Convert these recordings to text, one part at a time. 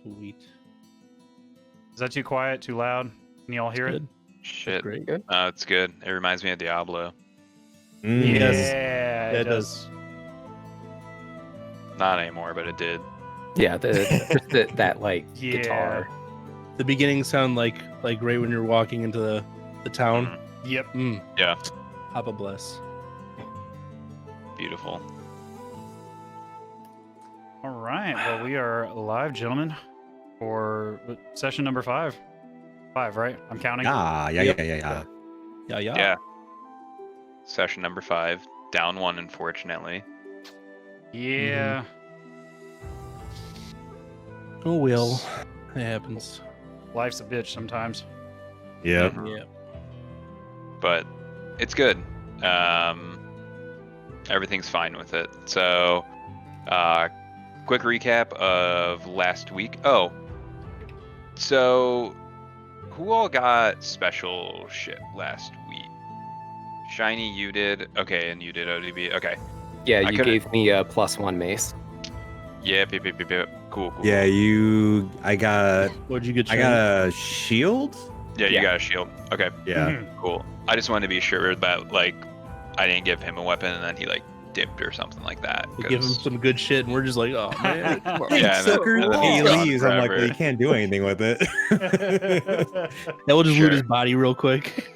Sweet. Is that too quiet? Too loud? Can you all hear it? Good. Shit. Great. Good. It's good. It reminds me of Diablo. Yes. Yeah, Yeah, it does. Not anymore, but it did. Yeah, that like Yeah. guitar. The beginning sound like right when you're walking into the town. Yep. Yeah. Papa bless. Beautiful. All right. Well, we are live, gentlemen, for session number 5. 5, right? I'm counting. Yeah. Yeah. Yeah. Session number 5. Down 1, unfortunately. Yeah. Oh well, it happens. Life's a bitch sometimes. Yep. Mhm. Yeah. But it's good. Everything's fine with it. So, quick recap of last week. Oh, so who all got special shit last week? Shiny, you did. Okay, and you did ODB. Okay. Yeah, I you couldn't- gave me a +1 mace. Yep. Cool. Yeah, I got What'd you get? I got a shield. Yeah, you Yeah. got a shield. Okay, Yeah. Mhm. cool. I just wanted to be sure that, like, I didn't give him a weapon and then he, like, dipped or something like that. We give him 'cause- some good shit, and we're just like, oh man. Yeah, Hey, and then- sucker. and then He he's gone leaves. I'm like, well, forever. you can't do anything with it. That will just Sure. loot his body real quick.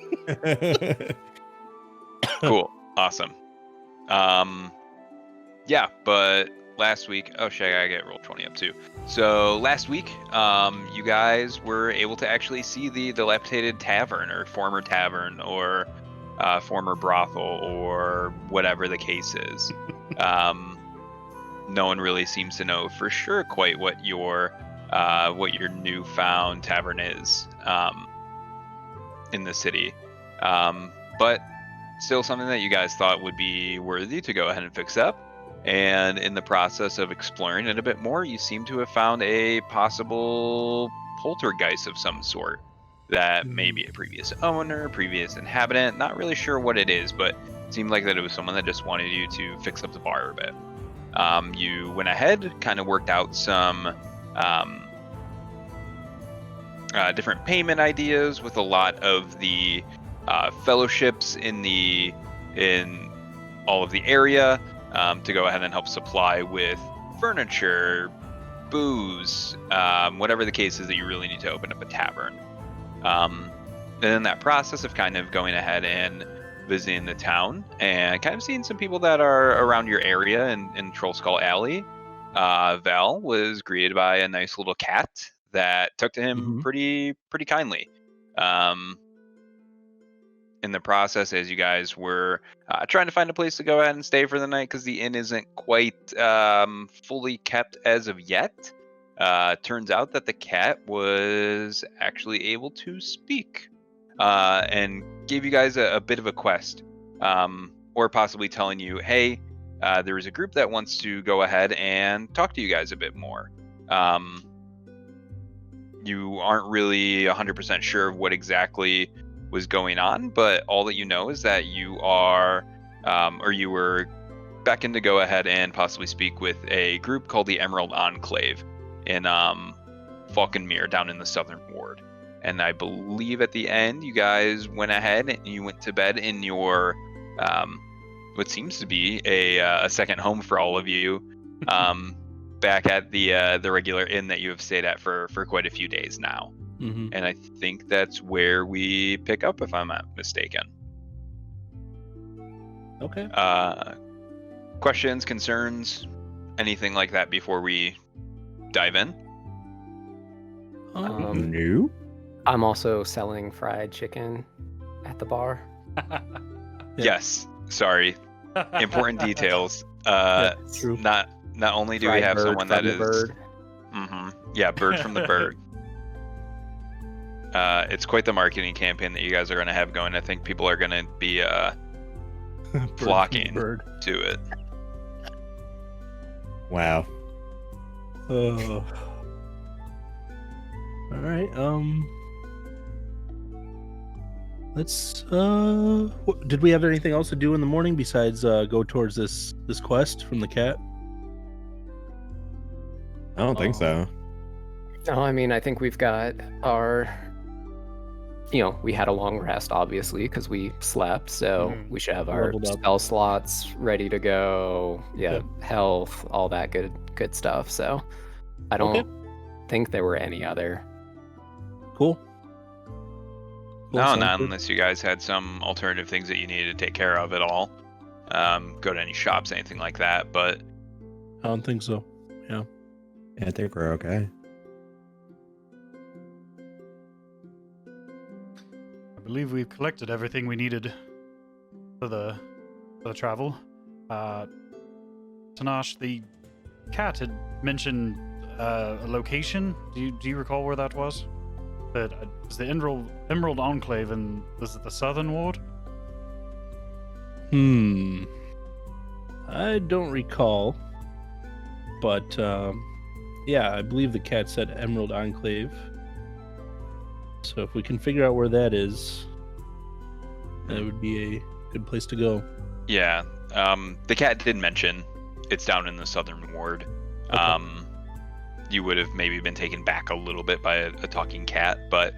Cool. Awesome. Yeah, but last week, oh shit, I gotta get roll 20 up too. So last week, you guys were able to actually see the dilapidated tavern or former brothel or whatever the case is. No one really seems to know for sure quite what your newfound tavern is in the city. But still something that you guys thought would be worthy to go ahead and fix up. And in the process of exploring it a bit more, you seem to have found a possible poltergeist of some sort that may be a previous owner, previous inhabitant. Not really sure what it is, but it seemed like that it was someone that just wanted you to fix up the bar a bit. You went ahead, kind of worked out some different payment ideas with a lot of the fellowships in all of the area to go ahead and help supply with furniture, booze, whatever the case is that you really need to open up a tavern. And in that process of kind of going ahead and visiting the town and kind of seeing some people that are around your area in Troll Skull Alley, Val was greeted by a nice little cat that took to him pretty kindly. In the process, as you guys were trying to find a place to go ahead and stay for the night, because the inn isn't quite fully kept as of yet, turns out that the cat was actually able to speak and gave you guys a bit of a quest, or possibly telling you, hey, there is a group that wants to go ahead and talk to you guys a bit more. You aren't really 100% sure of what exactly was going on, but all that you know is that you are, or you were beckoned to go ahead and possibly speak with a group called the Emerald Enclave in Falconmere down in the Southern Ward. And I believe at the end, you guys went ahead and you went to bed in your, what seems to be a second home for all of you, back at the regular inn that you have stayed at for quite a few days now. And I think that's where we pick up, if I'm not mistaken. Okay. Questions, concerns, anything like that before we dive in? No. I'm also selling fried chicken at the bar. Yes. Sorry. Important details. True. Not only do Fried we have bird someone that from the is bird. Yeah, bird from the bird. It's quite the marketing campaign that you guys are going to have going. I think people are going to be flocking to it. Wow. Oh. All right. Let's. Did we have anything else to do in the morning besides go towards this quest from the cat? I don't think so. No, I mean, I think we've got our. We had a long rest, obviously, because we slept. So we should have our Leveled up. spell slots ready to go. Yeah, Good. health, all that good stuff. So I don't Okay. think there were any other. Cool. No, sounds not good. unless you guys had some alternative things that you needed to take care of at all. Go to any shops, anything like that. But I don't think so. Yeah. Yeah, I think we're okay. I believe we've collected everything we needed for the travel. Tenach, the cat had mentioned a location. Do you recall where that was? But was the Emerald Enclave in, was it the Southern Ward? I don't recall, but yeah, I believe the cat said Emerald Enclave. So if we can figure out where that is, that would be a good place to go. yeah, the cat did mention it's down in the Southern Ward. Okay. You would have maybe been taken back a little bit by a talking cat, but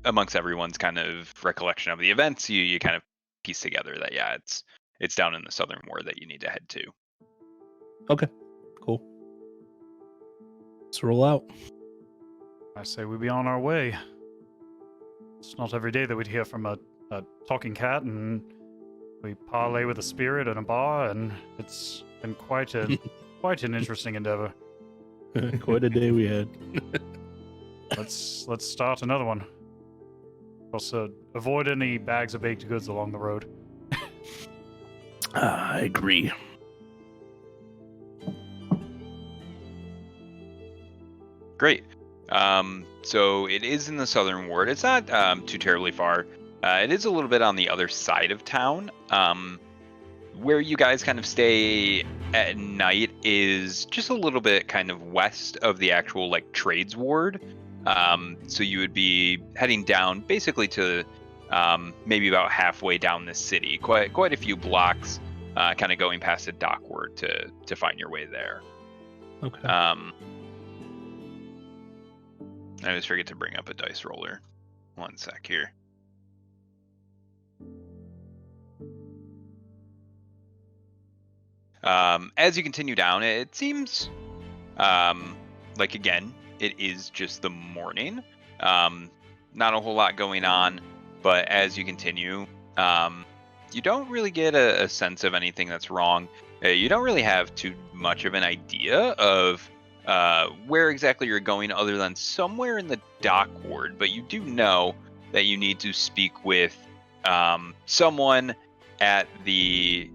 amongst everyone's kind of recollection of the events, you kind of piece together that yeah, it's down in the Southern Ward that you need to head to. Okay, cool. Let's roll out. I say we be on our way. It's not every day that we'd hear from a talking cat, and we parlay with a spirit in a bar, and it's been quite an interesting endeavor. Quite a day we had. Let's start another one. Also, avoid any bags of baked goods along the road. I agree. Great. So it is in the Southern Ward. It's not too terribly far. It is a little bit on the other side of town. Where you guys kind of stay at night is just a little bit kind of west of the actual like trades ward. So you would be heading down basically to maybe about halfway down the city, quite a few blocks, kind of going past the dock ward to find your way there. Okay. I always forget to bring up a dice roller. One sec here. As you continue down, it seems like, again, it is just the morning. Not a whole lot going on, but as you continue, you don't really get a sense of anything that's wrong. You don't really have too much of an idea of where exactly you're going other than somewhere in the dock ward, but you do know that you need to speak with someone at the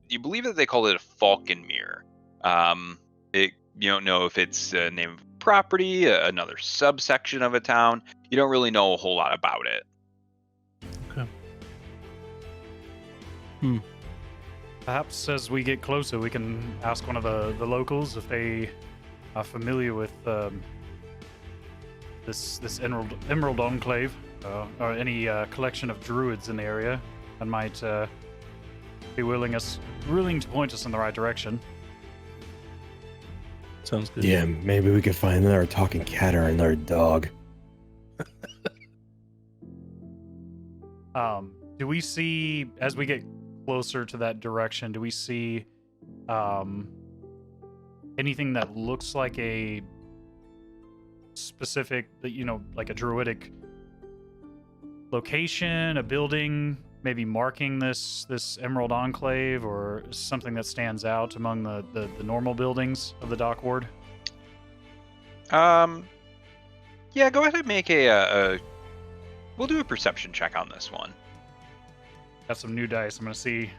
you believe that they call it a Falconmere. You don't know if it's a name of a property, another subsection of a town. You don't really know a whole lot about it. Okay. Perhaps as we get closer, we can ask one of the locals if they are familiar with this Emerald Enclave, or any collection of druids in the area, and might be willing to point us in the right direction. Sounds good. Yeah, maybe we could find another talking cat or another dog. Do we see, as we get closer to that direction, do we see anything that looks like a specific, like a druidic location, a building, maybe marking this Emerald Enclave, or something that stands out among the normal buildings of the dock ward? Yeah, go ahead and make we'll do a perception check on this one. Got some new dice. I'm gonna see.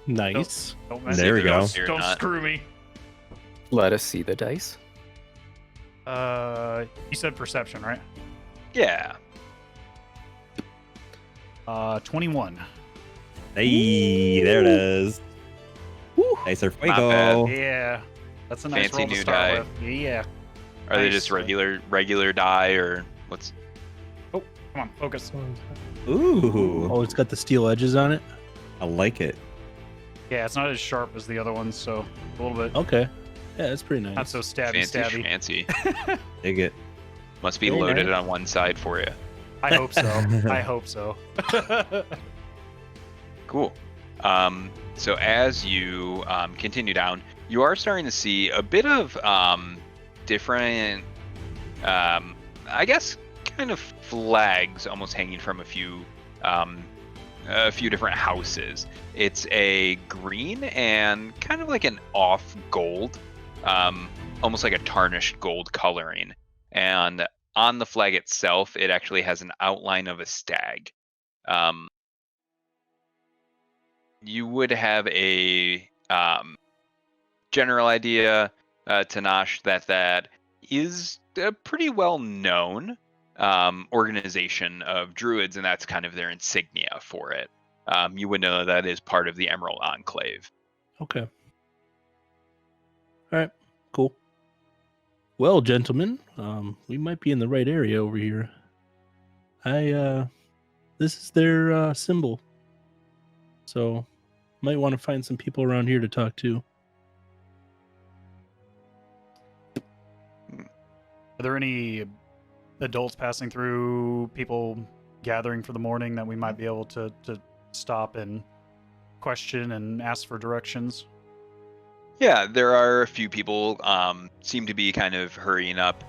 Nice. Don't mess There we with go. it. You're Don't not. screw me. Let us see the dice. You said perception, right? Yeah. 21. Hey, there it is. Nicer fuego. bad. Yeah, that's a nice Fancy roll to new start die. with. Yeah. Are they Nice. just regular die, or what's? Oh, come on, focus. Ooh, Oh, it's got the steel edges on it. I like it. Yeah, it's not as sharp as the other ones, so a little bit. Okay. Yeah, it's pretty nice. Not so stabby. Fancy. Dig it. Must be Very loaded nice. on one side for you. I hope so. I hope so. Cool. So as you continue down, you are starting to see a bit of different, I guess, kind of flags almost hanging from a few different houses. It's a green and kind of like an off gold, almost like a tarnished gold coloring. And on the flag itself, it actually has an outline of a stag. You would have a general idea, Tenach, that is a pretty well-known organization of druids, and that's kind of their insignia for it. You would know that is part of the Emerald Enclave. Okay. All right. Cool. Well, gentlemen, we might be in the right area over here. This is their symbol. So, might want to find some people around here to talk to. Are there any adults passing through, people gathering for the morning that we might be able to stop and question and ask for directions? Yeah, there are a few people seem to be kind of hurrying up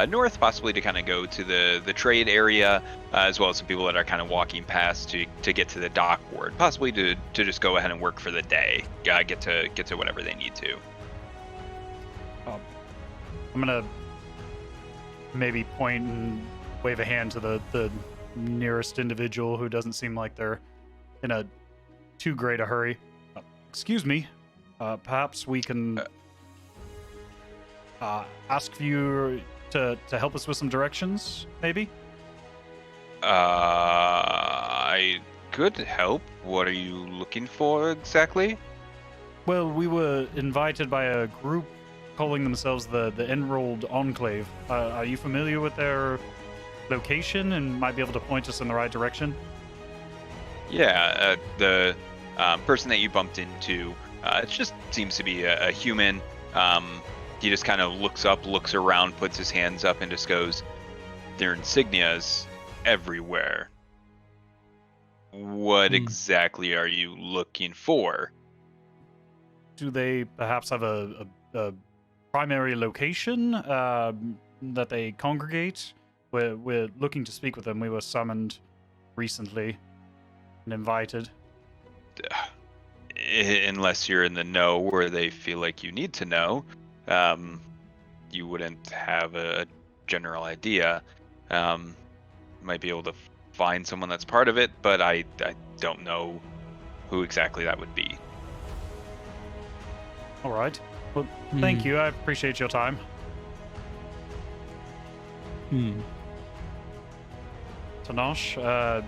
north, possibly to kind of go to the trade area, as well as some people that are kind of walking past to get to the dock ward, possibly to just go ahead and work for the day, get to whatever they need to. I'm gonna maybe point and wave a hand to the nearest individual who doesn't seem like they're in a too great a hurry. Excuse me. Perhaps we can ask for you to help us with some directions, maybe? I could help. What are you looking for exactly? Well, we were invited by a group calling themselves the Emerald Enclave. Are you familiar with their location and might be able to point us in the right direction? Yeah, the person that you bumped into, it just seems to be a human. He just kind of looks up, looks around, puts his hands up, and just goes, "Their insignias everywhere. What exactly are you looking for?" Do they perhaps have a primary location that they congregate? We're looking to speak with them. We were summoned recently and invited. Unless you're in the know where they feel like you need to know, you wouldn't have a general idea. Might be able to find someone that's part of it, but I don't know who exactly that would be. All right. Well, thank you. I appreciate your time. Tenach,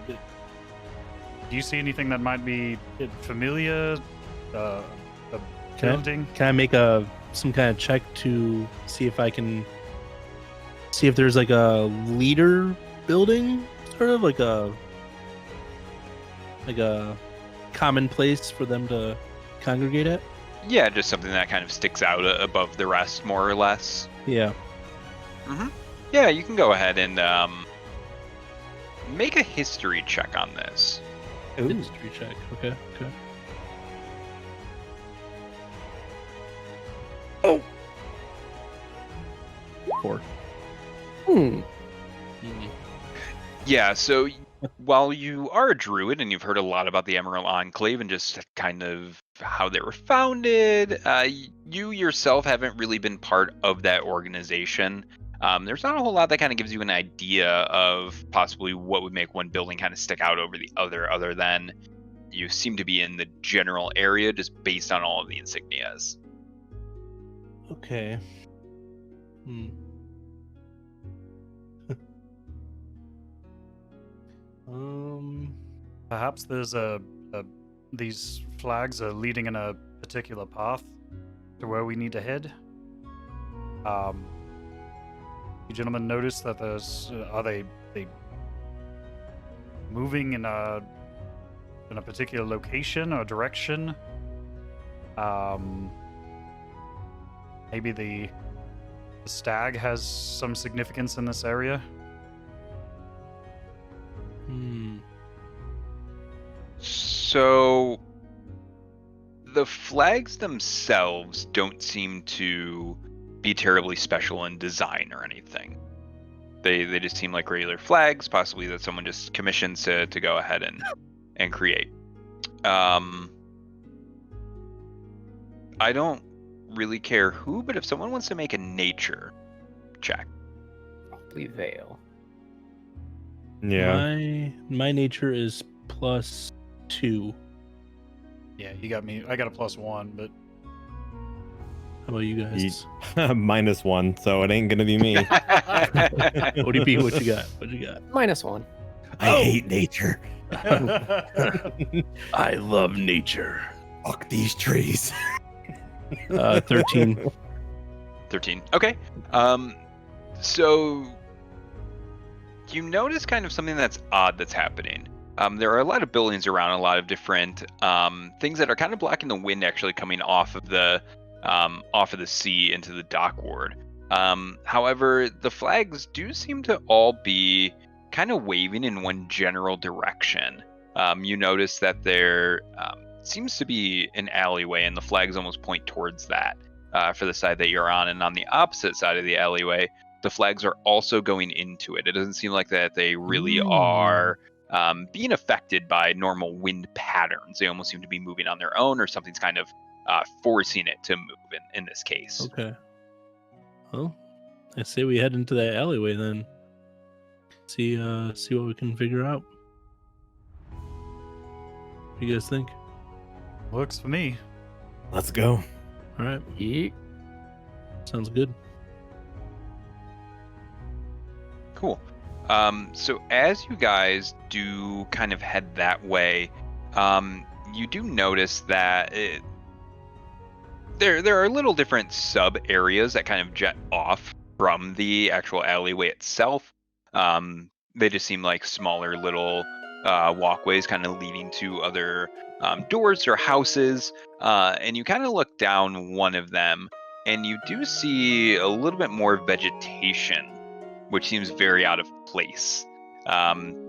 do you see anything that might be familiar? Building? Can I make some kind of check to see if I can see if there's like a leader building, sort of like a common place for them to congregate at? Yeah, just something that kind of sticks out above the rest, more or less. Yeah. Yeah, you can go ahead and make a history check on this. History check. Okay. Oh. 4. Yeah, so while you are a druid and you've heard a lot about the Emerald Enclave and just kind of how they were founded, you yourself haven't really been part of that organization. There's not a whole lot that kind of gives you an idea of possibly what would make one building kind of stick out over the other than you seem to be in the general area just based on all of the insignias. Okay. Perhaps there's these flags are leading in a particular path to where we need to head. You gentlemen notice that there's are they moving in a particular location or direction? maybe the stag has some significance in this area. So the flags themselves don't seem to be terribly special in design or anything. They just seem like regular flags, possibly that someone just commissions to go ahead and create. I don't really care who, but if someone wants to make a nature check. Probably Vale. Yeah. My nature is +2. Yeah, you got me. I got a +1, but How about you guys? -1, so it ain't gonna be me. ODP, what you got? What you got? -1. I hate nature. I love nature. Fuck these trees. 13. 13. Okay. So you notice kind of something that's odd that's happening. There are a lot of buildings around, a lot of different things that are kind of blocking the wind actually coming off of the sea into the dock ward. However, the flags do seem to all be kind of waving in one general direction. You notice that there seems to be an alleyway, and the flags almost point towards that for the side that you're on. And on the opposite side of the alleyway, the flags are also going into it. It doesn't seem like that they really are being affected by normal wind patterns. They almost seem to be moving on their own, or something's kind of forcing it to move in this case. Okay. Well, I say we head into that alleyway then. See what we can figure out. What do you guys think? works for me. Let's go. All right. Yeet. Sounds good. Cool. So as you guys do kind of head that way, you do notice that there are little different sub areas that kind of jet off from the actual alleyway itself. They just seem like smaller little walkways kind of leading to other doors or houses. And you kind of look down one of them and you do see a little bit more vegetation, which seems very out of place.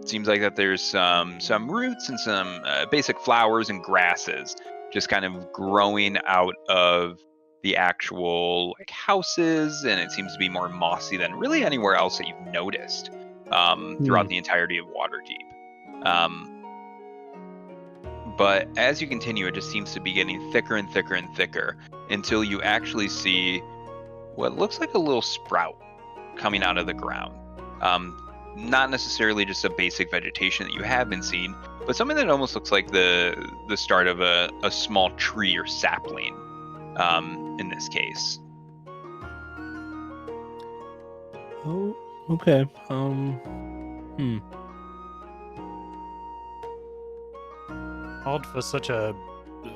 Seems like that there's some roots and some basic flowers and grasses just kind of growing out of the actual houses, and it seems to be more mossy than really anywhere else that you've noticed throughout the entirety of Waterdeep. But as you continue, it just seems to be getting thicker and thicker and thicker until you actually see what looks like a little sprout coming out of the ground. Not necessarily just a basic vegetation that you have been seeing, but something that almost looks like the start of a small tree or sapling in this case. Oh, okay. Odd for such a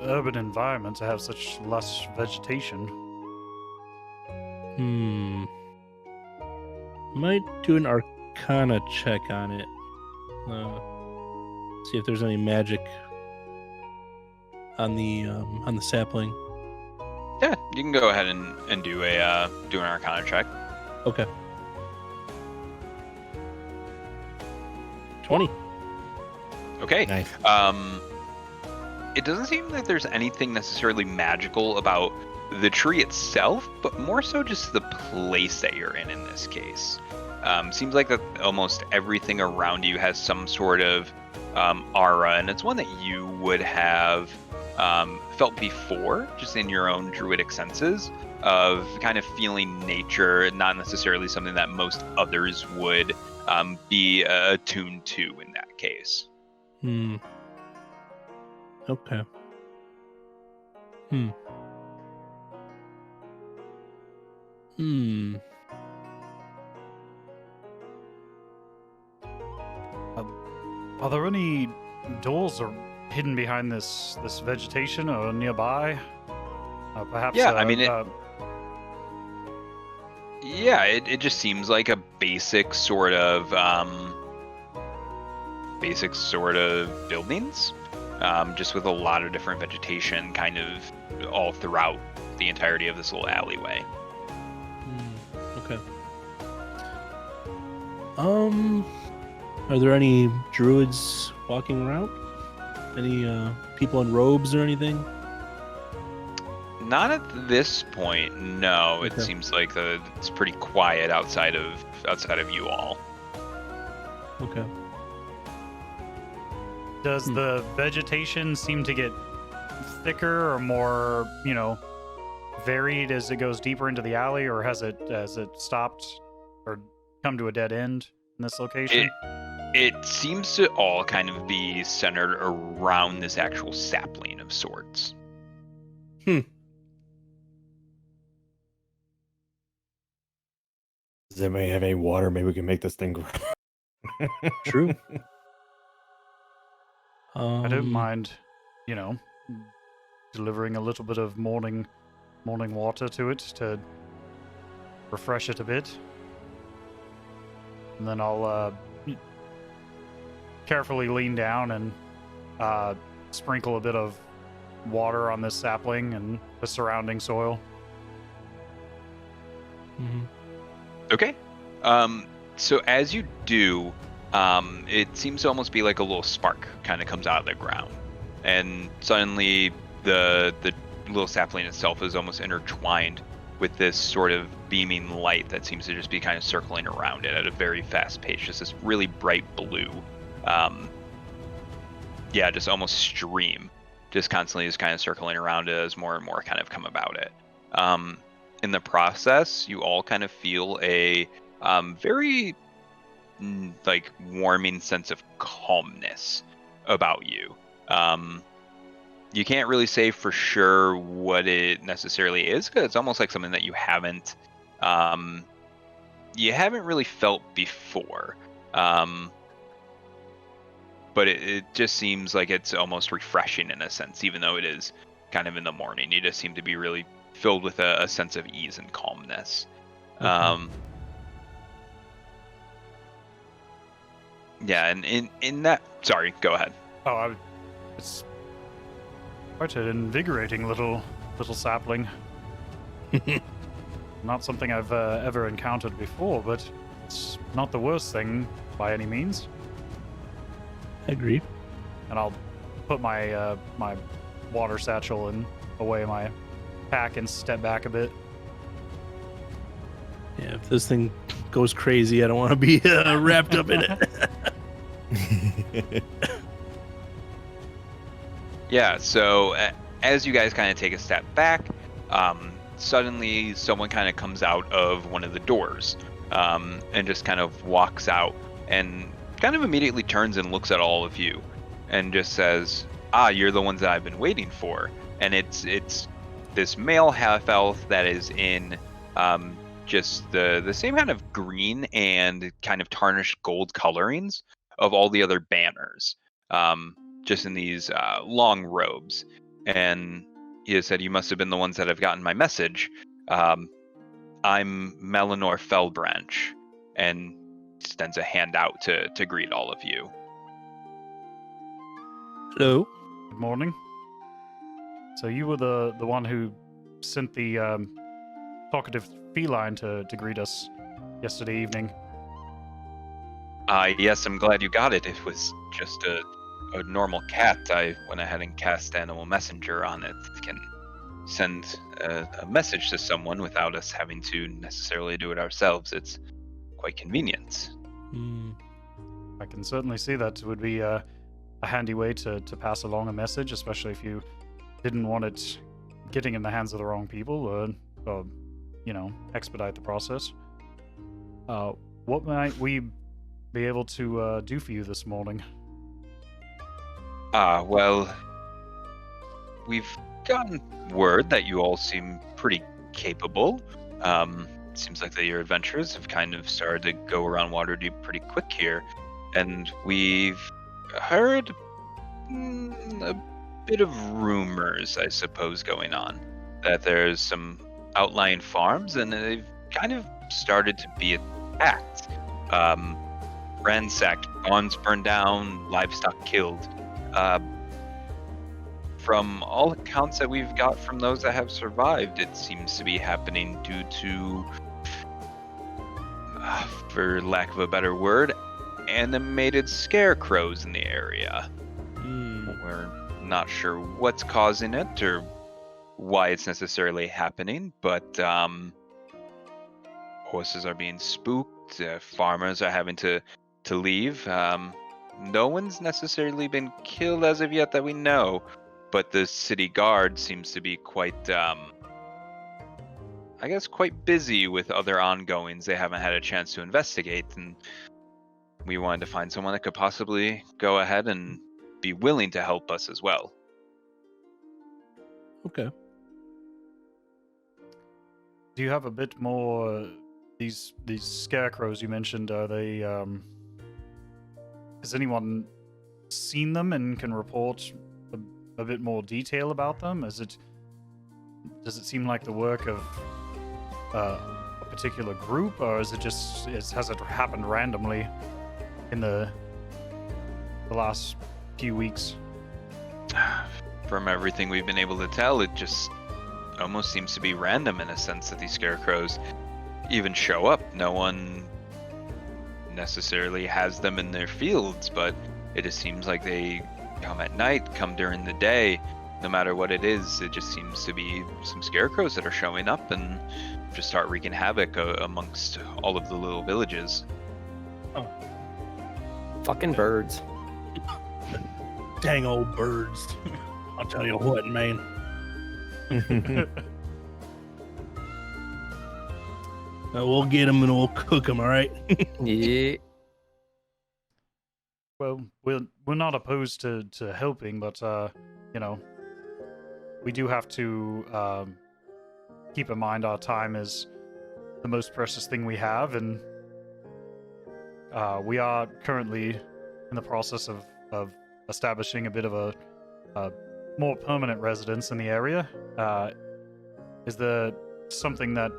urban environment to have such lush vegetation. Might do an Arcana check on it. See if there's any magic on the sapling. Yeah, you can go ahead and do an Arcana check. Okay. 20. Okay. Nice. It doesn't seem like there's anything necessarily magical about the tree itself, but more so just the place that you're in this case. Seems like that almost everything around you has some sort of aura, and it's one that you would have felt before, just in your own druidic senses, of kind of feeling nature, not necessarily something that most others would be attuned to in that case. Okay. Are there any doors or hidden behind this vegetation or nearby? Perhaps. Yeah, I mean yeah, it just seems like a basic sort of buildings, just with a lot of different vegetation kind of all throughout the entirety of this little alleyway. Okay. Are there any druids walking around? Any people in robes or anything? Not at this point, no. It Okay. seems like it's pretty quiet outside of you all. Okay. Does the vegetation seem to get thicker or more, varied as it goes deeper into the alley, or has it stopped or come to a dead end in this location? It seems to all kind of be centered around this actual sapling of sorts. Does anybody have any water? Maybe we can make this thing grow. True. I don't mind, delivering a little bit of morning water to it to refresh it a bit. And then I'll carefully lean down and sprinkle a bit of water on this sapling and the surrounding soil. Mm-hmm. Okay. So as you do, it seems to almost be like a little spark kind of comes out of the ground, and suddenly the little sapling itself is almost intertwined with this sort of beaming light that seems to just be kind of circling around it at a very fast pace. Just this really bright blue, just almost stream, just constantly is kind of circling around it as more and more kind of come about it. In the process, you all kind of feel a very warming sense of calmness about you. You can't really say for sure what it necessarily is, because it's almost like something that you haven't really felt before. But it just seems like it's almost refreshing in a sense, even though it is kind of in the morning. You just seem to be really filled with a sense of ease and calmness. Okay. And in that, sorry, go ahead. Oh, it's quite an invigorating little sapling. Not something I've ever encountered before, but it's not the worst thing by any means. I agree. And I'll put my my water satchel and away my pack and step back a bit. Yeah, if this thing goes crazy, I don't want to be wrapped up in it. Yeah, so as you guys kind of take a step back, suddenly someone kind of comes out of one of the doors and just kind of walks out and kind of immediately turns and looks at all of you and just says, you're the ones that I've been waiting for. And it's this male half-elf that is in just the same kind of green and kind of tarnished gold colorings of all the other banners, just in these long robes. And he has said, you must have been the ones that have gotten my message. I'm Melanor Fellbranch, and extends a hand out to greet all of you. Hello. Good morning. So you were the one who sent the talkative feline to greet us yesterday evening. Yes, I'm glad you got it. It was just a normal cat. I went ahead and cast Animal Messenger on it. It can send a message to someone without us having to necessarily do it ourselves. It's quite convenient. I can certainly see that would be a handy way to pass along a message, especially if you didn't want it getting in the hands of the wrong people, or expedite the process. What might we be able to do for you this morning? Well, we've gotten word that you all seem pretty capable. Seems like that your adventures have kind of started to go around Waterdeep pretty quick here. And we've heard a bit of rumors, I suppose, going on. That there's some outlying farms and they've kind of started to be attacked. Ransacked, barns burned down, livestock killed. from all accounts that we've got from those that have survived, it seems to be happening due to, for lack of a better word, animated scarecrows in the area. We're not sure what's causing it or why it's necessarily happening, but horses are being spooked, farmers are having to leave. No one's necessarily been killed as of yet that we know, but the city guard seems to be quite, I guess, quite busy with other ongoings they haven't had a chance to investigate, and we wanted to find someone that could possibly go ahead and be willing to help us as well. Okay. Do you have a bit more? These scarecrows you mentioned, are they? Has anyone seen them and can report a bit more detail about them? Does it seem like the work of a particular group, or has it happened randomly in the last few weeks? From everything we've been able to tell, it just almost seems to be random in a sense that these scarecrows even show up. No one necessarily has them in their fields, but it just seems like they come at night, come during the day. No matter what it is, it just seems to be some scarecrows that are showing up and just start wreaking havoc amongst all of the little villages. Oh. Fucking birds. Dang old birds. I'll tell you what, man. We'll get them and we'll cook them, all right? Yeah. Well, we're not opposed to helping, but we do have to keep in mind our time is the most precious thing we have, and we are currently in the process of establishing a bit of a more permanent residence in the area. Is there something that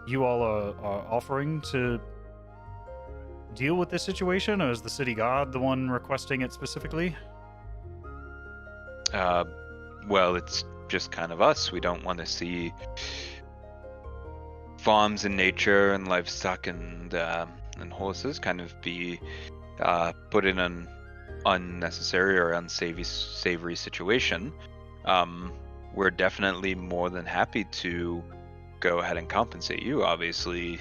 you all are offering to deal with this situation, or is the city guard the one requesting it specifically? Well, it's just kind of us. We don't want to see farms and nature and livestock and horses kind of be put in an unnecessary or unsavory situation. We're definitely more than happy to go ahead and compensate you. Obviously,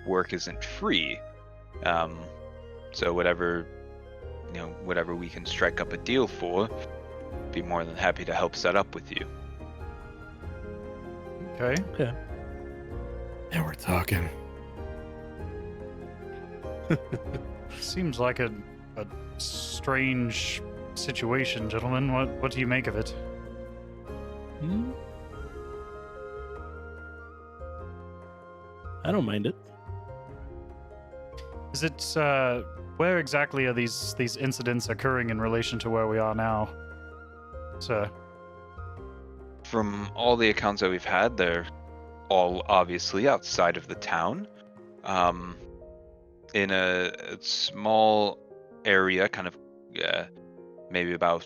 work isn't free, so whatever we can strike up a deal for, be more than happy to help set up with you. Okay. Yeah. Now we're talking. Seems like a strange situation, gentlemen. What do you make of it? I don't mind it. Is it where exactly are these incidents occurring in relation to where we are now, sir? From all the accounts that we've had, they're all obviously outside of the town, in a small area, kind of maybe about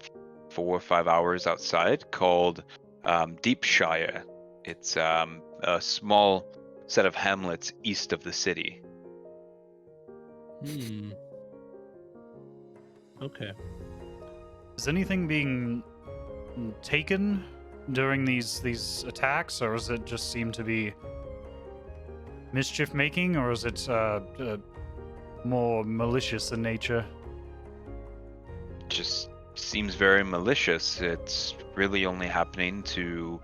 4 or 5 hours outside, called Deepshire. It's a small set of hamlets east of the city. Okay. Is anything being taken during these attacks, or does it just seem to be mischief making, or is it more malicious in nature? Just seems very malicious. It's really only happening to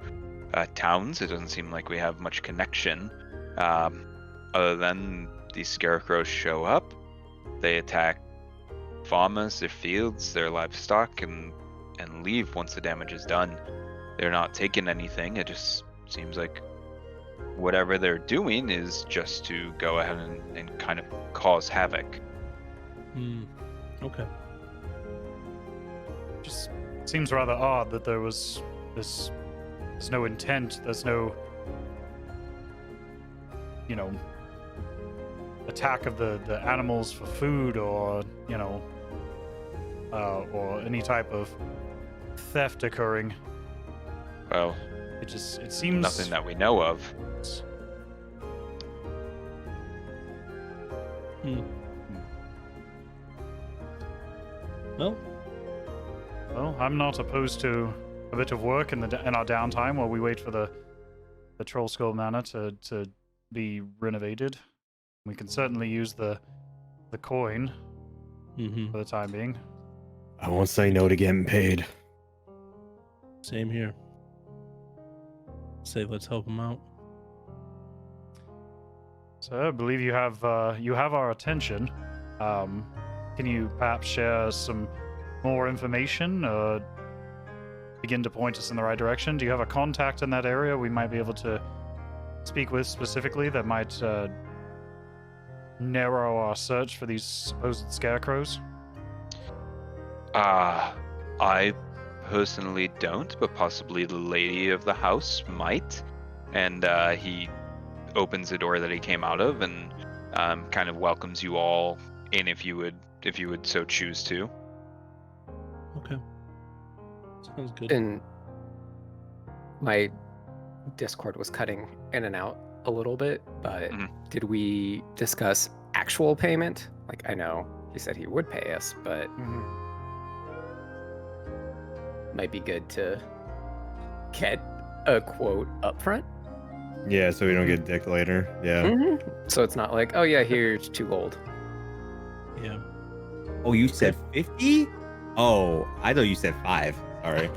towns. It doesn't seem like we have much connection, other than these scarecrows show up, they attack farmers, their fields, their livestock, and leave once the damage is done. They're not taking anything. It just seems like whatever they're doing is just to go ahead and kind of cause havoc. Okay. Just seems rather odd that there's no intent, there's no attack of the animals for food, or or any type of theft occurring. Well, It seems nothing that we know of. Well, Well, I'm not opposed to a bit of work in our downtime while we wait for the Troll Skull Manor to be renovated. We can certainly use the coin for the time being. I won't say no to getting paid. same here. Say, let's help him out. So I believe you have our attention. Can you perhaps share some more information or begin to point us in the right direction? Do you have a contact in that area we might be able to speak with specifically that might narrow our search for these supposed scarecrows? I personally don't, but possibly the lady of the house might. And he opens the door that he came out of and kind of welcomes you all in if you would so choose to. Okay. Sounds good. And my Discord was cutting in and out a little bit, but did we discuss actual payment? Like, I know he said he would pay us, but might be good to get a quote up front. Yeah, so we don't get dicked later. Yeah. So it's not like, oh yeah, here's 2 gold. Yeah. Oh, you said 50? Oh, I thought you said 5. Sorry.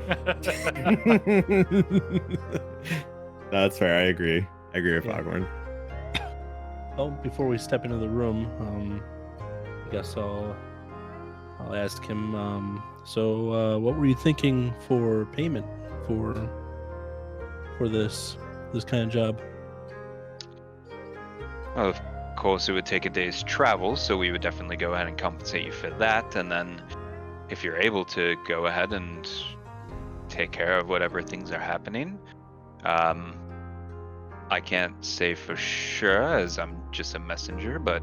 That's fair. I agree. I agree with Foghorn. Well, before we step into the room, I guess I'll ask him. So, what were you thinking for payment for this kind of job? Well, of course, it would take a day's travel, so we would definitely go ahead and compensate you for that. And then, if you're able to go ahead and take care of whatever things are happening, I can't say for sure as I'm just a messenger, but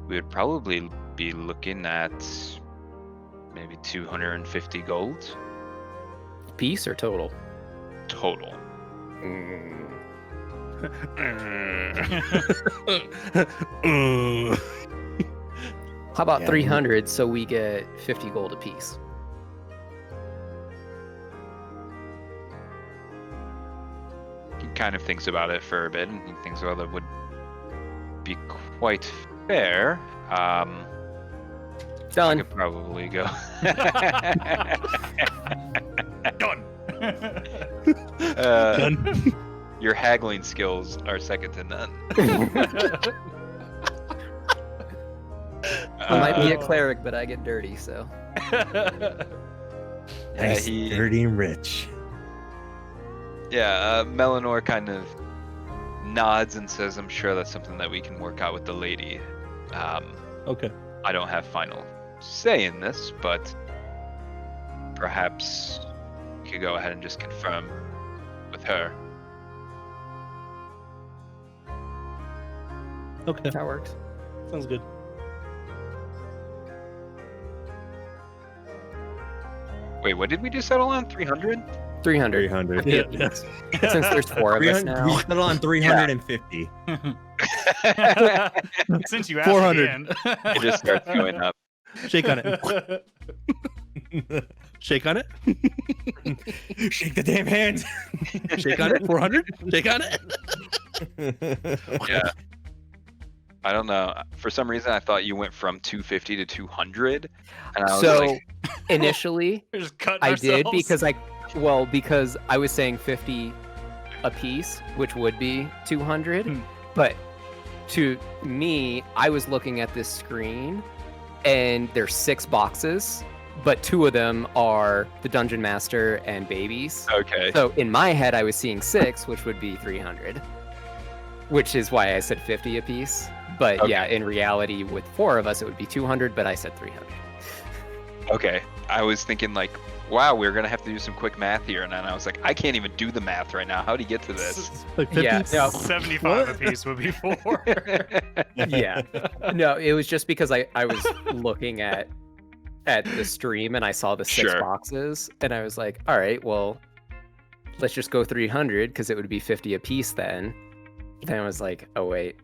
we would probably be looking at maybe 250 gold. Piece or total? Total. How about Yeah, 300 so we get 50 gold apiece? He kind of thinks about it for a bit, and he thinks, well, that would be quite fair. I Done. could probably go. Done. Done. Your haggling skills are second to none. I might be a cleric, but I get dirty, so. Nice, he- dirty and rich. Yeah, Melanor kind of nods and says, I'm sure that's something that we can work out with the lady. Okay. I don't have final say in this, but perhaps you could go ahead and just confirm with her. Okay. That works. Sounds good. Wait, what did we just settle on? 300? 300. 300. Yeah. Yes. Since there's 4 of us 300 now. We settled on 350. Since you asked 400. again. It just starts going up. Shake on it. Shake on it. Shake the damn hand. Shake on it. 400. Shake on it. Yeah. I don't know. For some reason, I thought you went from 250 to 200. And I was So like, initially, We're just cutting I did ourselves. because I was saying 50 a piece, which would be 200. But to me, I was looking at this screen, and there's 6 boxes, but 2 of them are the Dungeon Master and babies. okay. So in my head, I was seeing 6, which would be 300, which is why I said 50 a piece. But Okay. yeah, in reality, with 4 of us, it would be 200, but I said 300. Okay. I was thinking like, wow, we're going to have to do some quick math here. And then I was like, I can't even do the math right now. How do you get to this? Like 50? Yeah, no, 75 What? apiece would be 4. yeah. No, it was just because I was looking at at the stream and I saw the 6 Sure. boxes, and I was like, all right, well, let's just go 300 because it would be 50 a piece then. Then I was like, oh wait,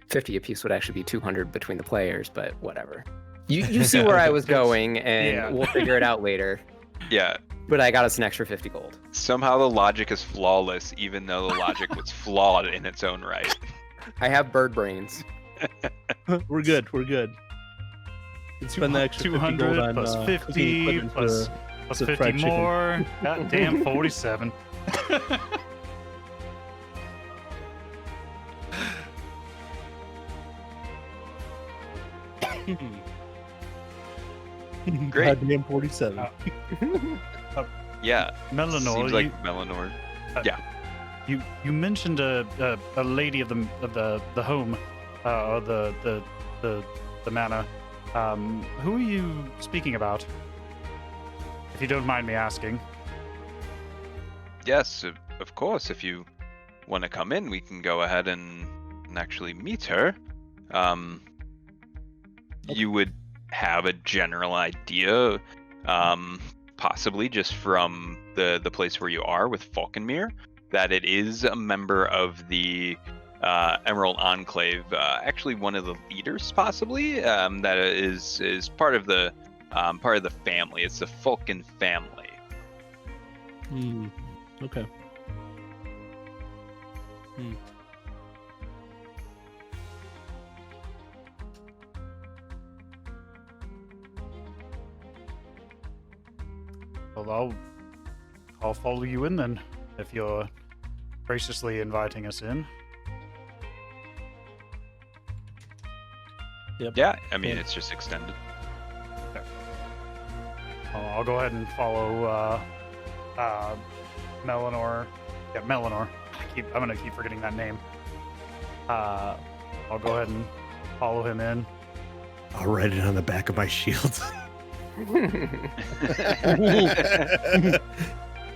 50 a piece would actually be 200 between the players, but whatever. You see where I was going, and Yeah. we'll figure it out later. Yeah. But I got us an extra 50 gold. Somehow the logic is flawless, even though the logic was flawed in its own right. I have bird brains. We're good. We're good. Let's spend the extra 50 gold 200 on plus cooking 50 equipment plus for 50 fried chicken. more. God damn, 47. Great. Goddamn 47. Yeah. Melanor, Seems like Melanor. you mentioned a lady of the home, or the manor. Who are you speaking about? If you don't mind me asking. Yes, of course. If you want to come in, we can go ahead and actually meet her. You would have a general idea, possibly just from the place where you are with Falconmere, that it is a member of the Emerald Enclave, actually one of the leaders, possibly, that is part of the family. It's the Falcon family. Okay. Well, I'll follow you in then, if you're graciously inviting us in. Yep. Yeah, I mean, Yeah. it's just extended. I'll go ahead and follow Melanor. Yeah, Melanor. I'm gonna keep forgetting that name. I'll go ahead and follow him in. I'll write it on the back of my shield.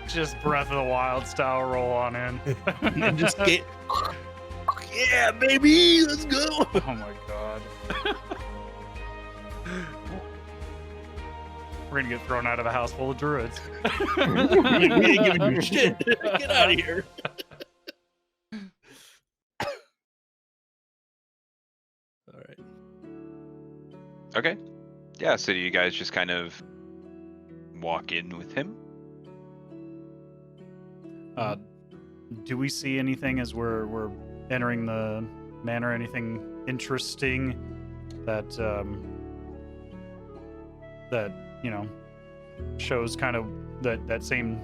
Just Breath of the Wild style roll on in. And just get. Yeah, baby, let's go. Oh my god. We're gonna get thrown out of a house full of druids. We ain't giving you shit. Get out of here. All right. Okay. Yeah, so you guys just kind of walk in with him. Do we see anything as we're entering the manor? Anything interesting that that shows kind of that same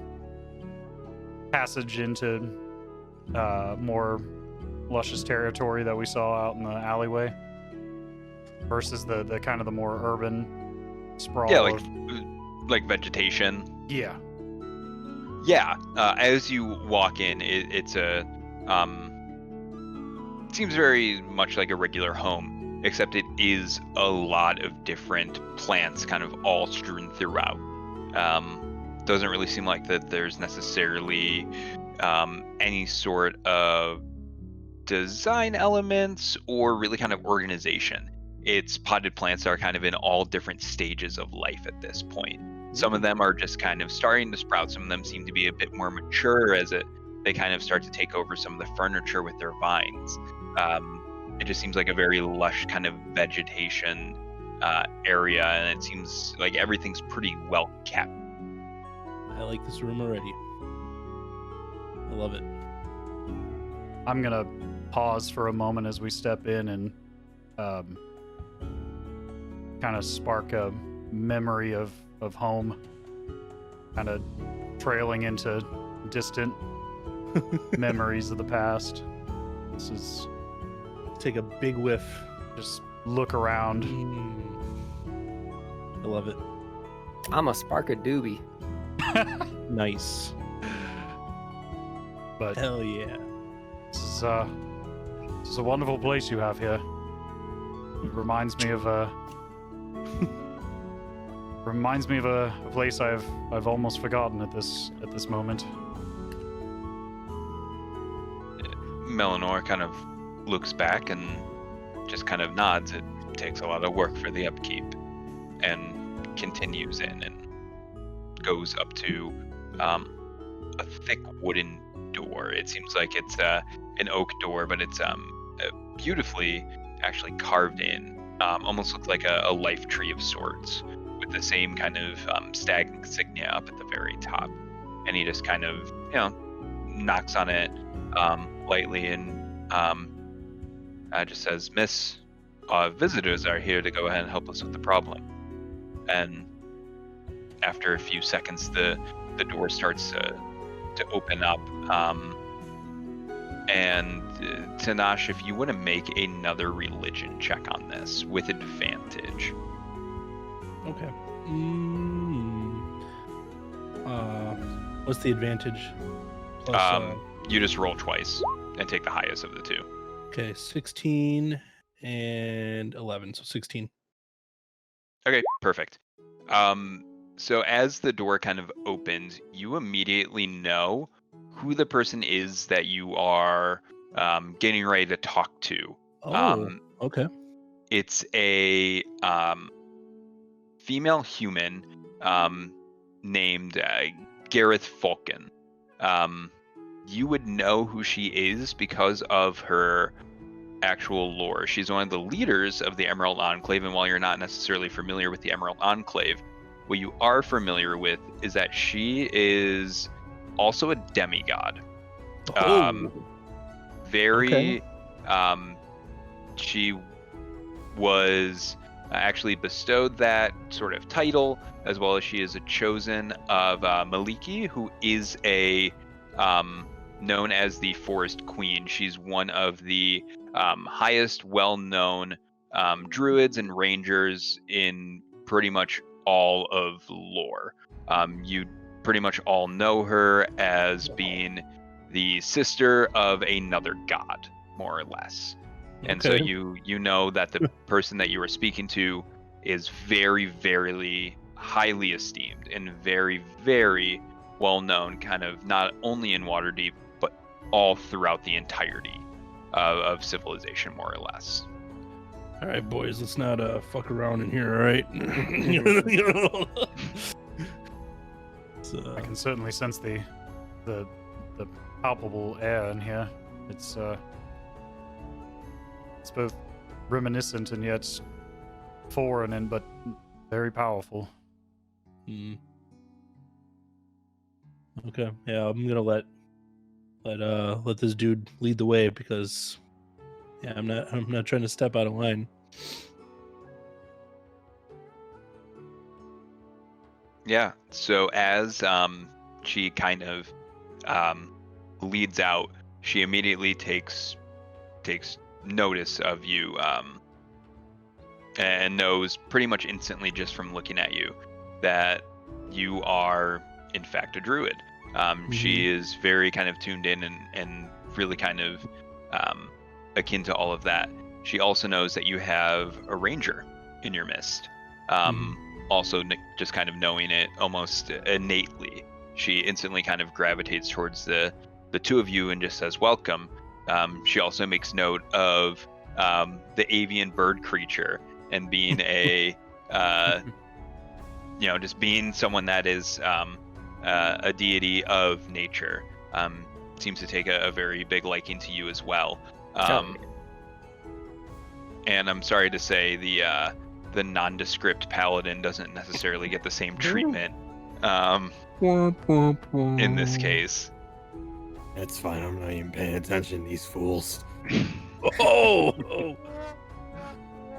passage into more luscious territory that we saw out in the alleyway versus the kind of the more urban sprawl? Yeah, of- like vegetation. yeah. Yeah, as you walk in, it's a seems very much like a regular home, except it is a lot of different plants kind of all strewn throughout. Doesn't really seem like that there's necessarily any sort of design elements or really kind of organization. Its potted plants are kind of in all different stages of life at this point. Some of them are just kind of starting to sprout. Some of them seem to be a bit more mature as they kind of start to take over some of the furniture with their vines. It just seems like a very lush kind of vegetation area, and it seems like everything's pretty well kept. I like this room already. I love it. I'm gonna pause for a moment as we step in and kind of spark a memory of home, kind of trailing into distant memories of the past. This is Take a big whiff. just look around. I love it. I'm a spark a doobie. Nice. But Hell yeah. this is a wonderful place you have here. It reminds me of a place I've almost forgotten at this moment. Melanor kind of looks back and just kind of nods. It takes a lot of work for the upkeep. And continues in and goes up to a thick wooden door. It seems like it's an oak door, but it's beautifully actually carved in. Almost looks like a life tree of sorts, with the same kind of stag insignia up at the very top. And he just kind of, knocks on it lightly and just says, "Miss, our visitors are here to go ahead and help us with the problem." And after a few seconds, the door starts to open up. And Tenach, if you want to make another religion check on this with advantage. Okay. What's the advantage? Plus, You just roll twice and take the highest of the two. okay, 16 and 11, so 16. Okay, perfect. So as the door kind of opens, you immediately know who the person is that you are getting ready to talk to. Okay. It's a female human named Gareth Falcon. You would know who she is because of her actual lore. She's one of the leaders of the Emerald Enclave, and while you're not necessarily familiar with the Emerald Enclave, what you are familiar with is that she is also a demigod. She was actually bestowed that sort of title, as well as she is a chosen of Maliki, who is a known as the Forest Queen. She's one of the highest well-known druids and rangers in pretty much all of lore. You pretty much all know her as being the sister of another god, more or less. And so you know that the person that you were speaking to is very, very highly esteemed and very, very well known, kind of not only in Waterdeep, but all throughout the entirety of civilization, more or less. All right, boys, let's not fuck around in here, all right? I can certainly sense the palpable air in here. It's both reminiscent and yet foreign, and but very powerful. Okay, yeah, I'm gonna let this dude lead the way because, yeah, I'm not trying to step out of line. Yeah. So as she kind of leads out, she immediately takes notice of you and knows pretty much instantly just from looking at you that you are in fact a druid. She is very kind of tuned in and really kind of akin to all of that. She also knows that you have a ranger in your midst. Also just kind of knowing it almost innately, she instantly kind of gravitates towards the two of you and just says welcome. She also makes note of the avian bird creature and being a just being someone that is a deity of nature. Seems to take a very big liking to you as well. And I'm sorry to say the nondescript paladin doesn't necessarily get the same treatment in this case. That's fine. I'm not even paying attention to these fools. Oh.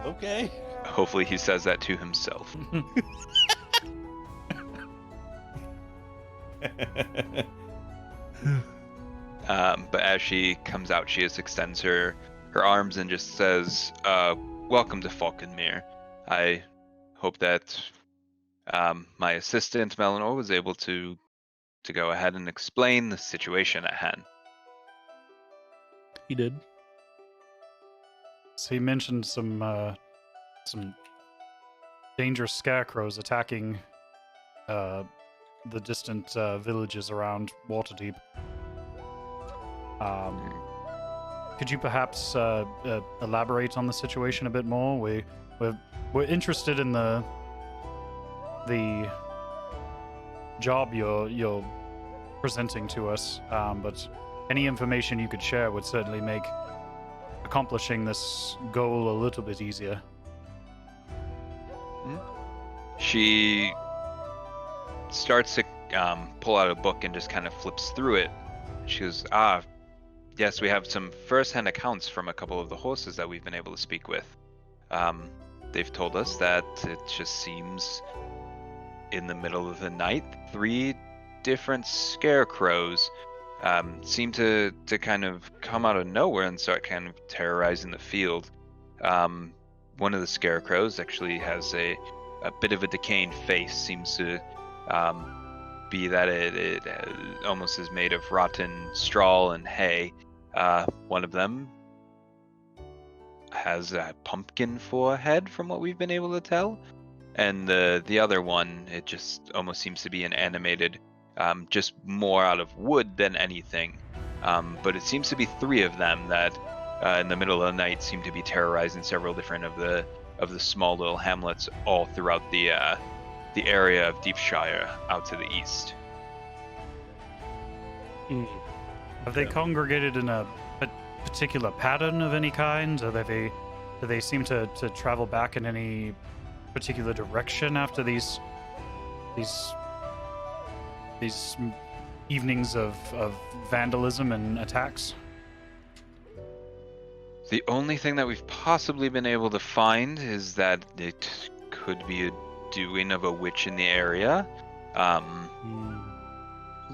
Okay. Hopefully he says that to himself. But as she comes out, she just extends her arms and just says, welcome to Falconmere. I hope that my assistant Melanor was able to go ahead and explain the situation at hand. He did. So he mentioned some dangerous scarecrows attacking the distant villages around Waterdeep. Could you perhaps elaborate on the situation a bit more? We're interested in the the job you're presenting to us, but any information you could share would certainly make accomplishing this goal a little bit easier. She starts to pull out a book and just kind of flips through it. She goes, yes, we have some first-hand accounts from a couple of the horses that we've been able to speak with. They've told us that it just seems in the middle of the night, 3 different scarecrows seem to kind of come out of nowhere and start kind of terrorizing the field. One of the scarecrows actually has a bit of a decaying face, seems to be that it almost is made of rotten straw and hay. One of them has a pumpkin for a head, from what we've been able to tell, and the other one, it just almost seems to be an animated, just more out of wood than anything. But it seems to be 3 of them that in the middle of the night seem to be terrorizing several different of the small little hamlets all throughout the area of Deepshire out to the east. Have they congregated in a particular pattern of any kind, or do they seem to travel back in any particular direction after these evenings of vandalism and attacks? The only thing that we've possibly been able to find is that it could be a doing of a witch in the area.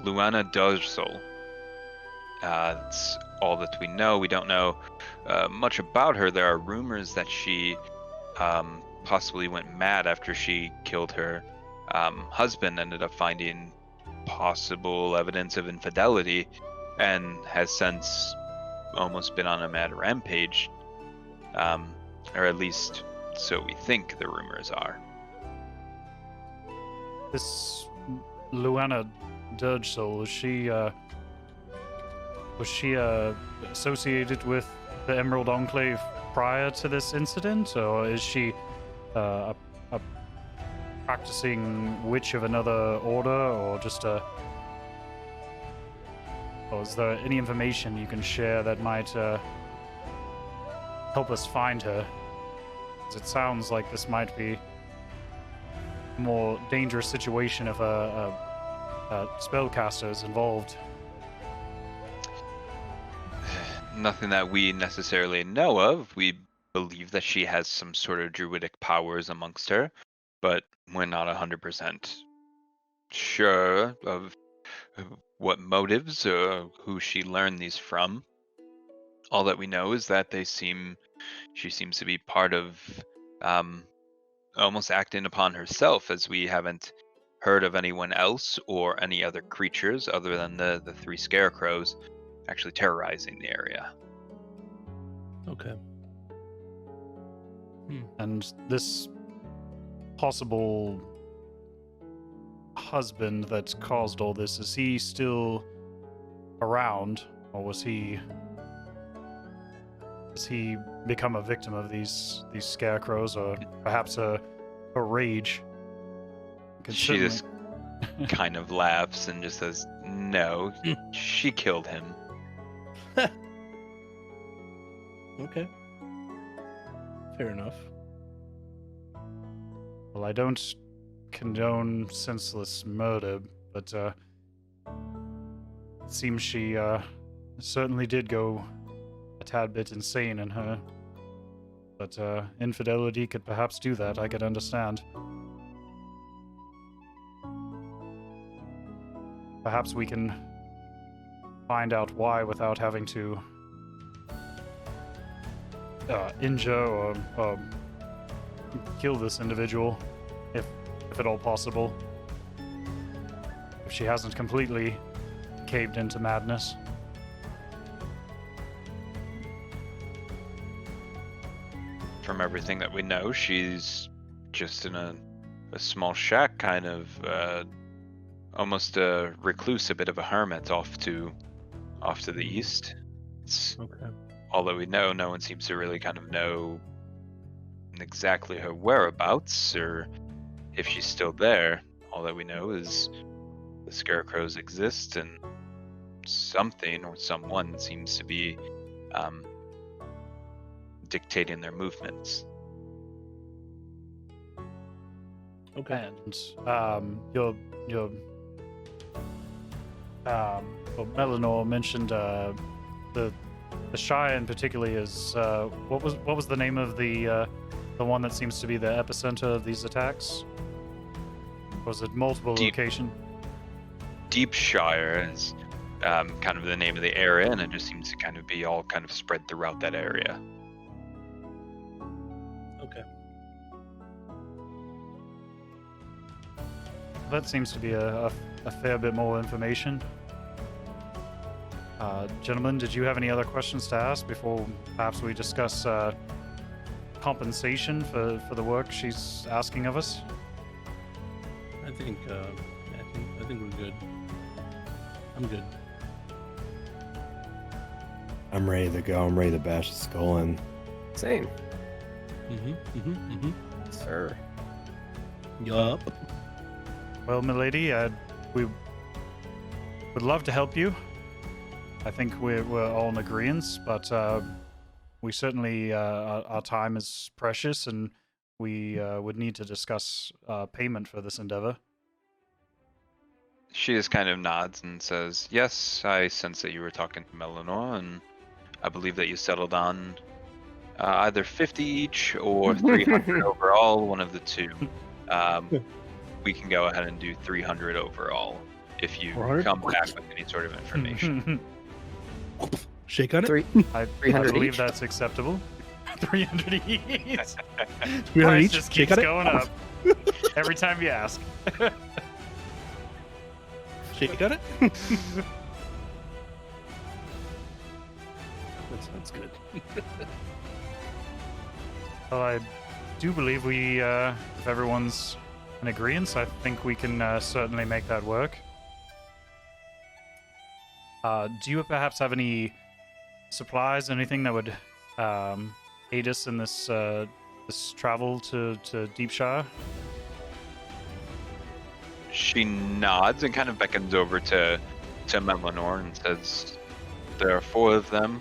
Luana Dorsal. That's all that we know. We don't know much about her. There are rumors that she possibly went mad after she killed her husband, ended up finding possible evidence of infidelity, and has since almost been on a mad rampage. Or at least so we think the rumors are. This Luana Dirgesol, was she associated with the Emerald Enclave prior to this incident, or is she a practicing witch of another order, or just or is there any information you can share that might help us find her? 'Cause it sounds like this might be a more dangerous situation if a spellcaster is involved. Nothing that we necessarily know of. We believe that she has some sort of druidic powers amongst her, but we're not 100% sure of what motives or who she learned these from. All that we know is that she seems to be part of almost acting upon herself, as we haven't heard of anyone else or any other creatures other than the 3 scarecrows actually terrorizing the area. Okay. And this possible husband that caused all this, is he still around, or has he become a victim of these scarecrows, or perhaps a rage? She just kind of laughs and just says, no, she killed him. Okay. Fair enough. Well, I don't condone senseless murder, but it seems she certainly did go a tad bit insane in her. But infidelity could perhaps do that, I could understand. Perhaps we can find out why without having to injure or kill this individual, if at all possible. If she hasn't completely caved into madness. From everything that we know, she's just in a small shack, kind of almost a recluse, a bit of a hermit off to the east. It's Okay. all that we know. No one seems to really kind of know exactly her whereabouts, or if she's still there, all that we know is the scarecrows exist and something or someone seems to be dictating their movements. Okay. And your well, Melanor mentioned the Shire in particular is what was the name of the one that seems to be the epicenter of these attacks? Was it multiple location? Deep Shire is kind of the name of the area, and it just seems to kind of be all kind of spread throughout that area. Okay. That seems to be a fair bit more information. Gentlemen, did you have any other questions to ask before perhaps we discuss compensation for the work she's asking of us? I think we're good. I'm good. I'm ready to go. I'm ready to bash the skull in. Same. Sir. Yup. Well, milady, we would love to help you. I think we're all in agreement, but we certainly our time is precious, and we would need to discuss payment for this endeavor. She just kind of nods and says, "Yes, I sense that you were talking to Melanor, and I believe that you settled on either 50 each or 300 overall, one of the two. We can go ahead and do 300 overall if you 400? come back with any sort of information." Shake on it. 300 believe each? that's acceptable. 300 each. 300 Price each. just Shake keeps on it. going up every time you ask. Shake on it. That sounds good. Well, I do believe we, if everyone's in agreement, I think we can certainly make that work. Do you perhaps have any supplies, anything that would aid us in this this travel to Deepshire? She nods and kind of beckons over to Melanor and says, "There are 4 of them.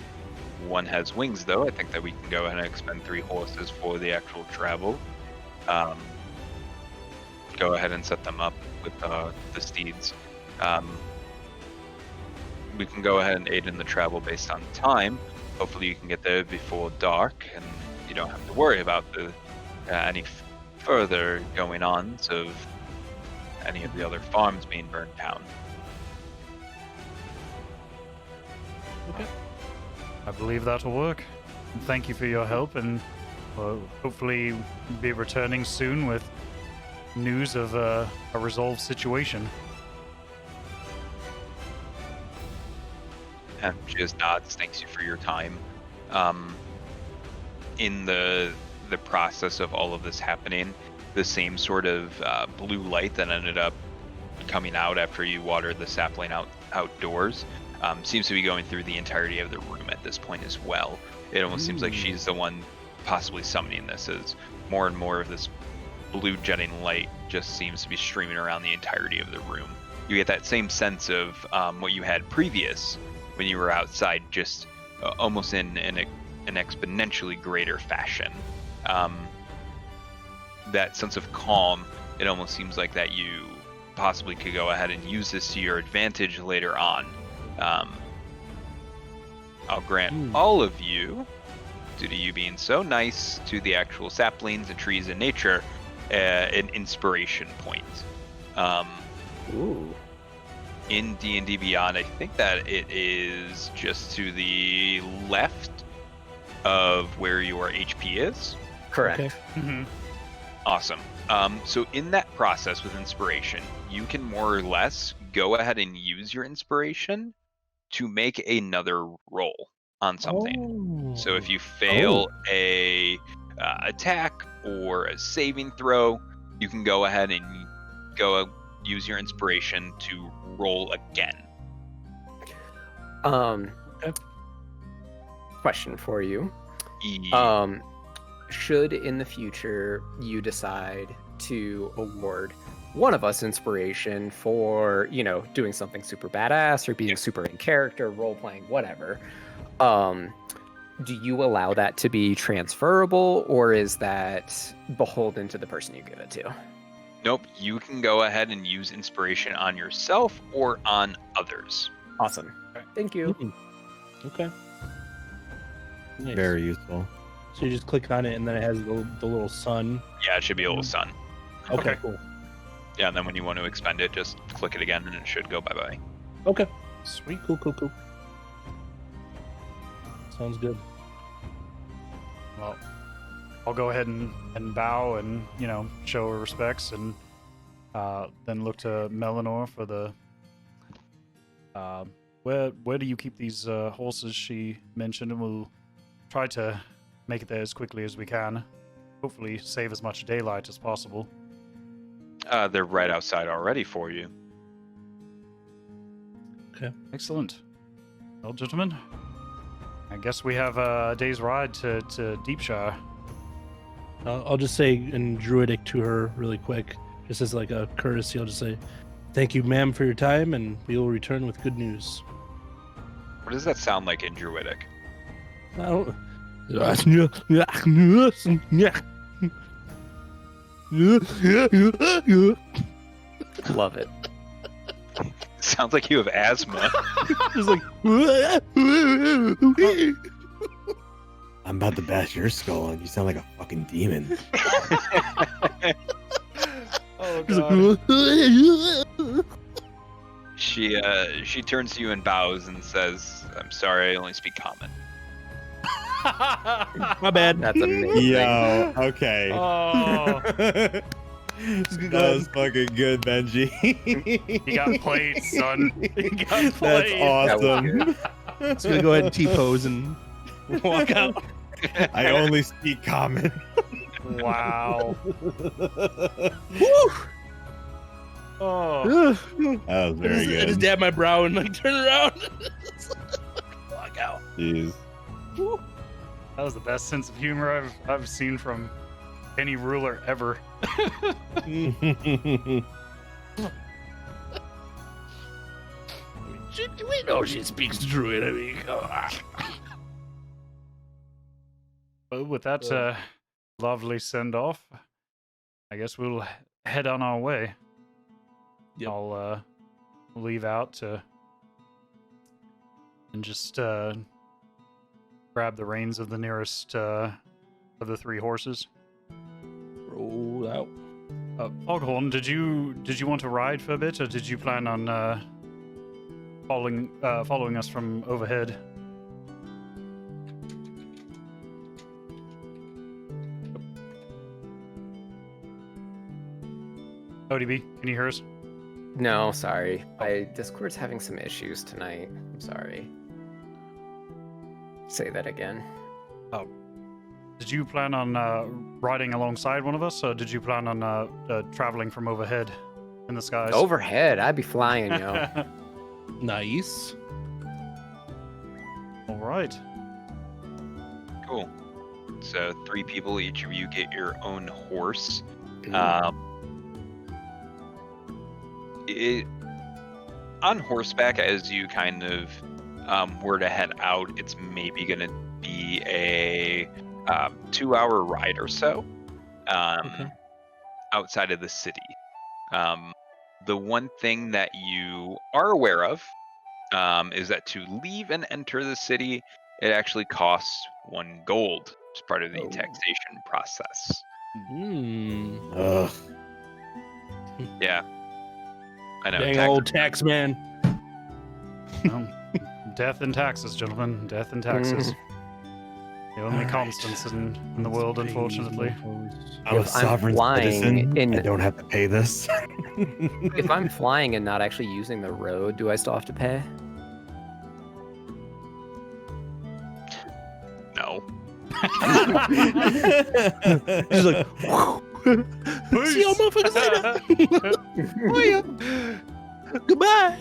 One has wings, though. I think that we can go ahead and expend 3 horses for the actual travel. Go ahead and set them up with the steeds. We can go ahead and aid in the travel based on time. Hopefully you can get there before dark, and you don't have to worry about any further going-ons of any of the other farms being burned down." Okay. I believe that'll work. And thank you for your help, and hopefully be returning soon with news of a resolved situation. And she just nods, thanks you for your time. In the process of all of this happening, the same sort of blue light that ended up coming out after you watered the sapling outdoors seems to be going through the entirety of the room at this point as well. It almost seems like she's the one possibly summoning this, as more and more of this blue jetting light just seems to be streaming around the entirety of the room. You get that same sense of what you had previous when you were outside, just almost in an exponentially greater fashion. That sense of calm, it almost seems like that you possibly could go ahead and use this to your advantage later on. I'll grant all of you, due to you being so nice to the actual saplings and trees and nature, an inspiration point. Ooh. In D&D Beyond, I think that it is just to the left of where your HP is. Correct. Okay. Mm-hmm. Awesome. So in that process with inspiration, you can more or less go ahead and use your inspiration to make another roll on something. So if you fail a attack or a saving throw, you can go ahead and use your inspiration to roll again. Question for you. Yeah. Should in the future you decide to award one of us inspiration for, doing something super badass or being super in character, role playing, whatever. Do you allow that to be transferable, or is that beholden to the person you give it to? Nope, you can go ahead and use inspiration on yourself or on others. Awesome. Thank you. Okay. Nice. Very useful. So you just click on it, and then it has the little sun. Yeah, it should be a little sun. Okay, cool. Yeah, and then when you want to expend it, just click it again, and it should go bye-bye. Okay. Sweet. Cool. Sounds good. Well, I'll go ahead and bow and, show her respects, and then look to Melanor for the... where do you keep these horses she mentioned, and we'll try to make it there as quickly as we can. Hopefully save as much daylight as possible. They're right outside already for you. Okay. Excellent. Well, gentlemen, I guess we have a day's ride to Deepshire. I'll just say in Druidic to her really quick, just as like a courtesy, I'll just say, "Thank you, ma'am, for your time, and we will return with good news." What does that sound like in Druidic? I don't... Love it. Sounds like you have asthma. Just like... I'm about to bash your skull, and you sound like a fucking demon. Oh, God. She turns to you and bows and says, "I'm sorry, I only speak common." My bad. That's amazing. Yo, okay. Oh, That was fucking good, Benji. you got played, son. You got That's played. awesome. Just gonna go ahead and T-pose and walk out. I only speak common. Wow. Woo! Oh, That was very I just good. dab my brow and like turn around. Walk out. Jeez. that was the best sense of humor I've seen from any ruler ever. We know she speaks Druid. I mean, come on. But with that lovely send off, I guess we'll head on our way. Yep. I'll leave out and just grab the reins of the nearest of the three horses. Roll out. Foghorn, did you want to ride for a bit, or did you plan on following us from overhead? ODB, can you hear us? No, sorry. My Discord's having some issues tonight. I'm sorry. Say that again. Did you plan on riding alongside one of us, or did you plan on traveling from overhead in the skies? Overhead, I'd be flying, yo. Nice. All right. Cool. So 3 people, each of you get your own horse. On horseback, as you kind of were to head out, it's maybe going to be a 2-hour ride or so outside of the city. The one thing that you are aware of is that to leave and enter the city, it actually costs 1 gold as part of the taxation process. Ugh. Yeah. I know. Dang old tax man. Death and taxes, gentlemen. Death and taxes. The only constants in the world, unfortunately. I'm a If I'm sovereign flying citizen. I don't have to pay this. If I'm flying and not actually using the road, do I still have to pay? No. He's like, see y'all motherfuckers later. Oh, yeah. Goodbye.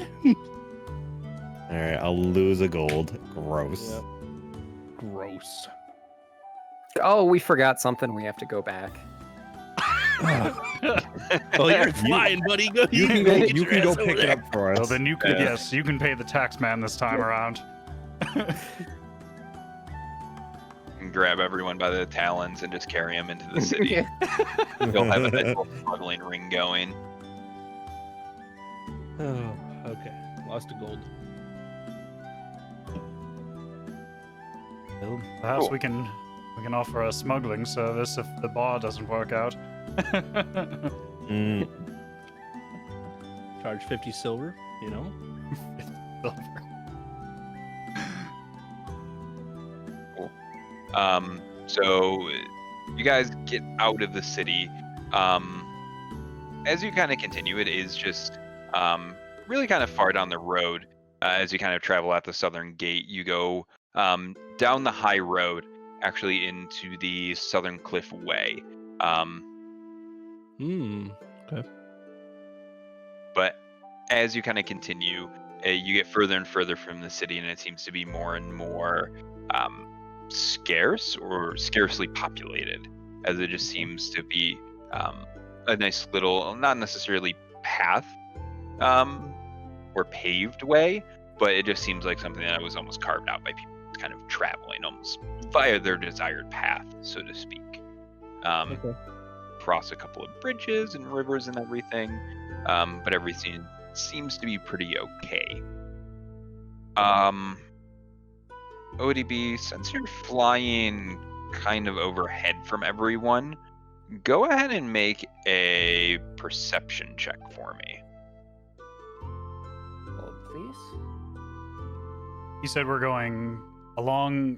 All right, I'll lose a gold. Gross. Yep. Gross. Oh, we forgot something. We have to go back. Oh, you're flying, buddy. Go. You can get you your can go ass over pick it there. up for us. Well, then you could, Yeah. yes, you can pay the tax man this time around. And grab everyone by the talons and just carry them into the city. You'll have a nice little smuggling ring going. Oh, okay. Lost a gold. Well, Perhaps Cool. we can offer a smuggling service if the bar doesn't work out. Mm. charge 50 silver, you know? So you guys get out of the city. As you kind of continue, it is just really kind of far down the road. As you kind of travel at the southern gate, you go down the high road, actually into the Southern Cliff Way. Okay. But as you kind of continue, you get further and further from the city, and it seems to be more and more scarce or scarcely populated, as it just seems to be a nice little, not necessarily path or paved way, but it just seems like something that was almost carved out by people kind of traveling almost via their desired path, so to speak. Okay. Cross a couple of bridges and rivers and everything, but everything seems to be pretty okay. ODB, since you're flying kind of overhead from everyone, go ahead and make a perception check for me. Hold, please. You said we're going along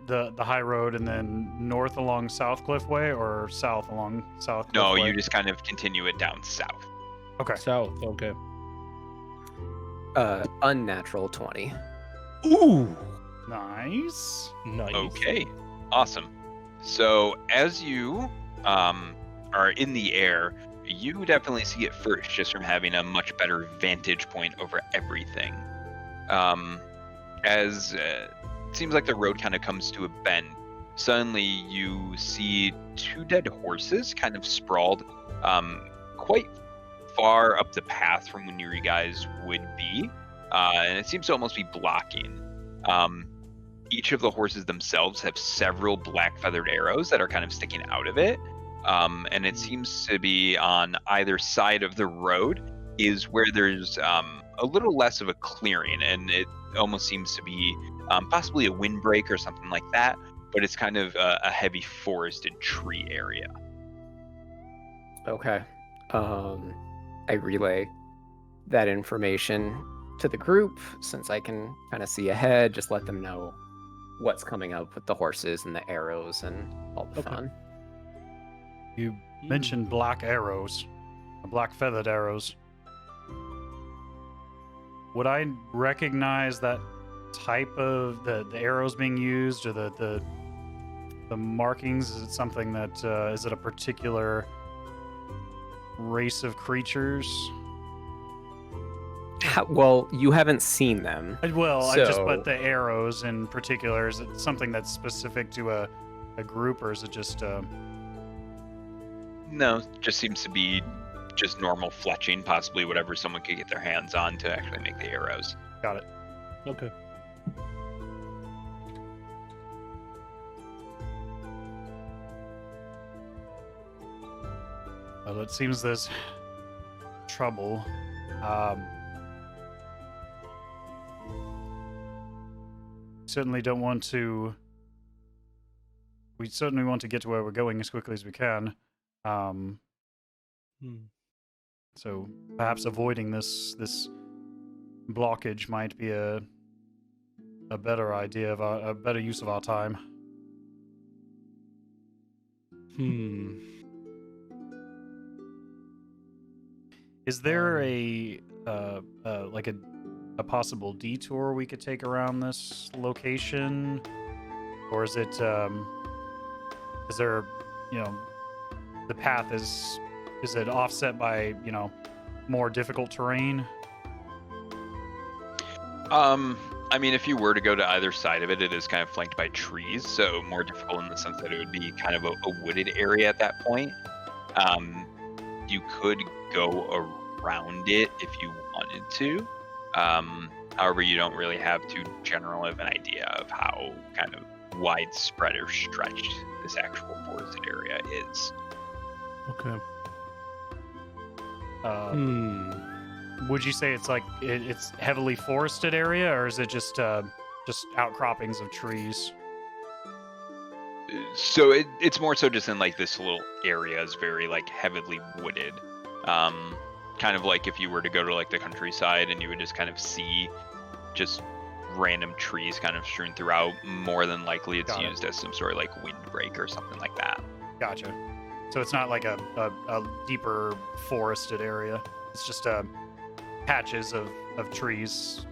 the high road and then north along South Cliff Way, or south along South Cliff No, Way? you just kind of continue it down south. Okay. South, okay. Unnatural 20. Ooh. Nice. Nice. Okay, awesome. So as you are in the air, you definitely see it first, just from having a much better vantage point over everything. As it seems like the road kind of comes to a bend, suddenly you see two dead horses kind of sprawled quite far up the path from where you guys would be, and it seems to almost be blocking. Each of the horses themselves have several black feathered arrows that are kind of sticking out of it, and it seems to be on either side of the road is where there's a little less of a clearing, and it almost seems to be possibly a windbreak or something like that, but it's kind of a heavy forested tree area. Okay. I relay that information to the group since I can kind of see ahead, just let them know what's coming up with the horses and the arrows and all the Okay. fun. You mentioned black arrows, black feathered arrows. Would I recognize that type of the arrows being used, or the markings? Is it something that is it a particular race of creatures? Well, you haven't seen them. But So- the arrows in particular, is it something that's specific to a group, or is it just No, just seems to be just normal fletching, possibly whatever someone could get their hands on to actually make the arrows. got it? Okay. Well, it seems there's trouble. Certainly don't want to. We certainly want to get to where we're going as quickly as we can. So perhaps avoiding this blockage might be a better idea of a better use of our time. Is there a possible detour we could take around this location, or is it is there, the path is it offset by more difficult terrain? I mean, if you were to go to either side of it, it is kind of flanked by trees, so more difficult in the sense that it would be kind of a wooded area at that point. You could go around it if you wanted to. However, you don't really have too general of an idea of how kind of widespread or stretched this actual forested area is. Okay. Would you say it's like it's heavily forested area, or is it just outcroppings of trees? So it's more so just in like this little area is very like heavily wooded. Kind of like if you were to go to like the countryside and you would just kind of see just random trees kind of strewn throughout. More than likely it's used as some sort of like windbreak or something like that. Gotcha. So it's not like a deeper forested area. It's just patches of trees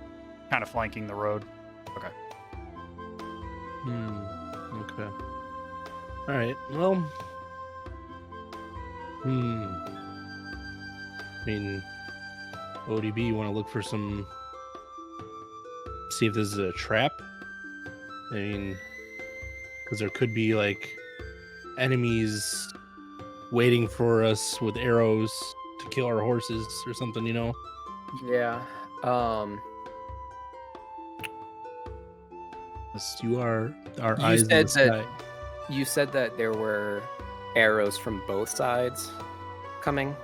kind of flanking the road. Okay. Okay. All right. Well. I mean, ODB, you want to look for some. See if this is a trap. I mean, because there could be like enemies waiting for us with arrows to kill our horses or something, you know? Yeah. You are our You eyes in the said sky. You said that there were arrows from both sides coming.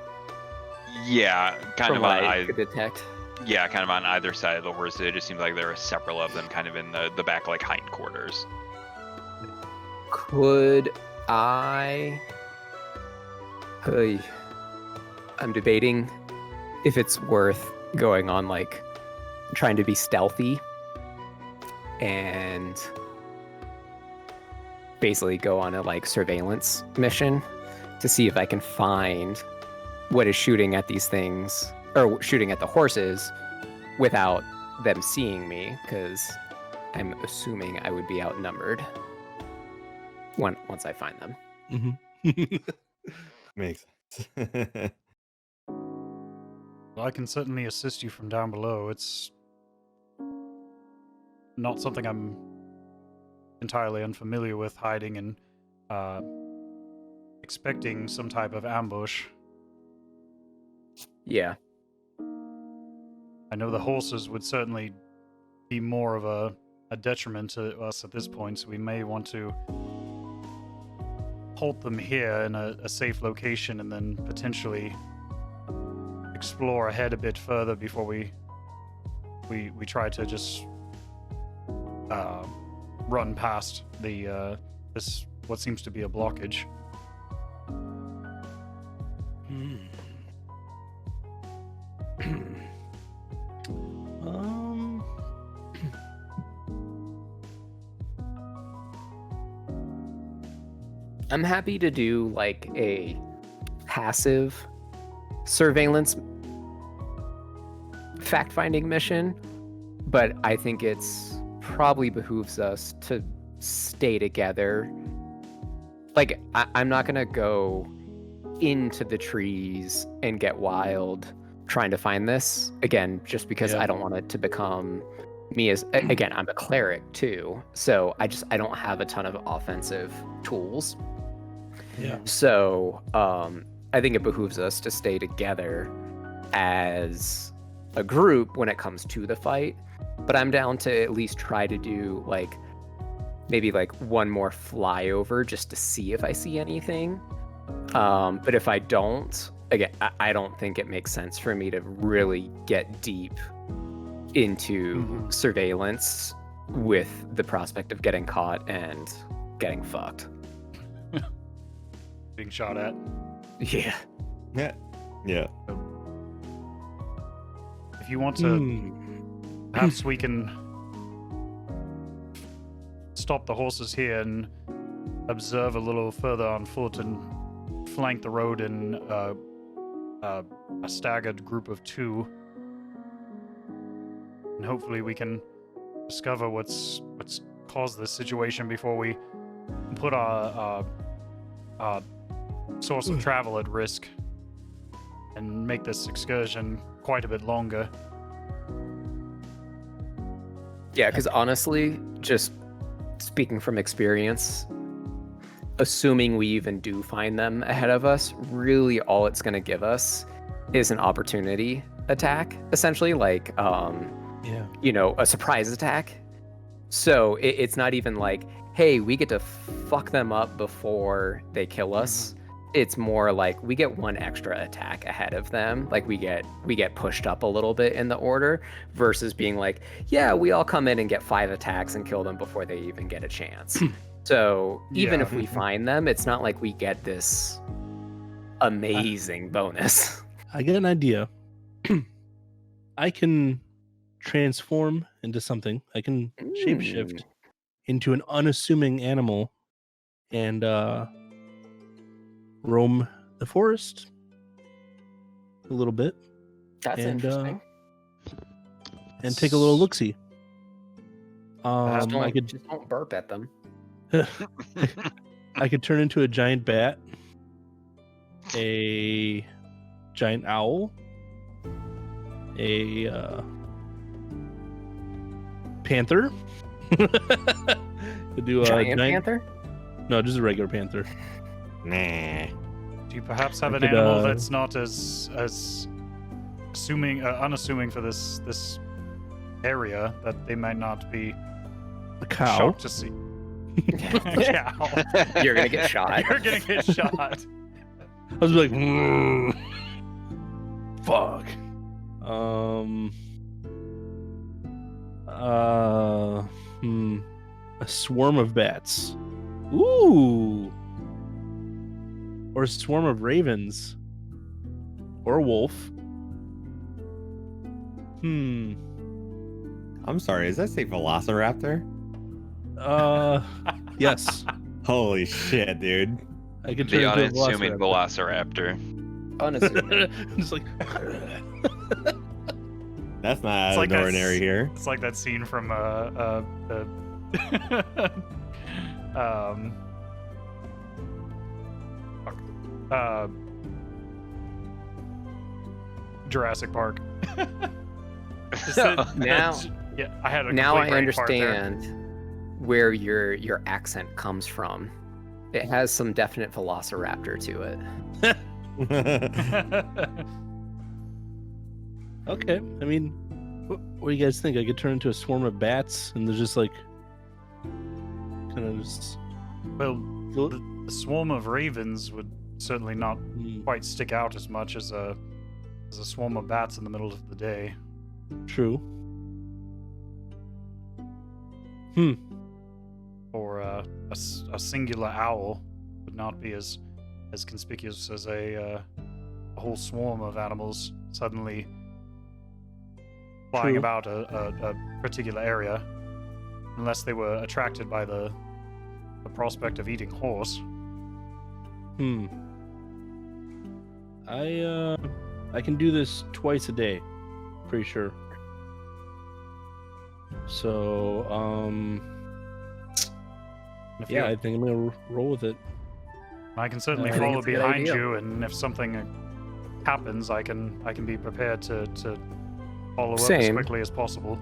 Yeah, kind from of what on I could detect. Yeah, kind of on either side of the horse. It just seems like there are several of them kind of in the back, like hindquarters. Could I? I'm debating if it's worth going on like trying to be stealthy and basically go on a like surveillance mission to see if I can find what is shooting at these things or shooting at the horses without them seeing me, because I'm assuming I would be outnumbered once I find them. Makes sense. Well, I can certainly assist you from down below. It's not something I'm entirely unfamiliar with, hiding and expecting some type of ambush. Yeah. I know the horses would certainly be more of a detriment to us at this point, so we may want to halt them here in a safe location and then potentially explore ahead a bit further before we try to just run past the this what seems to be a blockage. I'm happy to do like a passive surveillance fact-finding mission, but I think it's probably behooves us to stay together. Like, I'm not gonna go into the trees and get wild trying to find this again, just because I don't want it to become me as again, I'm a cleric too, so I don't have a ton of offensive tools. Yeah. So I think it behooves us to stay together as a group when it comes to the fight. But I'm down to at least try to do like maybe like one more flyover just to see if I see anything. But if I don't, again, I don't think it makes sense for me to really get deep into surveillance with the prospect of getting caught and getting fucked. Being shot at. Yeah. Yeah. If you want to, perhaps we can stop the horses here and observe a little further on foot and flank the road in a staggered group of two. And hopefully we can discover what's caused this situation before we put our source of travel at risk and make this excursion quite a bit longer. Yeah, because honestly, just speaking from experience, assuming we even do find them ahead of us, really all it's going to give us is an opportunity attack, essentially, like Yeah. a surprise attack. So it's not even like, hey, we get to fuck them up before they kill us. It's more like we get one extra attack ahead of them. Like we get pushed up a little bit in the order versus being like, yeah, we all come in and get 5 attacks and kill them before they even get a chance. So even if we find them, it's not like we get this amazing bonus. I get an idea. I can transform into something. I can shapeshift into an unassuming animal and roam the forest a little bit. That's and, interesting. And take a little look-see. Just I could don't burp at them. I could turn into a giant bat, a giant owl, a panther. Could do a Giant panther? No, just a regular panther. Nah. Do you perhaps have I an could, animal that's not as unassuming for this area that they might not be A cow. shocked to see? Cow. You're gonna get shot. You're gonna get shot. I was like, fuck. A swarm of bats. Ooh. Or a swarm of ravens. Or a wolf. I'm sorry, does that say Velociraptor? Yes. Holy shit, dude. I could turn The into a unassuming velociraptor. velociraptor. Unassuming. Just like That's not It's out like of the ordinary here. It's like that scene from Jurassic Park. Now- yeah, I had a Now I complete brain fart there. understand where your accent comes from. It has some definite velociraptor to it. okay. I mean, what do you guys think? I could turn into a swarm of bats, and there's just like kind of just. Well, the swarm of ravens would certainly not Mm, quite stick out as much as a swarm of bats in the middle of the day. true. Or a singular owl would not be as conspicuous as a whole swarm of animals suddenly flying True. about a particular area, unless they were attracted by the prospect of eating horse. I can do this twice a day, pretty sure. So, If yeah, you- I think I'm gonna roll with it. I can certainly I think follow it's a good behind idea. you, and if something happens, I can be prepared to follow up as Same. quickly as possible.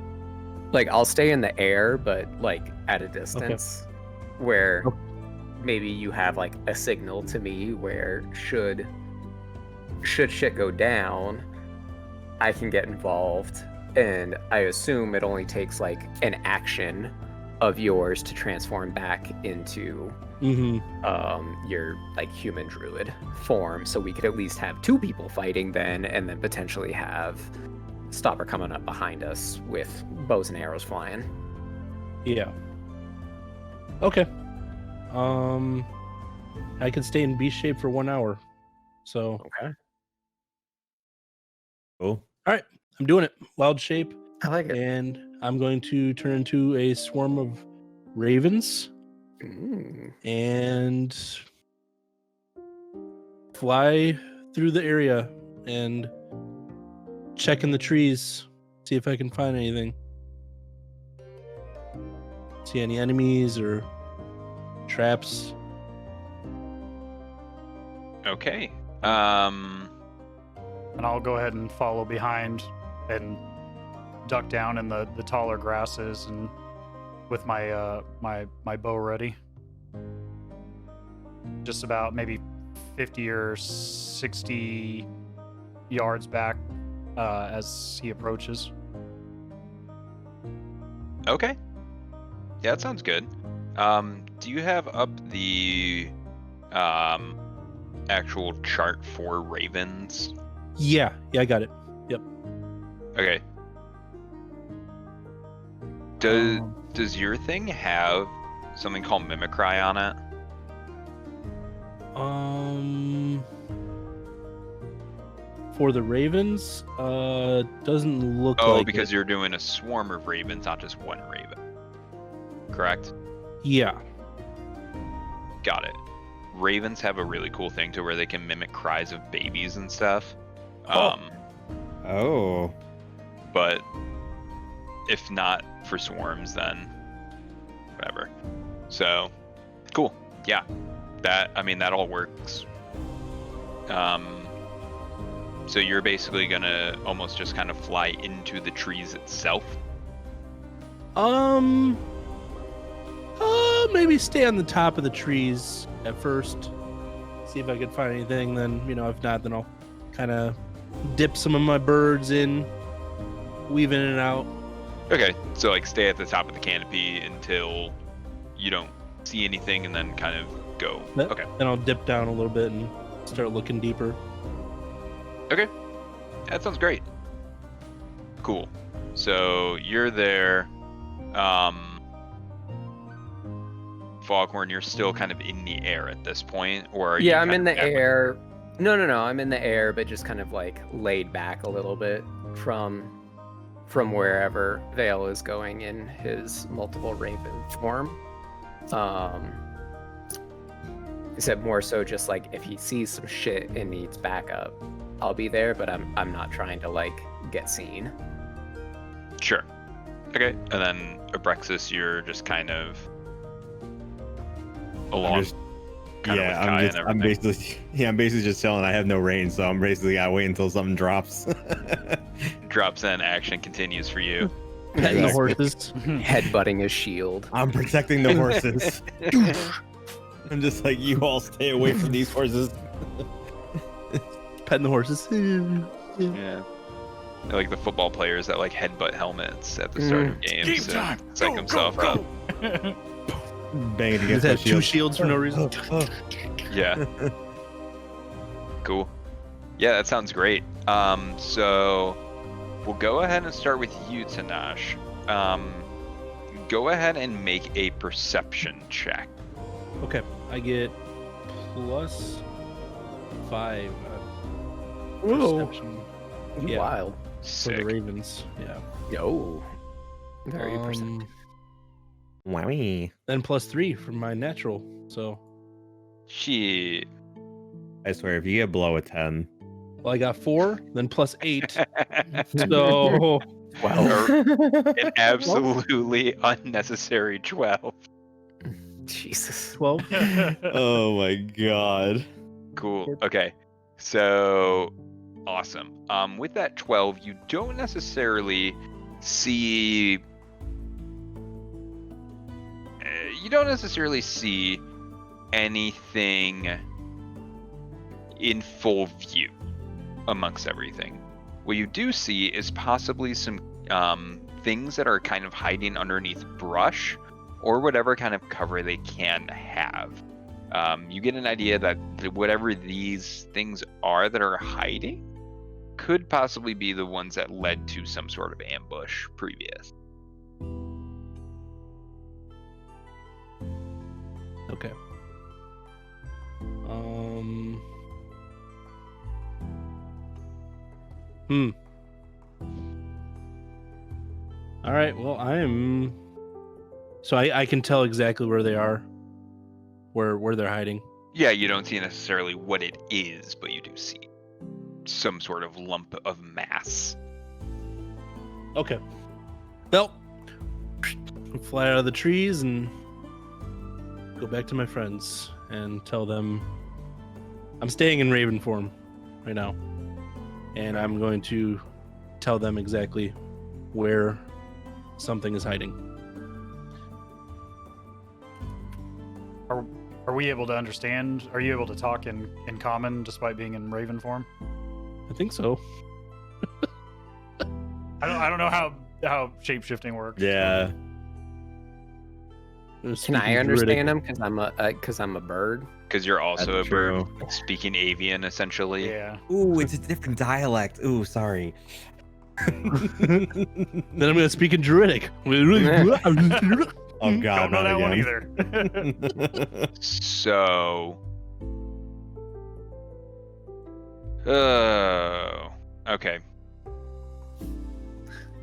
Like I'll stay in the air, but like at a distance, where Okay. maybe you have like a signal to me where should shit go down, I can get involved. And I assume it only takes like an action of yours to transform back into your like human druid form, so we could at least have 2 people fighting then, and then potentially have Stopper coming up behind us with bows and arrows flying. Yeah. Okay. I can stay in beast shape for 1 hour. So, Okay, Cool. I'm doing it. Wild shape. I like it. And I'm going to turn into a swarm of ravens and fly through the area and check in the trees, see if I can find anything. See any enemies or traps. Okay. And I'll go ahead and follow behind and duck down in the taller grasses and with my my bow ready. just about maybe 50 or 60 yards back as he approaches. Okay. Yeah, that sounds good. Do you have up the actual chart for ravens? Yeah, I got it. Yep. Okay. Does your thing have something called mimicry on it? For the ravens, doesn't look Oh, like because it. you're doing a swarm of ravens, not just one raven. Correct? Yeah. Got it. Ravens have a really cool thing to where they can mimic cries of babies and stuff. Oh. But if not for swarms, then whatever. So, cool. Yeah. That all works. So you're basically gonna almost just kind of fly into the trees itself. Maybe stay on the top of the trees at first. See if I can find anything. Then, if not, then I'll kind of dip some of my birds in, weave in and out. Okay, so like stay at the top of the canopy until you don't see anything, and then kind of go. Okay. Then I'll dip down a little bit and start looking deeper. Okay, that sounds great. Cool. So you're there. Foghorn, you're still kind of in the air at this point, or are you I'm kind in of the air. No, I'm in the air, but just kind of like laid back a little bit from wherever Vale is going in his multiple raven form. Except more so just like if he sees some shit and needs backup, I'll be there, but I'm not trying to like get seen. Sure. Okay, and then Abraxos, you're just kind of along. I'm basically just chilling. I have no range, so I'm basically gotta wait until something drops. Drops in, action continues for you. Petting the horses. Headbutting his shield. I'm protecting the horses. I'm just like, you all stay away from these horses. Petting the horses. Yeah. They're like the football players that like headbutt helmets at the start of games. Game time. Psych himself up. Bang it Just against have my two shield. shields for no reason. Yeah. Cool. Yeah, that sounds great. So we'll go ahead and start with you, Tenach. Go ahead and make a perception check. Okay, I get +5. Perception Yeah. Wild. for the Sick. ravens. Yeah. Yo. Very perceptive. Wowie. Then +3 for my natural. So, Shit. I swear, if you get below a 10, well, I got 4, then +8. So, Wow. An absolutely unnecessary 12. Jesus. 12. oh my god. Cool. Okay. So awesome. With that 12, you don't necessarily see anything in full view amongst everything. What you do see is possibly some things that are kind of hiding underneath brush or whatever kind of cover they can have. You get an idea that whatever these things are that are hiding could possibly be the ones that led to some sort of ambush previous. Okay. All right. Well, so I can tell exactly where they are, where they're hiding. Yeah, you don't see necessarily what it is, but you do see some sort of lump of mass. Okay. Well, fly out of the trees and go back to my friends and tell them I'm staying in Raven form right now, and I'm going to tell them exactly where something is hiding. Are we able to understand? Are you able to talk in common despite being in Raven form? I think so. I don't know how shape-shifting works. Yeah. Can I understand him because I'm a bird? Because you're also That's a bird true. speaking avian, essentially. Yeah. Ooh, it's a different dialect. Ooh, sorry. Then I'm gonna speak in druidic. Oh God, Don't know not that one again. either. So. Oh. Okay.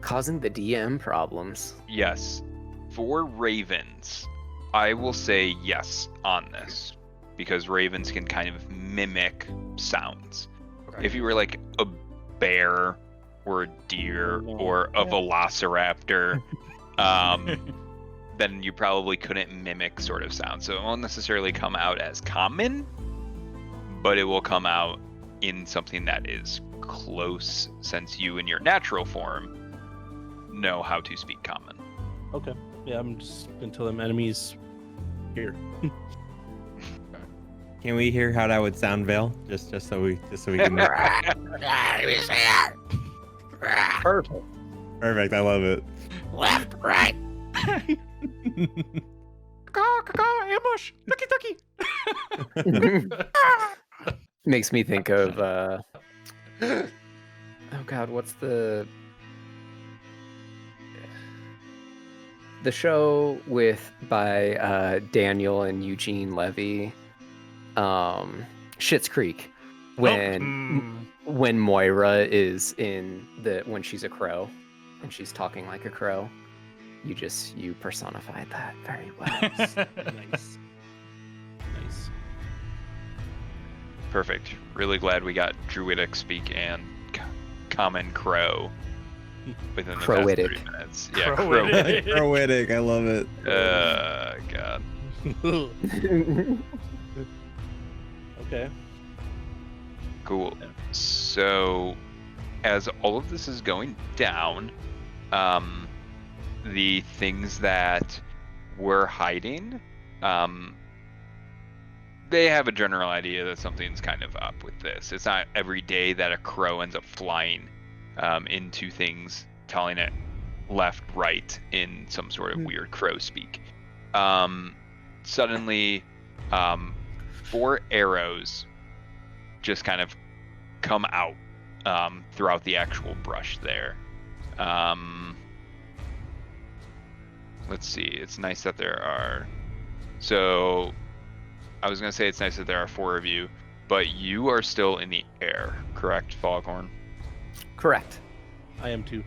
Causing the DM problems. Yes. For ravens, I will say yes on this. Because ravens can kind of mimic sounds. Okay. If you were like a bear or a deer or a velociraptor, then you probably couldn't mimic sort of sound. So it won't necessarily come out as common, but it will come out in something that is close, since you in your natural form know how to speak common. Okay. Yeah, I'm just gonna tell them enemies here. Can we hear how that would sound, Vale? Just so we can. Perfect. Perfect. I love it. Left, right. Ambush! Ducky! Makes me think of oh God, what's the show by Daniel and Eugene Levy, Schitt's Creek, when Moira is when she's a crow and she's talking like a crow. You personified that very well. Nice. Nice. Perfect. Really glad we got druidic speak and common crow within the past 30 minutes. Yeah, Crowidic. Crowidic. I love it. God. Okay. Cool. So, as all of this is going down, the things that we're hiding, they have a general idea that something's kind of up with this. It's not every day that a crow ends up flying into things, telling it left, right in some sort of weird crow speak. Suddenly, 4 arrows just kind of come out throughout the actual brush there. Let's see. It's nice that there are. So, I was gonna say it's nice that there are 4 of you, but you are still in the air, correct, Foghorn? Correct. I am too.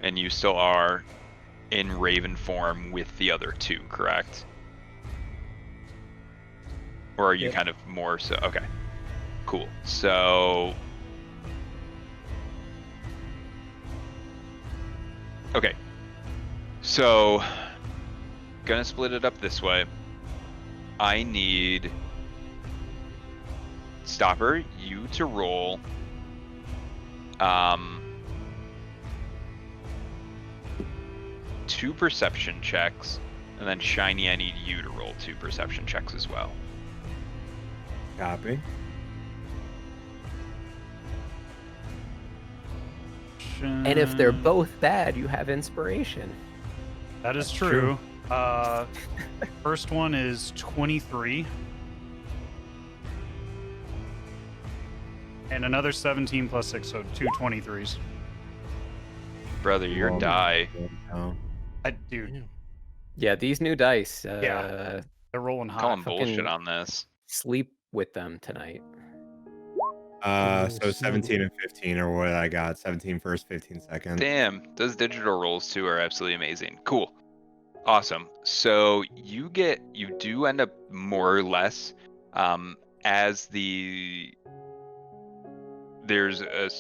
And you still are in raven form with the other 2, correct? Or are you kind of more so? Okay, cool. So, okay. So, gonna split it up this way. I need Stopper, you to roll 2 perception checks, and then Shiny, I need you to roll 2 perception checks as well. Copy. And if they're both bad, you have inspiration. That is true. First one is 23. And another 17 plus 6, so 2 23s. Brother, your die. Dude, Yeah, these new dice. they're rolling hot. Calling fucking- bullshit on this. Sleep with them tonight. So 17 and 15 are what I got. 17 first, 15 second. Damn, those digital rolls too are absolutely amazing. Cool. Awesome. So you do end up more or less as there's a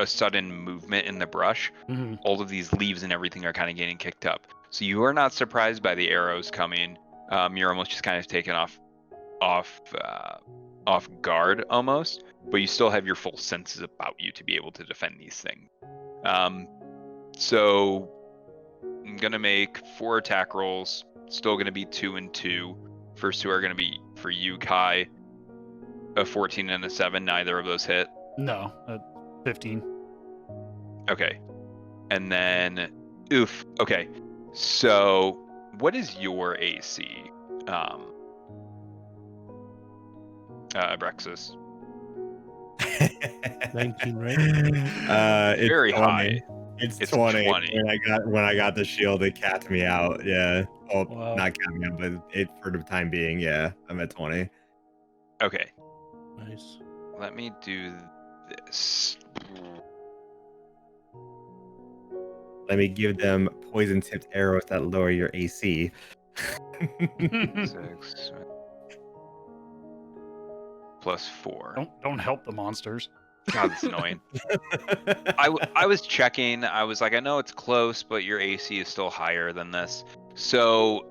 sudden movement in the brush. Mhm. All of these leaves and everything are kind of getting kicked up. So you are not surprised by the arrows coming. You're almost just kind of taken off guard almost, but you still have your full senses about you to be able to defend these things. So I'm gonna make 4 attack rolls. Still gonna be 2 and 2. first two are going to be for you, Kai. A 14 and a 7. Neither of those hit. No, 15. Okay. And then, oof. Okay. So, what is your AC? Abraxos. 19, right? It's Very 20. high. It's 20. When I got the shield, it capped me out. Yeah. Oh, Wow. not capped me out, but it for the time being, yeah. I'm at 20. Okay. Nice. Let me do this. Let me give them poison-tipped arrows that lower your AC. 6 plus 4. Don't help the monsters. God, that's annoying. I was checking. I was like, I know it's close, but your AC is still higher than this. So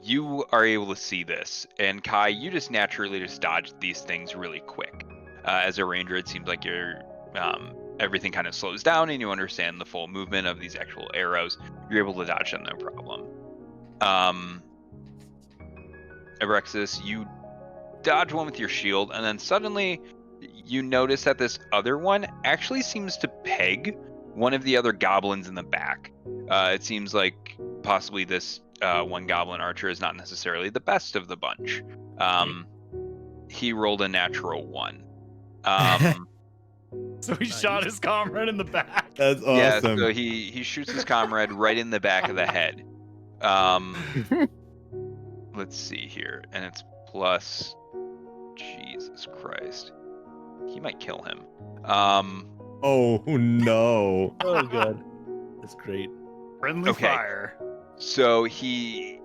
you are able to see this. And Kai, you just naturally just dodge these things really quick. As a ranger, it seems like you're everything kind of slows down and you understand the full movement of these actual arrows. You're able to dodge them no problem. Abraxos, you dodge one with your shield, and then suddenly you notice that this other one actually seems to peg one of the other goblins in the back. It seems like possibly this one goblin archer is not necessarily the best of the bunch. He rolled a natural 1. So he shot his comrade in the back. That's awesome. Yeah, so he shoots his comrade right in the back of the head. Let's see here, and it's plus. Jesus Christ, he might kill him. Oh no. Oh god. That's great. Friendly fire. So he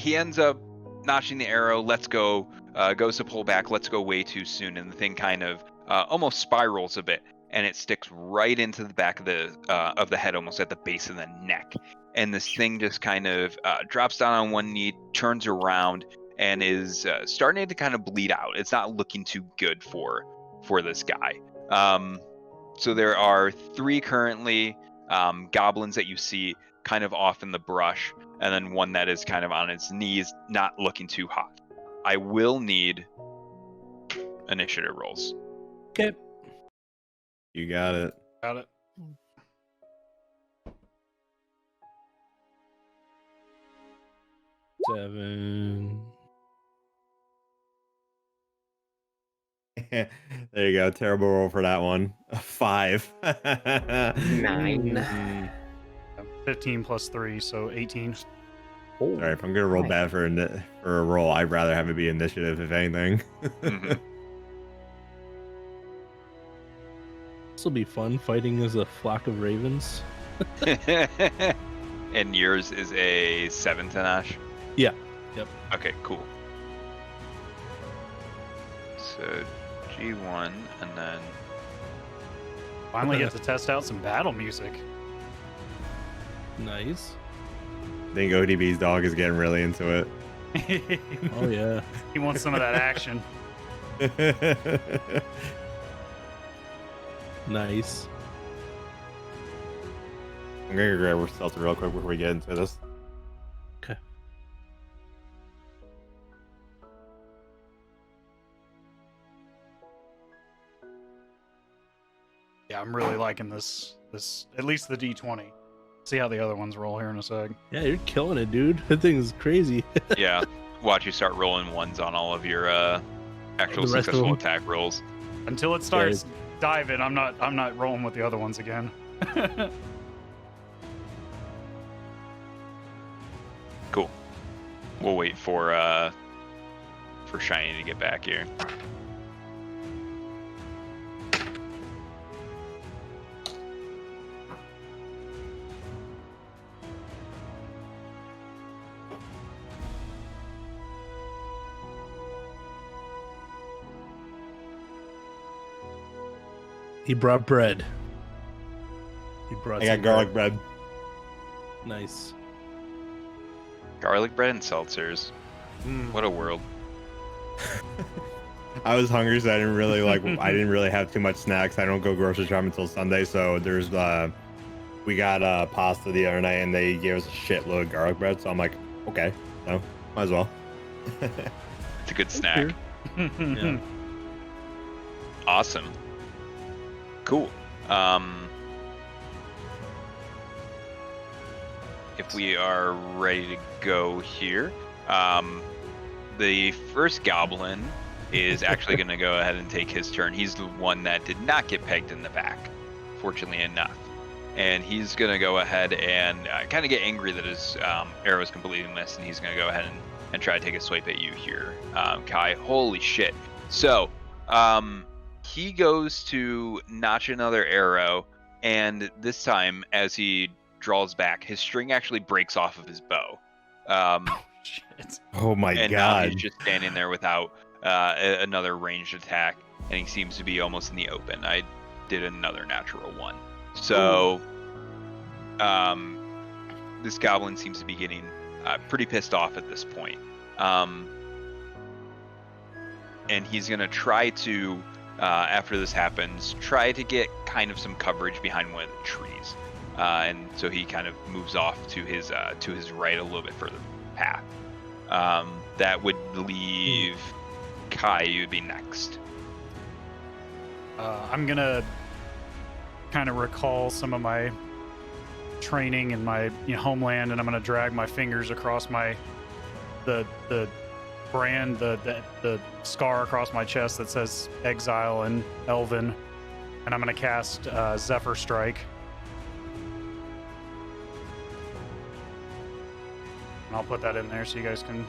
ends up notching the arrow. Let's go. Goes to pull back. Let's go way too soon, and the thing kind of almost spirals a bit, and it sticks right into the back of the head, almost at the base of the neck. And this thing just kind of drops down on one knee, turns around, and is starting to kind of bleed out. It's not looking too good for this guy. So there are 3 currently goblins that you see kind of off in the brush, and then one that is kind of on its knees, not looking too hot. I will need initiative rolls. Okay. You got it. Got it. Seven. There you go. Terrible roll for that one. 5. 9. 15 plus 3, so 18. All right, if I'm gonna roll bad for a roll, I'd rather have it be initiative, if anything. Mhm. This will be fun, fighting as a flock of ravens. And yours is a 7, Tenach? Yeah. Yep. Okay, cool. So G1, and then Finally get to test out some battle music. Nice. I think ODB's dog is getting really into it. Oh yeah. He wants some of that action. Nice. I'm gonna grab our seltzer real quick before we get into this. Okay. Yeah, I'm really liking this at least the D20. See how the other ones roll here in a sec. Yeah, you're killing it, dude. That thing is crazy. yeah, watch you start rolling 1s on all of your actual The rest of successful them. attack rolls. Until it starts diving, I'm not rolling with the other ones again. Cool. We'll wait for Shiny to get back here. He brought bread. He brought. I got some garlic bread. Nice. Garlic bread and seltzers. What a world. I was hungry, so I didn't really I didn't really have too much snacks. I don't go grocery shopping until Sunday, so there's we got pasta the other night, and they gave us a shitload of garlic bread. So I'm like, okay, so Might as well. It's a good snack. Yeah. Awesome. Cool. If we are ready to go here, the first goblin is actually going to go ahead and take his turn. He's the one that did not get pegged in the back, fortunately enough. And he's going to go ahead and kind of get angry that his arrow is completely missed, and he's going to go ahead and try to take a swipe at you here, Kai. Holy shit. So, he goes to notch another arrow, and this time, as he draws back, his string actually breaks off of his bow. Shit. Oh my and god. now he's just standing there without another ranged attack, and he seems to be almost in the open. I did another natural one. So, this goblin seems to be getting pretty pissed off at this point. And he's going to try to, after this happens, try to get kind of some coverage behind one of the trees. And so he kind of moves off to his right a little bit further path. That would leave Kai. You'd be next. I'm gonna kind of recall some of my training in my homeland, and I'm gonna drag my fingers across the brand, the scar across my chest that says Exile and Elven, and I'm gonna cast Zephyr Strike. And I'll put that in there so you guys can.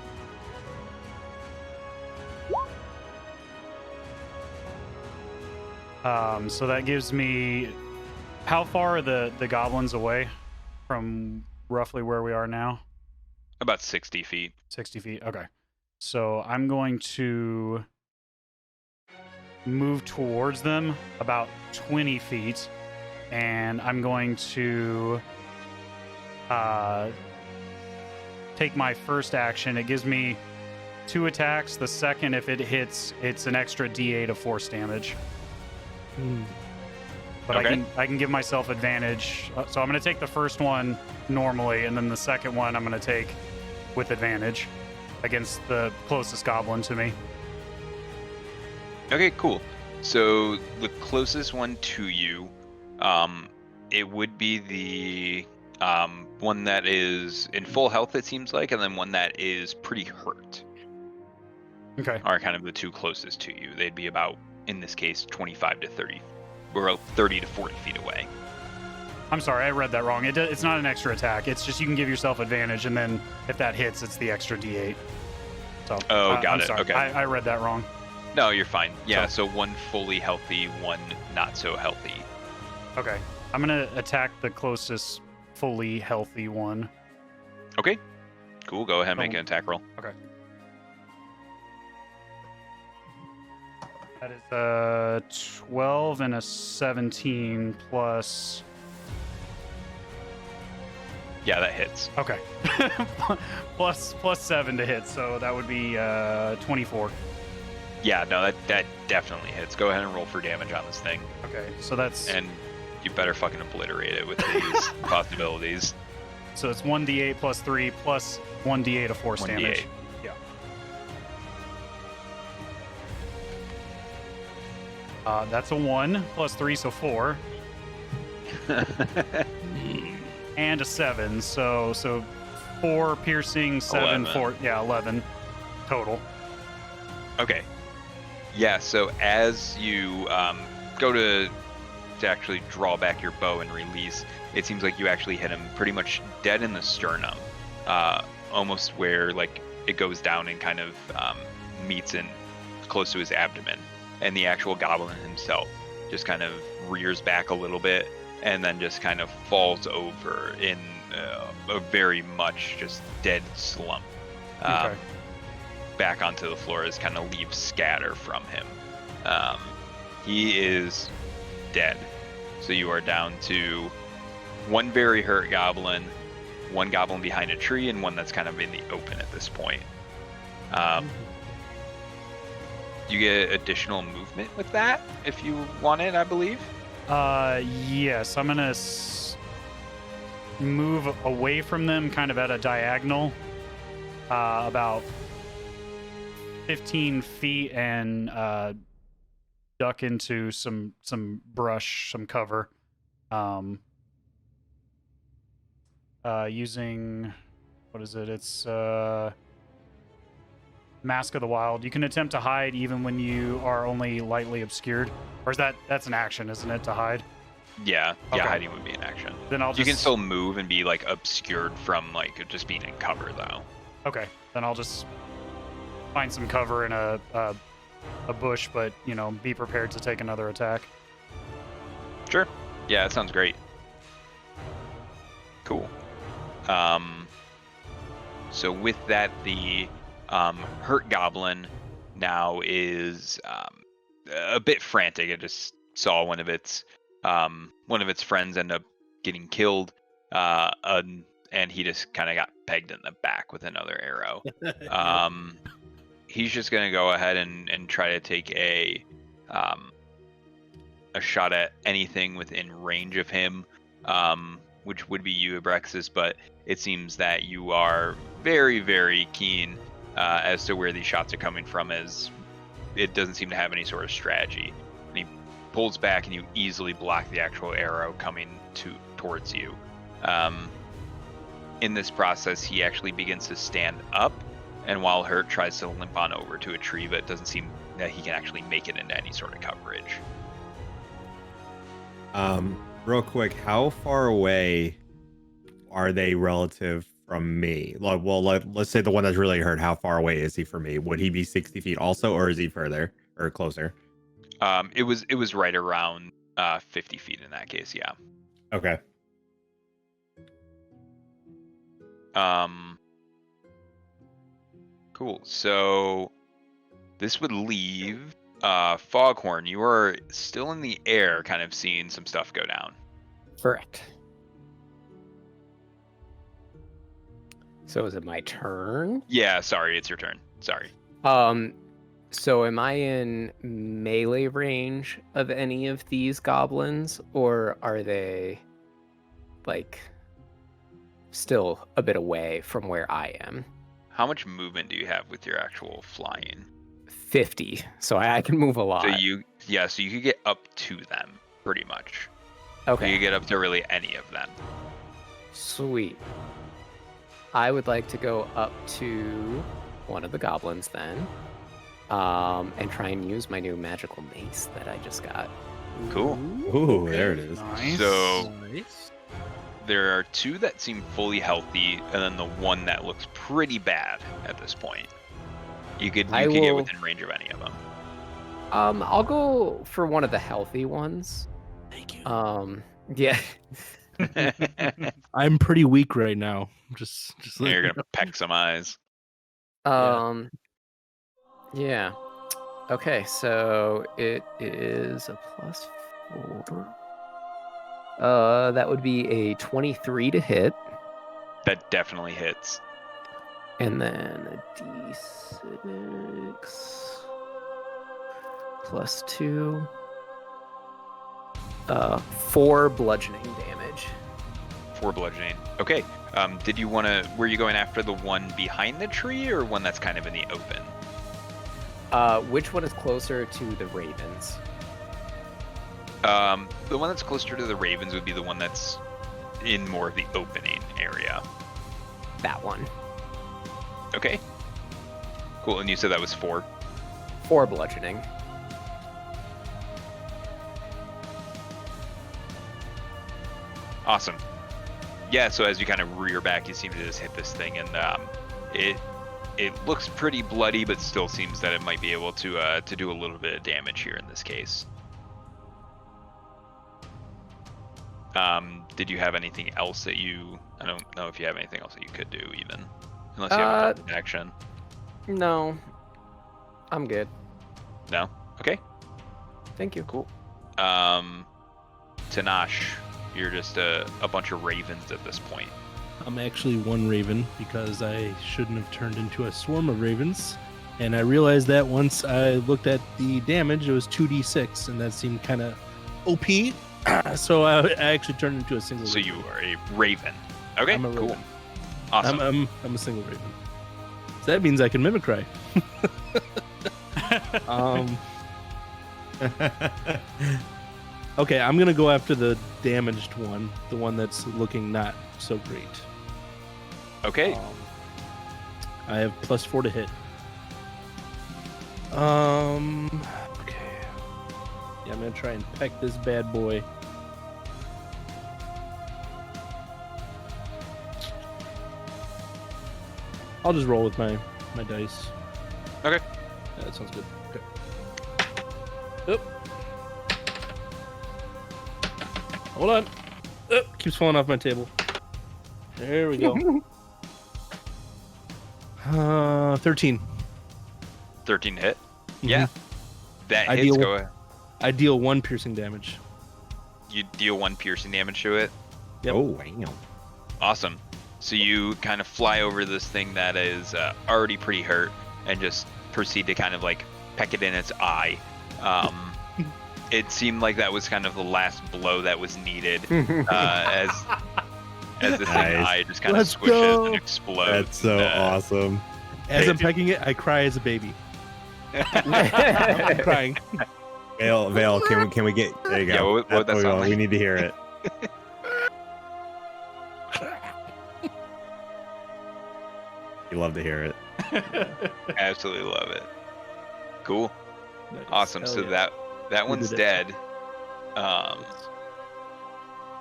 So that gives me. How far are the goblins away from roughly where we are now? About 60 feet. 60 feet. Okay. So I'm going to move towards them about 20 feet, and I'm going to take my first action. It gives me 2 attacks. The second, if it hits, it's an extra D8 of force damage. But okay. I can give myself advantage. So I'm going to take the first one normally, and then the second one I'm going to take with advantage against the closest goblin to me. Okay, cool. So the closest one to you, it would be the one that is in full health, it seems like, and then one that is pretty hurt. Okay. Are kind of the 2 closest to you. They'd be about, in this case, 25 to 30, or 30 to 40 feet away. I'm sorry, I read that wrong. It's not an extra attack. It's just you can give yourself advantage, and then if that hits, it's the extra D8. So. Oh, got I'm it. Sorry. Okay. I read that wrong. No, you're fine. Yeah, so one fully healthy, one not so healthy. Okay. I'm going to attack the closest fully healthy one. Okay. Cool. Go ahead and make an attack roll. Okay. That is a 12 and a 17 plus... Yeah, that hits. Okay. plus 7 to hit, so that would be 24. Yeah, no, that definitely hits. Go ahead and roll for damage on this thing. Okay, so that's... And you better fucking obliterate it with these possibilities. So it's 1d8 plus 3 plus 1d8 of force 1d8. damage. Yeah. That's a 1 plus 3, so 4. And a 7, so 4 piercing, 7, 11. 4, yeah, 11 total. Okay. Yeah, so as you go to actually draw back your bow and release, it seems like you actually hit him pretty much dead in the sternum, almost where like it goes down and kind of meets in close to his abdomen, and the actual goblin himself just kind of rears back a little bit and then just kind of falls over in a very much just dead slump. Okay. Back onto the floor as kind of leaves scatter from him. He is dead. So you are down to 1 very hurt goblin, 1 goblin behind a tree, and 1 that's kind of in the open at this point. You get additional movement with that if you want it, I believe. Yes, I'm gonna move away from them, kind of at a diagonal, about 15 feet and duck into some brush, some cover. Using, what is it? It's Mask of the Wild. You can attempt to hide even when you are only lightly obscured. Or is that's an action, isn't it, to hide? Yeah, Okay. hiding would be an action. Then I'll You just... can still move and be like obscured from like just being in cover though. Okay, then I'll just find some cover in a bush, but you know, be prepared to take another attack. Sure. Yeah, that sounds great. Cool. So with that, the hurt goblin now is a bit frantic. It just saw one of its friends end up getting killed, and he just kind of got pegged in the back with another arrow. He's just gonna go ahead and try to take a shot at anything within range of him, which would be you, Abraxos, but it seems that you are very, very keen as to where these shots are coming from, as it doesn't seem to have any sort of strategy. And he pulls back, and you easily block the actual arrow coming towards you. In this process, he actually begins to stand up, and while hurt, tries to limp on over to a tree, but it doesn't seem that he can actually make it into any sort of coverage. Real quick, how far away are they relative from me? Like, well, let's say the one that's really hurt. How far away is he from me? Would he be 60 feet also, or is he further or closer? It was right around 50 feet in that case. Yeah. Okay. Cool. So this would leave Foghorn. You are still in the air, kind of seeing some stuff go down. Correct. So is it my turn? Yeah, sorry, it's your turn. Sorry. So am I in melee range of any of these goblins, or are they like still a bit away from where I am? How much movement do you have with your actual flying? 50. So I can move a lot. So you could get up to them pretty much. Okay. You could get up to really any of them. Sweet. I would like to go up to one of the goblins then, and try and use my new magical mace that I just got. Cool. Ooh, there it is. Nice. So Nice. there are two that seem fully healthy, and then the one that looks pretty bad at this point. You could get within range of any of them. I'll go for one of the healthy ones. Thank you. Yeah. I'm pretty weak right now. Just You're gonna peck some eyes. Yeah. Okay, so it is a +4. That would be a 23 to hit. That definitely hits. And then a d6 +2. 4 bludgeoning damage. 4 bludgeoning. Okay. Were you going after the one behind the tree or one that's kind of in the open? Which one is closer to the ravens? The one that's closer to the ravens would be the one that's in more of the opening area. That one. Okay. Cool. And you said that was 4? 4 bludgeoning. Awesome. Yeah, so as you kind of rear back, you seem to just hit this thing, and it looks pretty bloody, but still seems that it might be able to do a little bit of damage here in this case. Did you have anything else that you... I don't know if you have anything else that you could do, even. Unless you have a action. No. I'm good. No? Okay. Thank you. Cool. Tenach, you're just a bunch of ravens at this point. I'm actually one raven because I shouldn't have turned into a swarm of ravens. And I realized that once I looked at the damage, it was 2d6, and that seemed kind of OP. So I actually turned into a single raven. So you are a raven. Okay, I'm a cool. raven. Awesome. I'm a single raven. So that means I can mimicry. Okay, I'm gonna go after the damaged one, the one that's looking not so great. Okay. I have +4 to hit. Okay. Yeah, I'm gonna try and peck this bad boy. I'll just roll with my dice. Okay. Yeah, that sounds good. Okay. Oop. Hold on. Oop. Keeps falling off my table. There we go. 13. 13 hit. Mhm. Yeah. That I hits. deal- Go ahead. I deal 1 piercing damage. You deal 1 piercing damage to it. Yep. Oh, wow. Awesome. So you kind of fly over this thing that is already pretty hurt and just proceed to kind of like peck it in its eye. It seemed like that was kind of the last blow that was needed as this thing's Nice. eye just kind of Let's squishes go. and explodes. That's so and, awesome. As I'm pecking it, I cry as a baby. I'm crying. Vale, can we get? There you go. Yeah, what would that That's we sound want. like? We need to hear it. You love to hear it. Absolutely love it. Cool. Nice. Awesome. Hell So yeah. that We one's did it. dead.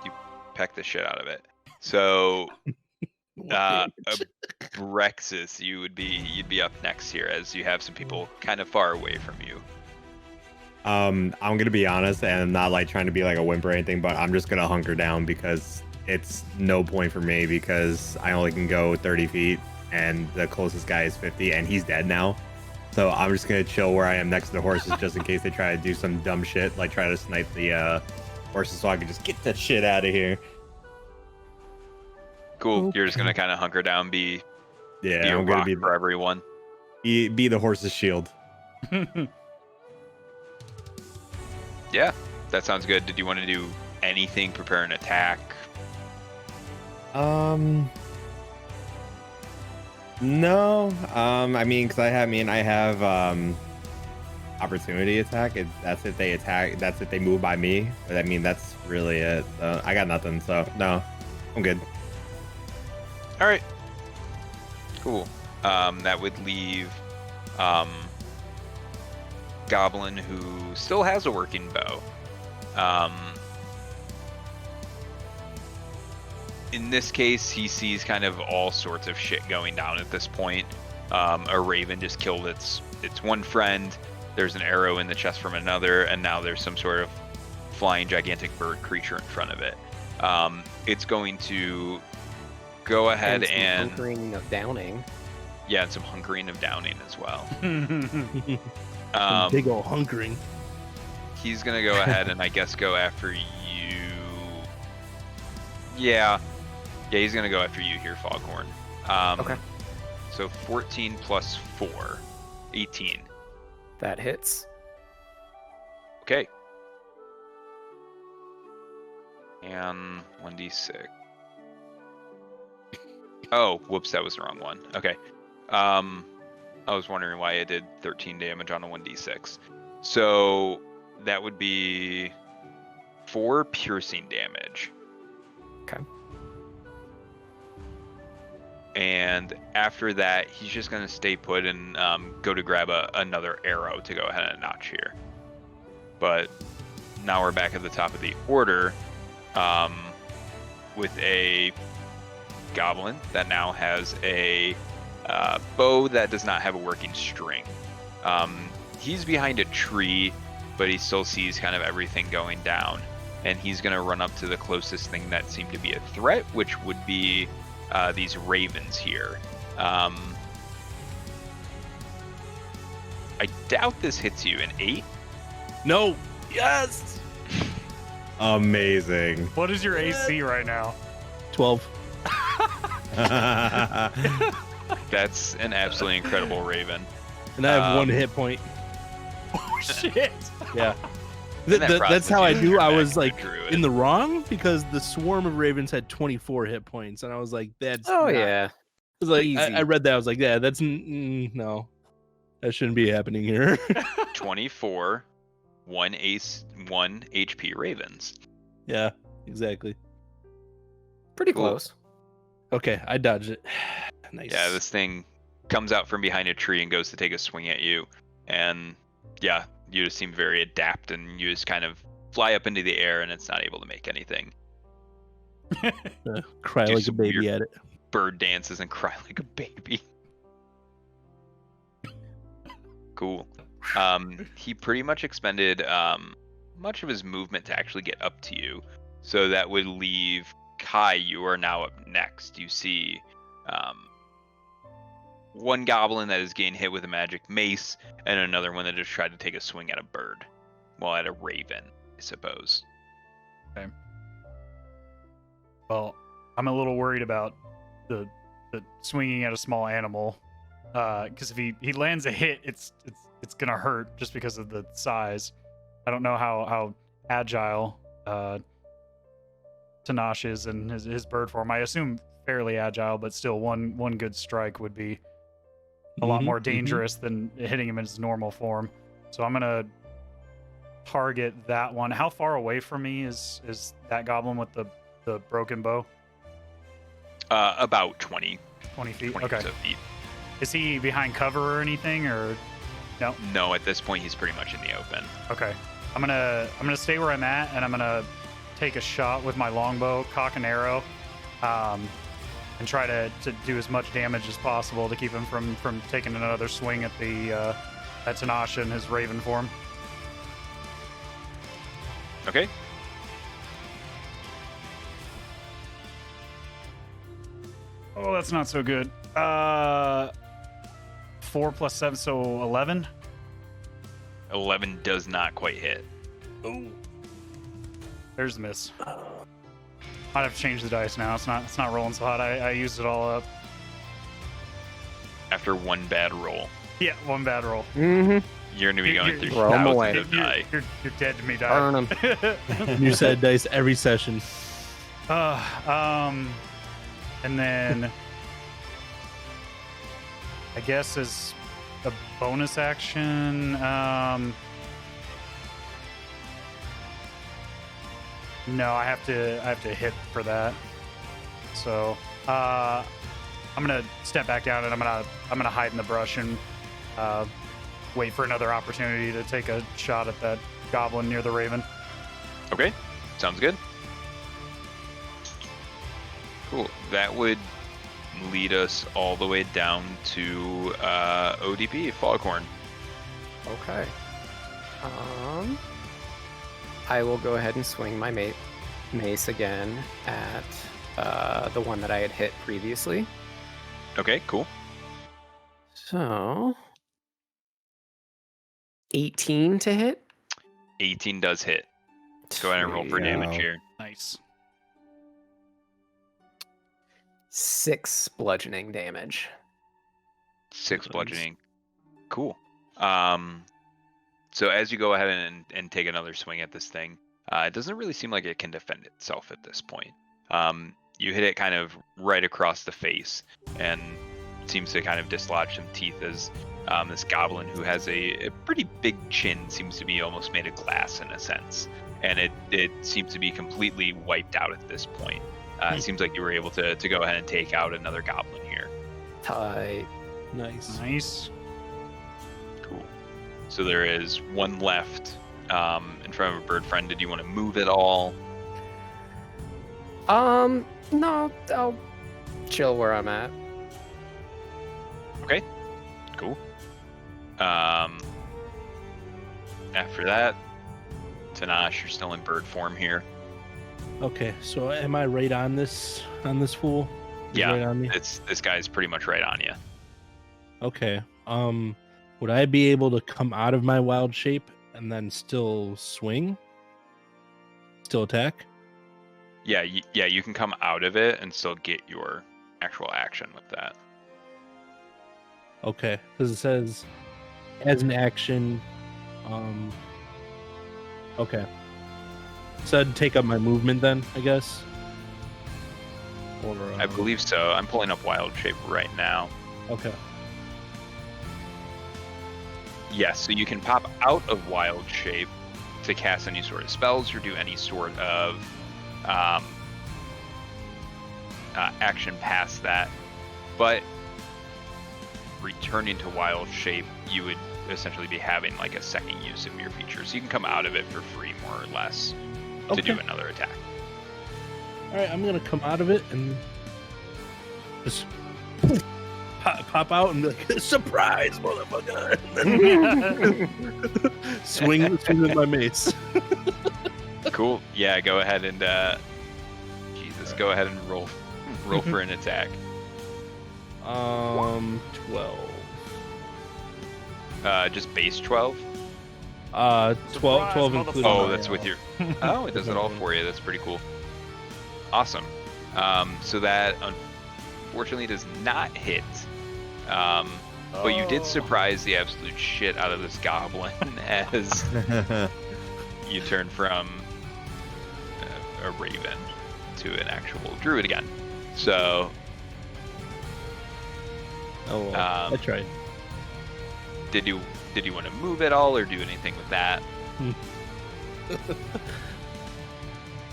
You peck the shit out of it. So Abraxos, you'd be up next here as you have some people kind of far away from you. I'm gonna be honest, and I'm not like trying to be like a wimp or anything, but I'm just gonna hunker down because it's no point for me because I only can go 30 feet, and the closest guy is 50, and he's dead now. So I'm just gonna chill where I am next to the horses, just in case they try to do some dumb shit, like try to snipe the horses, so I can just get that shit out of here. Cool. You're just gonna Okay. kind of hunker down, be Yeah, a I'm gonna rock be for everyone. be the horse's shield. Yeah, that sounds good. Did you want to do anything? Prepare an attack? No. I mean, because I have opportunity attack. That's if they attack. That's if they move by me. But I mean, that's really it. I got nothing. So no, I'm good. All right. Cool. That would leave Goblin, who still has a working bow. In this case, he sees kind of all sorts of shit going down at this point. A raven just killed its one friend. There's an arrow in the chest from another, and now there's some sort of flying gigantic bird creature in front of it. It's going to go ahead and hunkering of downing. yeah, and some hunkering of downing as well. Big ol' hunkering. He's gonna go ahead and I guess go after you. Yeah, he's gonna go after you here, Foghorn. Okay. So 14 plus 4, 18. That hits. Okay. And 1d6. Oh, whoops, that was the wrong one. Okay. I was wondering why it did 13 damage on a 1d6. So that would be 4 piercing damage. Okay. And after that, he's just going to stay put and go to grab another arrow to go ahead and notch here. But now we're back at the top of the order with a goblin that now has a bow that does not have a working string. He's behind a tree, but he still sees kind of everything going down. And he's going to run up to the closest thing that seemed to be a threat, which would be these ravens here. I doubt this hits you. An 8? No. Yes. Amazing. What is your AC right now? 12. That's an absolutely incredible raven. And I have 1 hit point. Oh shit! Yeah. And that That's how I prostitute knew I back was to the like druid. in the wrong because the swarm of ravens had 24 hit points, and I was like, "That's Oh not- yeah. was like, Easy. I read that. I was like, yeah, that's no, that shouldn't be happening here. 24, 1 HP ravens. Yeah, exactly. Pretty Cool. close. Okay, I dodged it. Nice. Yeah, this thing comes out from behind a tree and goes to take a swing at you. And yeah, you just seem very adept, and you just kind of fly up into the air, and it's not able to make anything. Cry do like a some baby weird- at it. Bird dances and cry like a baby. Cool. He pretty much expended much of his movement to actually get up to you. So that would leave Kai. You are now up next. You see one goblin that is getting hit with a magic mace, and another one that just tried to take a swing at a bird. Well, at a raven, I suppose. Well, I'm a little worried about the swinging at a small animal, because if he lands a hit, it's gonna hurt just because of the size. I don't know how agile Tenach is in his bird form. I assume fairly agile, but still one good strike would be a lot more dangerous than hitting him in his normal form. So I'm gonna target that one. How far away from me is that goblin with the broken bow? About 20 feet. 20 Okay. or so feet. Is he behind cover or anything, or no? No, at this point he's pretty much in the open. Okay. I'm gonna stay where I'm at, and I'm gonna take a shot with my longbow, cock an arrow, and try to do as much damage as possible to keep him from taking another swing at at Tenach in his raven form. Okay. Oh, that's not so good. 4 plus 7, so 11. 11 does not quite hit. There's the miss. I'd have to change the dice now. It's not rolling so hot. I used it all up. After one bad roll, Yeah, one bad roll. Mm-hmm. you're gonna be going through Throw 'em away. thousands of die. You're dead to me, Burn die. 'em. You said dice every session. And then I guess as a bonus action, no, I have to hit for that. So I'm gonna step back down, and I'm gonna hide in the brush and wait for another opportunity to take a shot at that goblin near the raven. Okay, sounds good. Cool. That would lead us all the way down to ODP, Foghorn. Okay. I will go ahead and swing my mace again at the one that I had hit previously. Okay, cool. So 18 to hit. 18 does hit. Go ahead and roll for Sweet. damage here. Nice. 6 bludgeoning damage. 6 bludgeoning. Cool. So as you go ahead and take another swing at this thing, it doesn't really seem like it can defend itself at this point. You hit it kind of right across the face, and it seems to kind of dislodge some teeth as this goblin, who has a pretty big chin, seems to be almost made of glass in a sense. And it seems to be completely wiped out at this point. It seems like you were able to go ahead and take out another goblin here. Tight. Nice. Nice. Cool. So there is one left in front of a bird friend. Did you want to move at all? No, I'll chill where I'm at. Okay. Cool. After that, Tenach, you're still in bird form here. Okay, so am I right on this fool? He's Yeah, right on me? this guy's pretty much right on you. Okay. Would I be able to come out of my wild shape and then still swing? Still attack? Yeah, you can come out of it and still get your actual action with that. Okay, because it says as an action. Okay. So I'd take up my movement then, I guess. Or I believe so. I'm pulling up Wild Shape right now. Okay. Yes, so you can pop out of Wild Shape to cast any sort of spells or do any sort of action past that. But returning to Wild Shape, you would essentially be having like a second use of your feature. So you can come out of it for free, more or less, to do another attack. All right, I'm gonna come out of it and just pop out and be like, "Surprise, motherfucker!" swing with my mace. Cool. Yeah, go ahead and Jesus, go ahead and roll for an attack. 12. Just base 12. 12 including. Oh, that's with your. Oh, it does it all for you. That's pretty cool. Awesome. So that unfortunately does not hit. But you did surprise the absolute shit out of this goblin as you turn from a raven to an actual druid again. So. Oh, well, I tried. Did you want to move at all or do anything with that? I'm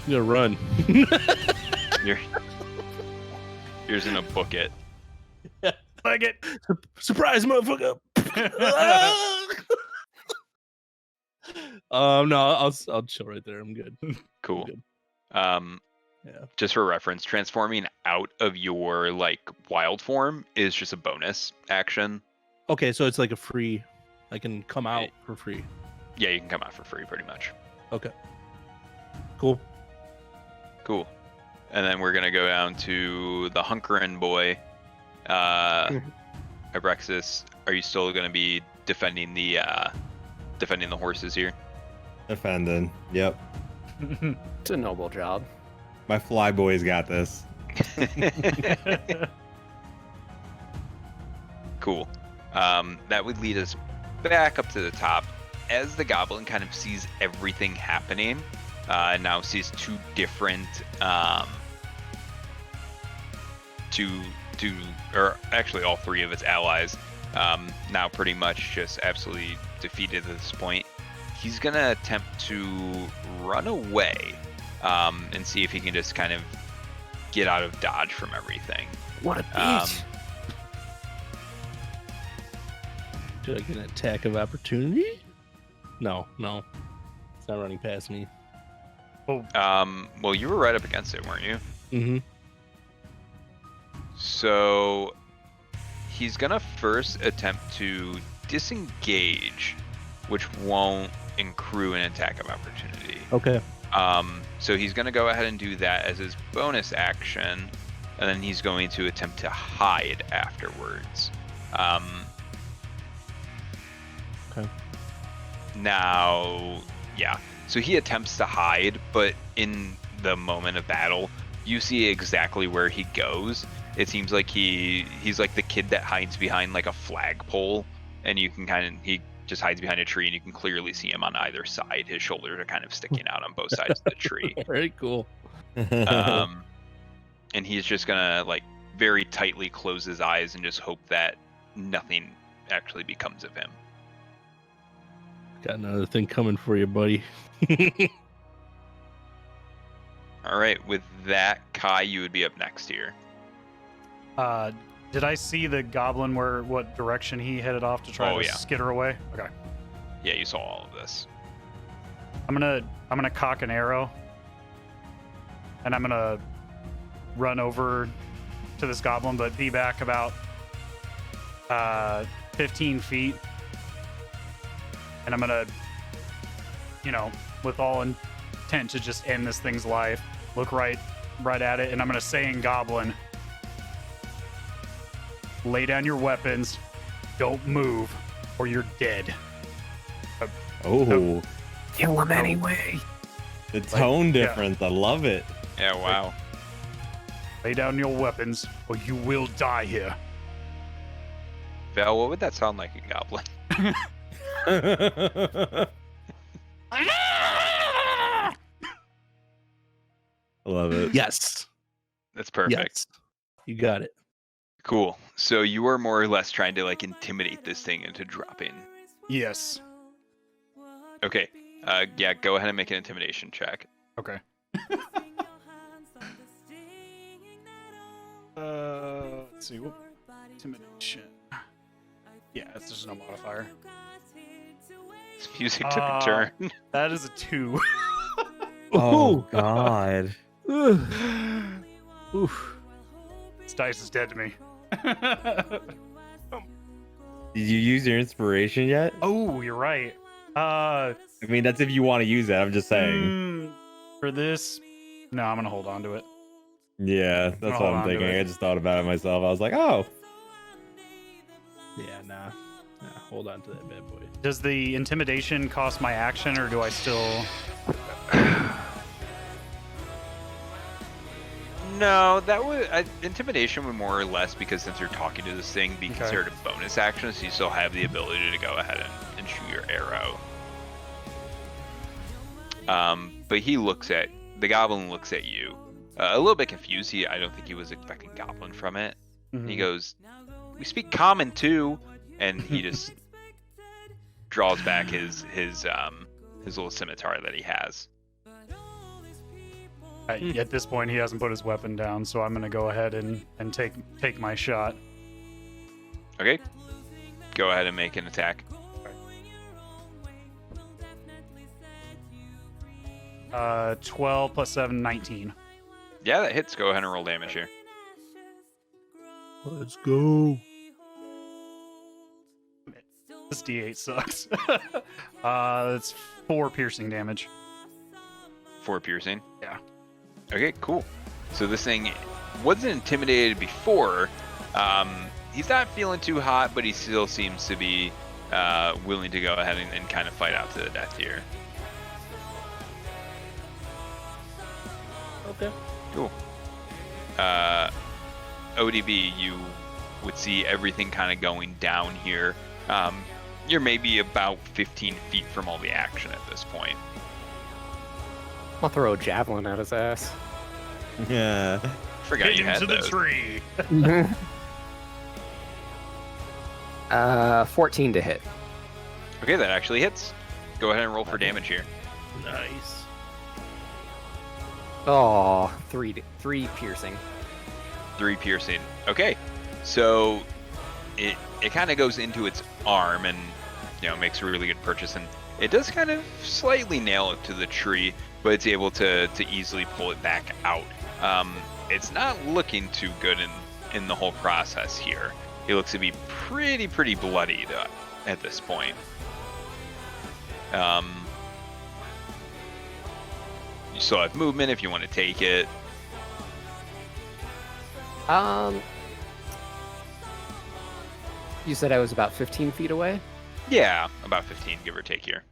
gonna run. You're just gonna book it. Like it. Surprise, motherfucker! No, I'll chill right there. I'm good. Cool. I'm good. Yeah. Just for reference, transforming out of your like wild form is just a bonus action. Okay, so it's like a free. I can come out for free. Yeah, you can come out for free, pretty much. Okay. Cool. And then we're gonna go down to the hunkering boy. Abraxos, are you still gonna be defending the horses here? Defending. Yep. It's a noble job. My fly boys got this. Cool. That would lead us back up to the top. As the goblin kind of sees everything happening, and now sees two different, or actually all three of its allies, now pretty much just absolutely defeated at this point. He's gonna attempt to run away, and see if he can just kind of get out of dodge from everything. What a bitch! Do I get an attack of opportunity? No. It's not running past me. Well, you were right up against it, weren't you? Mm-hmm. So he's gonna first attempt to disengage, which won't accrue an attack of opportunity. Okay. So he's gonna go ahead and do that as his bonus action, and then he's going to attempt to hide afterwards. Okay. Now, yeah. So he attempts to hide, but in the moment of battle, you see exactly where he goes. It seems like he's like the kid that hides behind like a flagpole, and you can he just hides behind a tree, and you can clearly see him on either side. His shoulders are kind of sticking out on both sides of the tree. Very cool. And he's just gonna like very tightly close his eyes and just hope that nothing actually becomes of him. Got another thing coming for you, buddy. All right, with that, Kai, you would be up next here. Did I see the goblin what direction he headed off to try to skitter away? Okay. Yeah, you saw all of this. I'm gonna cock an arrow, and I'm gonna run over to this goblin, but be back about 15 feet. And I'm gonna, with all intent to just end this thing's life, look right at it, and I'm gonna say in Goblin, lay down your weapons, don't move, or you're dead. Oh, Kill him anyway. the tone difference. I love it. Yeah, wow. Lay down your weapons, or you will die here. Val, what would that sound like in Goblin? I love it. Yes. That's perfect. Yes. You got it. Cool. So you are more or less trying to like intimidate this thing into dropping. Yes. Okay. Yeah, go ahead and make an intimidation check. Okay. Let's see. Whoop. Intimidation. Yeah, it's just no modifier. This music took a turn. That is a 2. Oh God. Oof. This dice is dead to me. Did you use your inspiration yet? Oh, you're right. I mean, that's if you want to use it. I'm just saying. For this, no, I'm gonna hold on to it. Yeah, that's Hold what I'm on to thinking. it. I just thought about it myself. I was like, oh. Yeah, nah. Hold on to that bad boy. Does the intimidation cost my action, or do I still? No, that would intimidation would more or less, because since you're talking to this thing, be Okay. considered a bonus action, so you still have the ability to go ahead and shoot your arrow. But the goblin looks at you, a little bit confused. I don't think he was expecting goblin from it. He goes, "We speak common too," and he just draws back his little scimitar that he has. At this point, he hasn't put his weapon down, so I'm gonna go ahead and take my shot. Okay, go ahead and make an attack. 12 plus 7, 19. Yeah, that hits. Go ahead and roll damage here. Let's go. This D8 sucks. It's 4 piercing damage. 4 piercing. Yeah. Okay, cool. So this thing wasn't intimidated before. He's not feeling too hot, but he still seems to be willing to go ahead and kind of fight out to the death here. Okay. Cool. ODB, you would see everything kind of going down here. You're maybe about 15 feet from all the action at this point. I'll throw a javelin at his ass. Yeah. Forgot you had Into the those. tree. 14 to hit. Okay, that actually hits. Go ahead and roll for damage here. Nice. Oh, 3 piercing. 3 piercing. Okay, so it kind of goes into its arm and makes a really good purchase, and it does kind of slightly nail it to the tree, but it's able to easily pull it back out. It's not looking too good in the whole process here. It looks to be pretty bloodied at this point. You still have movement if you want to take it. You said I was about 15 feet away? Yeah, about 15, give or take here.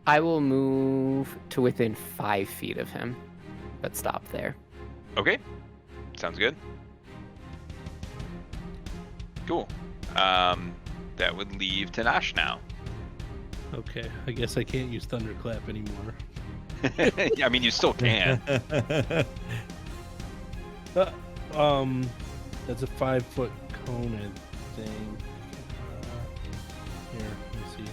I will move to within 5 feet of him, but stop there. Okay, sounds good. Cool. That would leave Tenach now. Okay, I guess I can't use Thunderclap anymore. I mean, you still can. That's a 5-foot cone thing. Here, let me see.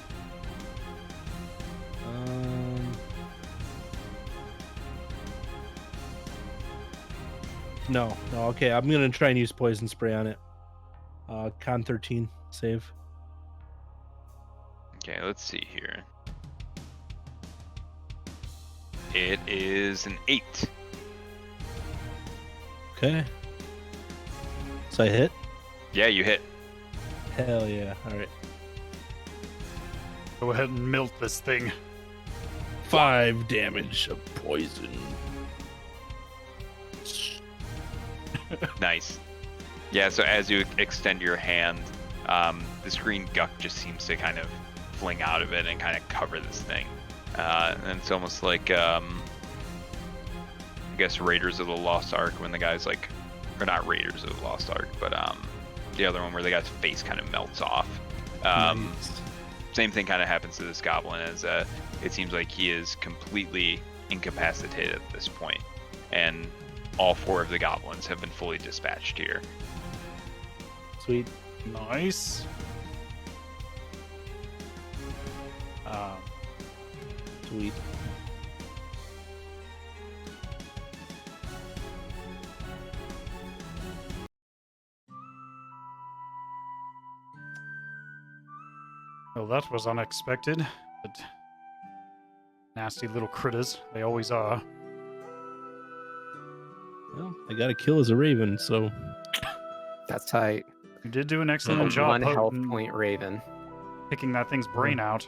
No, okay, I'm gonna try and use poison spray on it. Con 13 save. Okay, let's see here. It is an 8. Okay. So I hit? Yeah, you hit. Hell yeah. Alright. Go ahead and melt this thing. 5 damage of poison. Nice. Yeah, so as you extend your hand, this green guck just seems to kind of fling out of it and kind of cover this thing. And it's almost like, I guess, Raiders of the Lost Ark, when the guy's like, or not Raiders of the Lost Ark, but the other one where the guy's face kind of melts off. Nice. Same thing kind of happens to this goblin, as it seems like he is completely incapacitated at this point, and all 4 of the goblins have been fully dispatched here. Sweet. Nice. Sweet. Well, that was unexpected, but nasty little critters. They always are. Well, I got a kill as a raven, so That's tight. You did do an A excellent job 1 health potent- point raven. picking that thing's brain out.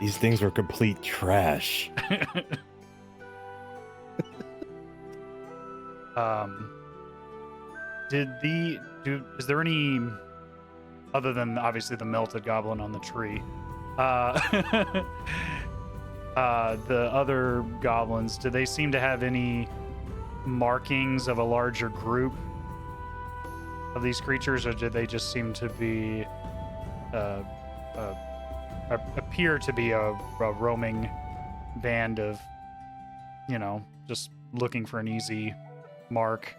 These things were complete trash. Is there any, other than obviously the melted goblin on the tree, the other goblins, do they seem to have any markings of a larger group of these creatures, or do they just seem to be appear to be a roaming band of, just looking for an easy mark?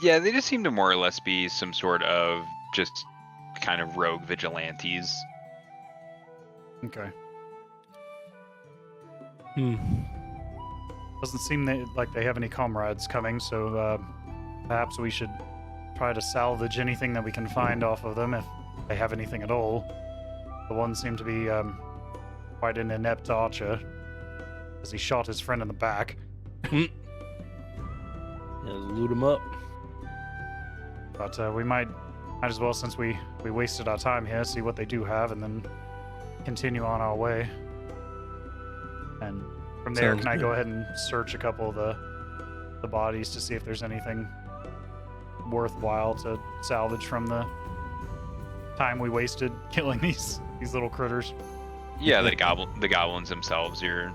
Yeah, they just seem to more or less be some sort of just kind of rogue vigilantes. Okay. Hmm. Doesn't seem like they have any comrades coming, so perhaps we should try to salvage anything that we can find off of them, if they have anything at all. The one seemed to be quite an inept archer, as he shot his friend in the back. Yeah, loot him up. But we might as well, since we wasted our time here, see what they do have, and then continue on our way. And from there, Sounds can I good. go ahead and search a couple of the bodies to see if there's anything worthwhile to salvage from the time we wasted killing these little critters? Yeah, the goblins themselves you're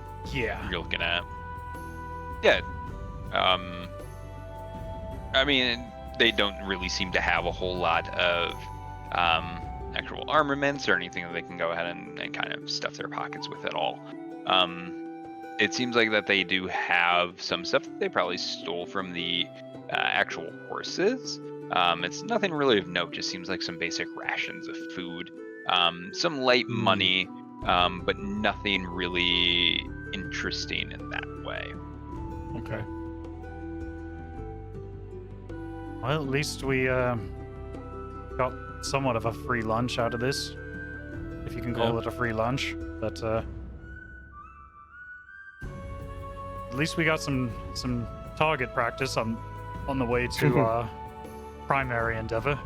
looking at. Yeah. I mean, they don't really seem to have a whole lot of actual armaments or anything that they can go ahead and kind of stuff their pockets with at all. It seems like that they do have some stuff that they probably stole from the actual horses. It's nothing really of note, just seems like some basic rations of food, some light money, but nothing really interesting in that way. Okay. Well, at least we got somewhat of a free lunch out of this, if you can call it a free lunch. But at least we got some target practice on the way to primary endeavor.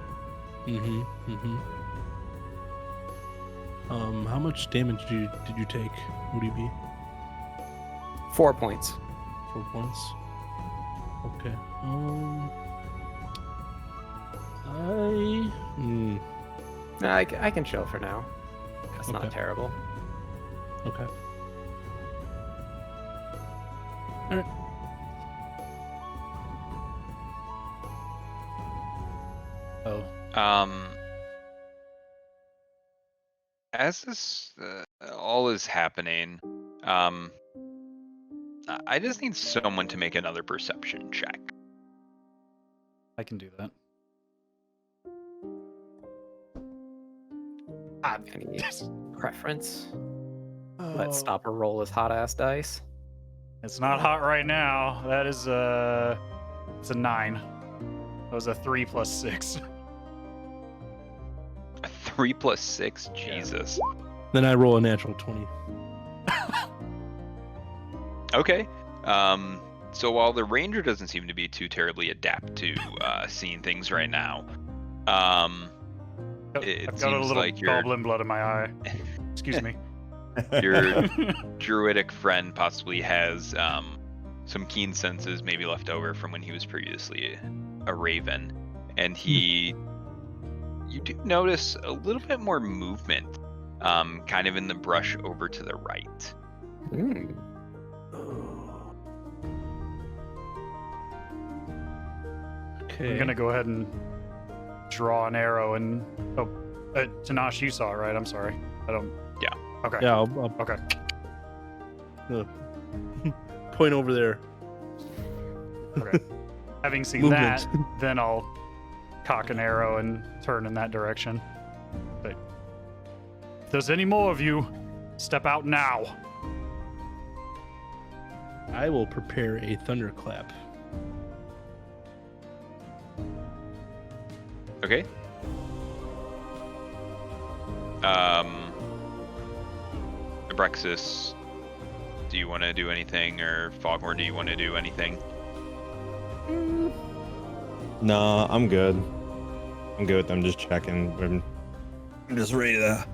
How much damage did you take, ODB? 4 points. 4 points. Okay. I can chill for now. That's not Okay. terrible. Okay. Alright. Oh. As this all is happening, I just need someone to make another perception check. I can do that. Any preference? Let's stop a roll his hot ass dice. It's not hot right now. That is it's a 9. That was a 3 plus 6. A 3 plus 6, Jesus. Then I roll a natural 20. Okay. So while the ranger doesn't seem to be too terribly adept to seeing things right now, it I've got a seems little like your goblin blood in my eye. Excuse me. your druidic friend possibly has some keen senses maybe left over from when he was previously a raven, and you do notice a little bit more movement kind of in the brush over to the right. Okay. I'm gonna go ahead and draw an arrow and Tenach, you saw it, right? I'm sorry. I don't. Yeah. Okay. Yeah, I'll Okay. point over there. Okay. Having seen Movement. that, then I'll cock an arrow and turn in that direction. But if there's any more of you, step out now. I will prepare a thunderclap. Okay. Abraxos, do you want to do anything, or Foghorn, do you want to do anything? No, I'm good. I'm good. I'm just checking. I'm just ready to.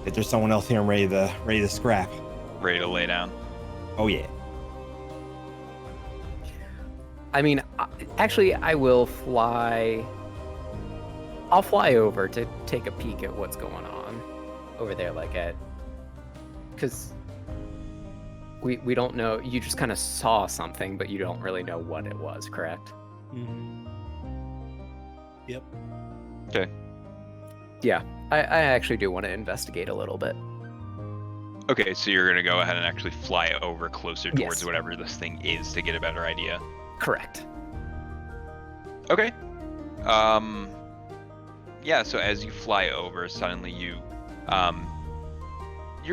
If there's someone else here, I'm ready to scrap. Ready to lay down? Oh yeah. I mean, actually, I will fly. I'll fly over to take a peek at what's going on over there, because we don't know. You just kind of saw something, but you don't really know what it was, correct? Mm-hmm. Yep. Okay. Yeah, I actually do want to investigate a little bit. Okay, so you're gonna go ahead and actually fly over closer towards Yes. whatever this thing is to get a better idea. Correct. Okay. Yeah, so as you fly over, suddenly you're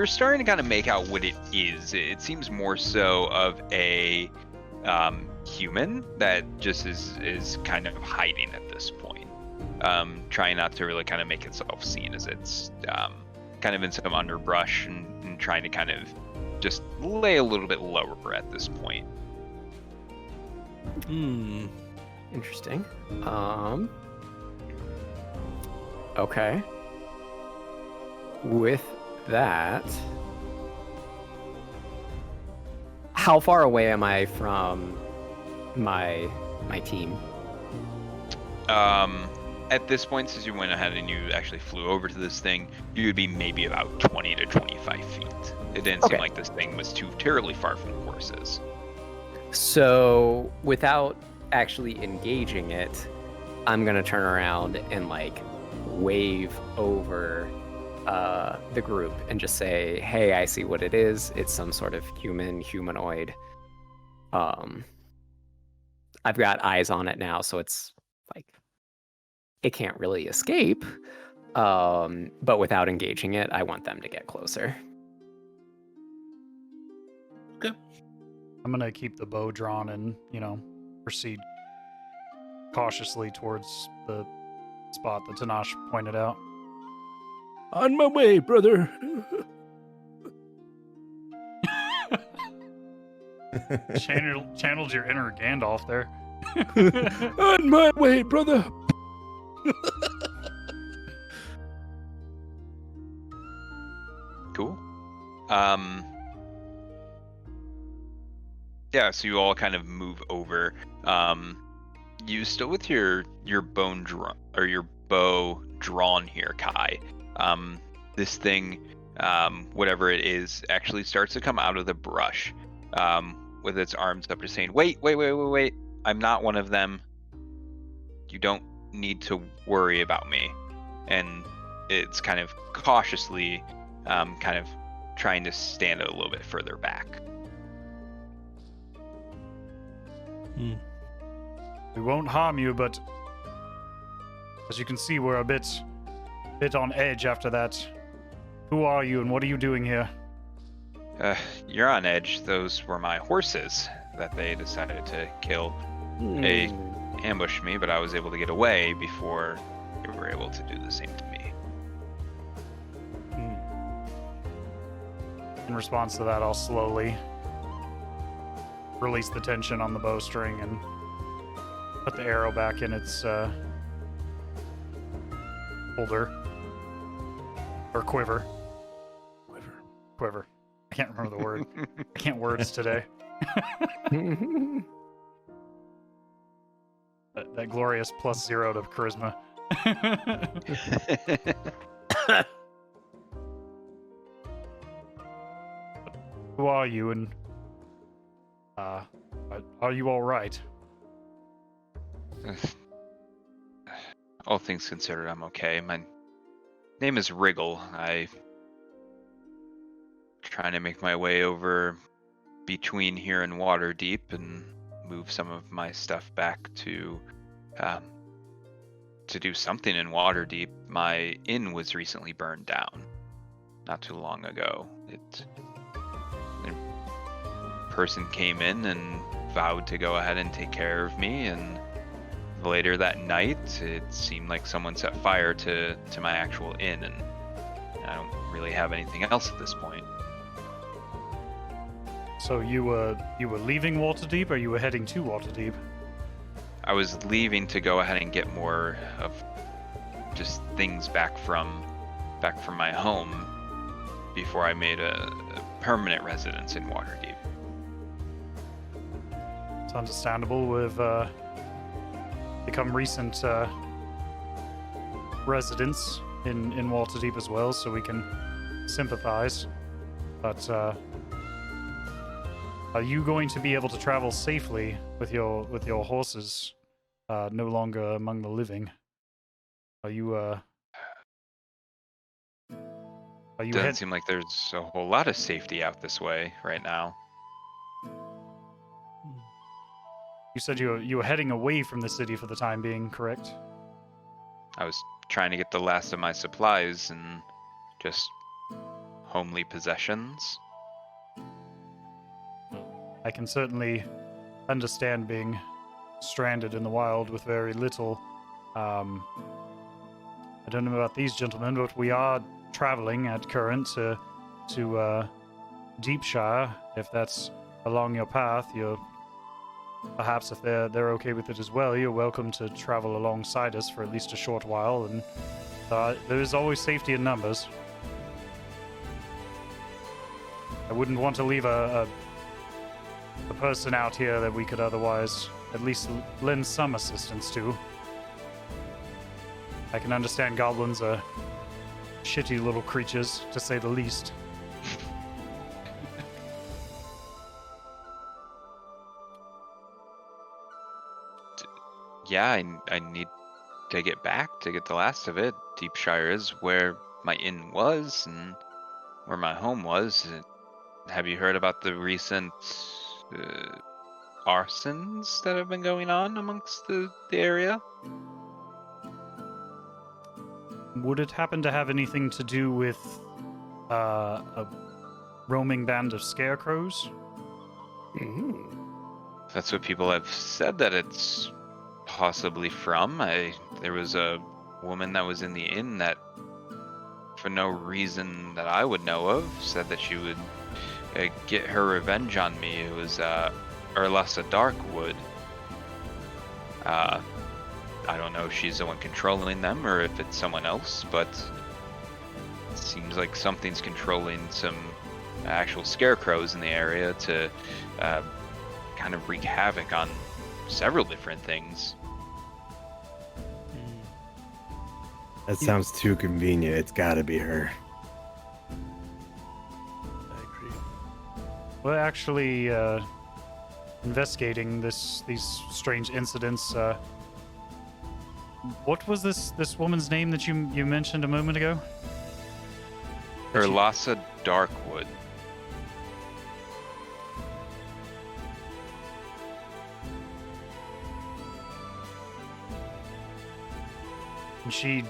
starting to kind of make out what it is. It seems more so of a human that just is kind of hiding at this point. Trying not to really kind of make itself seen, as it's kind of in some underbrush and trying to kind of just lay a little bit lower at this point. Hmm. Interesting. Okay. With that, how far away am I from my team? At this point, since you went ahead and you actually flew over to this thing, you would be maybe about 20 to 25 feet. It didn't Okay. seem like this thing was too terribly far from the horses. So, without actually engaging it, I'm gonna turn around and wave over the group and just say, "Hey, I see what it is. It's some sort of humanoid. I've got eyes on it now, so it's it can't really escape. But without engaging it, I want them to get closer." I'm gonna keep the bow drawn and, proceed cautiously towards the spot that Tenach pointed out. On my way, brother. Channeled your inner Gandalf there. On my way, brother. Cool. Yeah, so you all kind of move over. You still with your bow drawn here, Kai. This thing, whatever it is, actually starts to come out of the brush, with its arms up, just saying, "Wait! I'm not one of them. You don't need to worry about me." And it's kind of cautiously, kind of trying to stand a little bit further back. We won't harm you, but as you can see, we're a bit on edge after that. Who are you and what are you doing here? You're on edge. Those were my horses that they decided to kill. They ambushed me, but I was able to get away before they were able to do the same to me. In response to that, I'll slowly release the tension on the bowstring and put the arrow back in its holder. Or quiver. Quiver. I can't remember the word. I can't words today. That glorious +0 to charisma. Who are you, and are you all right? All things considered, I'm okay. My name is Wriggle. I trying to make my way over between here and Waterdeep and move some of my stuff back to do something in Waterdeep. My inn was recently burned down not too long ago. A person came in and vowed to go ahead and take care of me, and later that night it seemed like someone set fire to my actual inn, and I don't really have anything else at this point. So you were leaving Waterdeep, or you were heading to Waterdeep? I was leaving to go ahead and get more of just things back from my home before I made a permanent residence in Waterdeep. It's understandable. We've become recent residents in Waterdeep as well, so we can sympathize. But are you going to be able to travel safely with your horses no longer among the living? Are you Doesn't seem like there's a whole lot of safety out this way right now. You said you were heading away from the city for the time being, correct? I was trying to get the last of my supplies and just homely possessions. I can certainly understand being stranded in the wild with very little. I don't know about these gentlemen, but we are traveling at current to Deepshire. If that's along your path, perhaps if they're okay with it as well, you're welcome to travel alongside us for at least a short while. And there is always safety in numbers. I wouldn't want to leave a person out here that we could otherwise at least lend some assistance to. I can understand goblins are shitty little creatures, to say the least. Yeah, I need to get back to get the last of it. Deepshire is where my inn was and where my home was. Have you heard about the recent arsons that have been going on amongst the area? Would it happen to have anything to do with a roaming band of scarecrows? That's what people have said that it's possibly from. There was a woman that was in the inn that, for no reason that I would know of, said that she would get her revenge on me. It was Urlasa Darkwood. I don't know if she's the one controlling them or if it's someone else, but it seems like something's controlling some actual scarecrows in the area to kind of wreak havoc on several different things. That sounds too convenient. It's gotta be her. I agree. We're actually investigating these strange incidents. What was this woman's name that you mentioned a moment ago? Urlasa Darkwood. And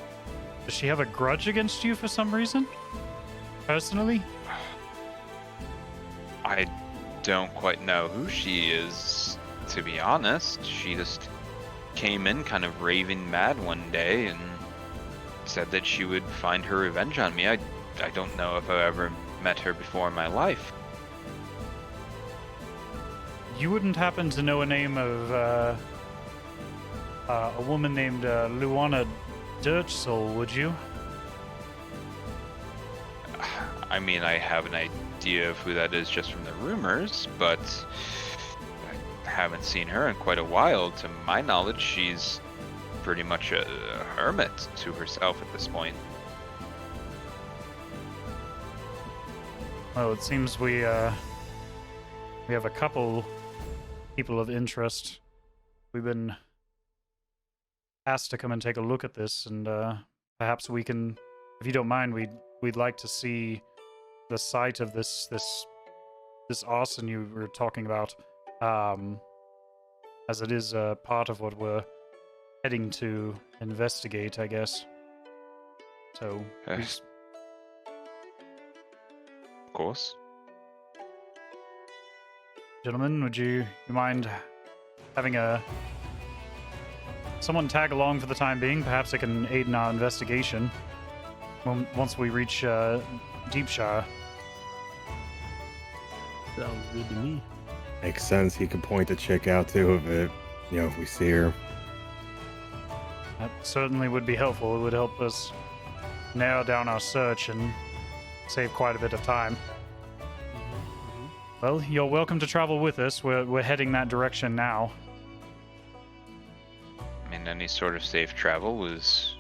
does she have a grudge against you for some reason? Personally? I don't quite know who she is, to be honest. She just came in kind of raving mad one day and said that she would find her revenge on me. I don't know if I ever met her before in my life. You wouldn't happen to know a name of a woman named Luana Dirtsoul, would you? I mean, I have an idea of who that is just from the rumors, but I haven't seen her in quite a while. To my knowledge, she's pretty much a hermit to herself at this point. Well, it seems we have a couple people of interest. We've been asked to come and take a look at this, and perhaps we can, if you don't mind, we'd like to see the site of this arson you were talking about, as it is part of what we're heading to investigate, I guess. So, Of course. gentlemen, would you mind having someone tag along for the time being? Perhaps it can aid in our investigation once we reach Deepshire. Sounds good to me. Makes sense. He could point the chick out too if we see her. That certainly would be helpful. It would help us narrow down our search and save quite a bit of time. Well, you're welcome to travel with us. We're heading that direction now. I mean, any sort of safe travel was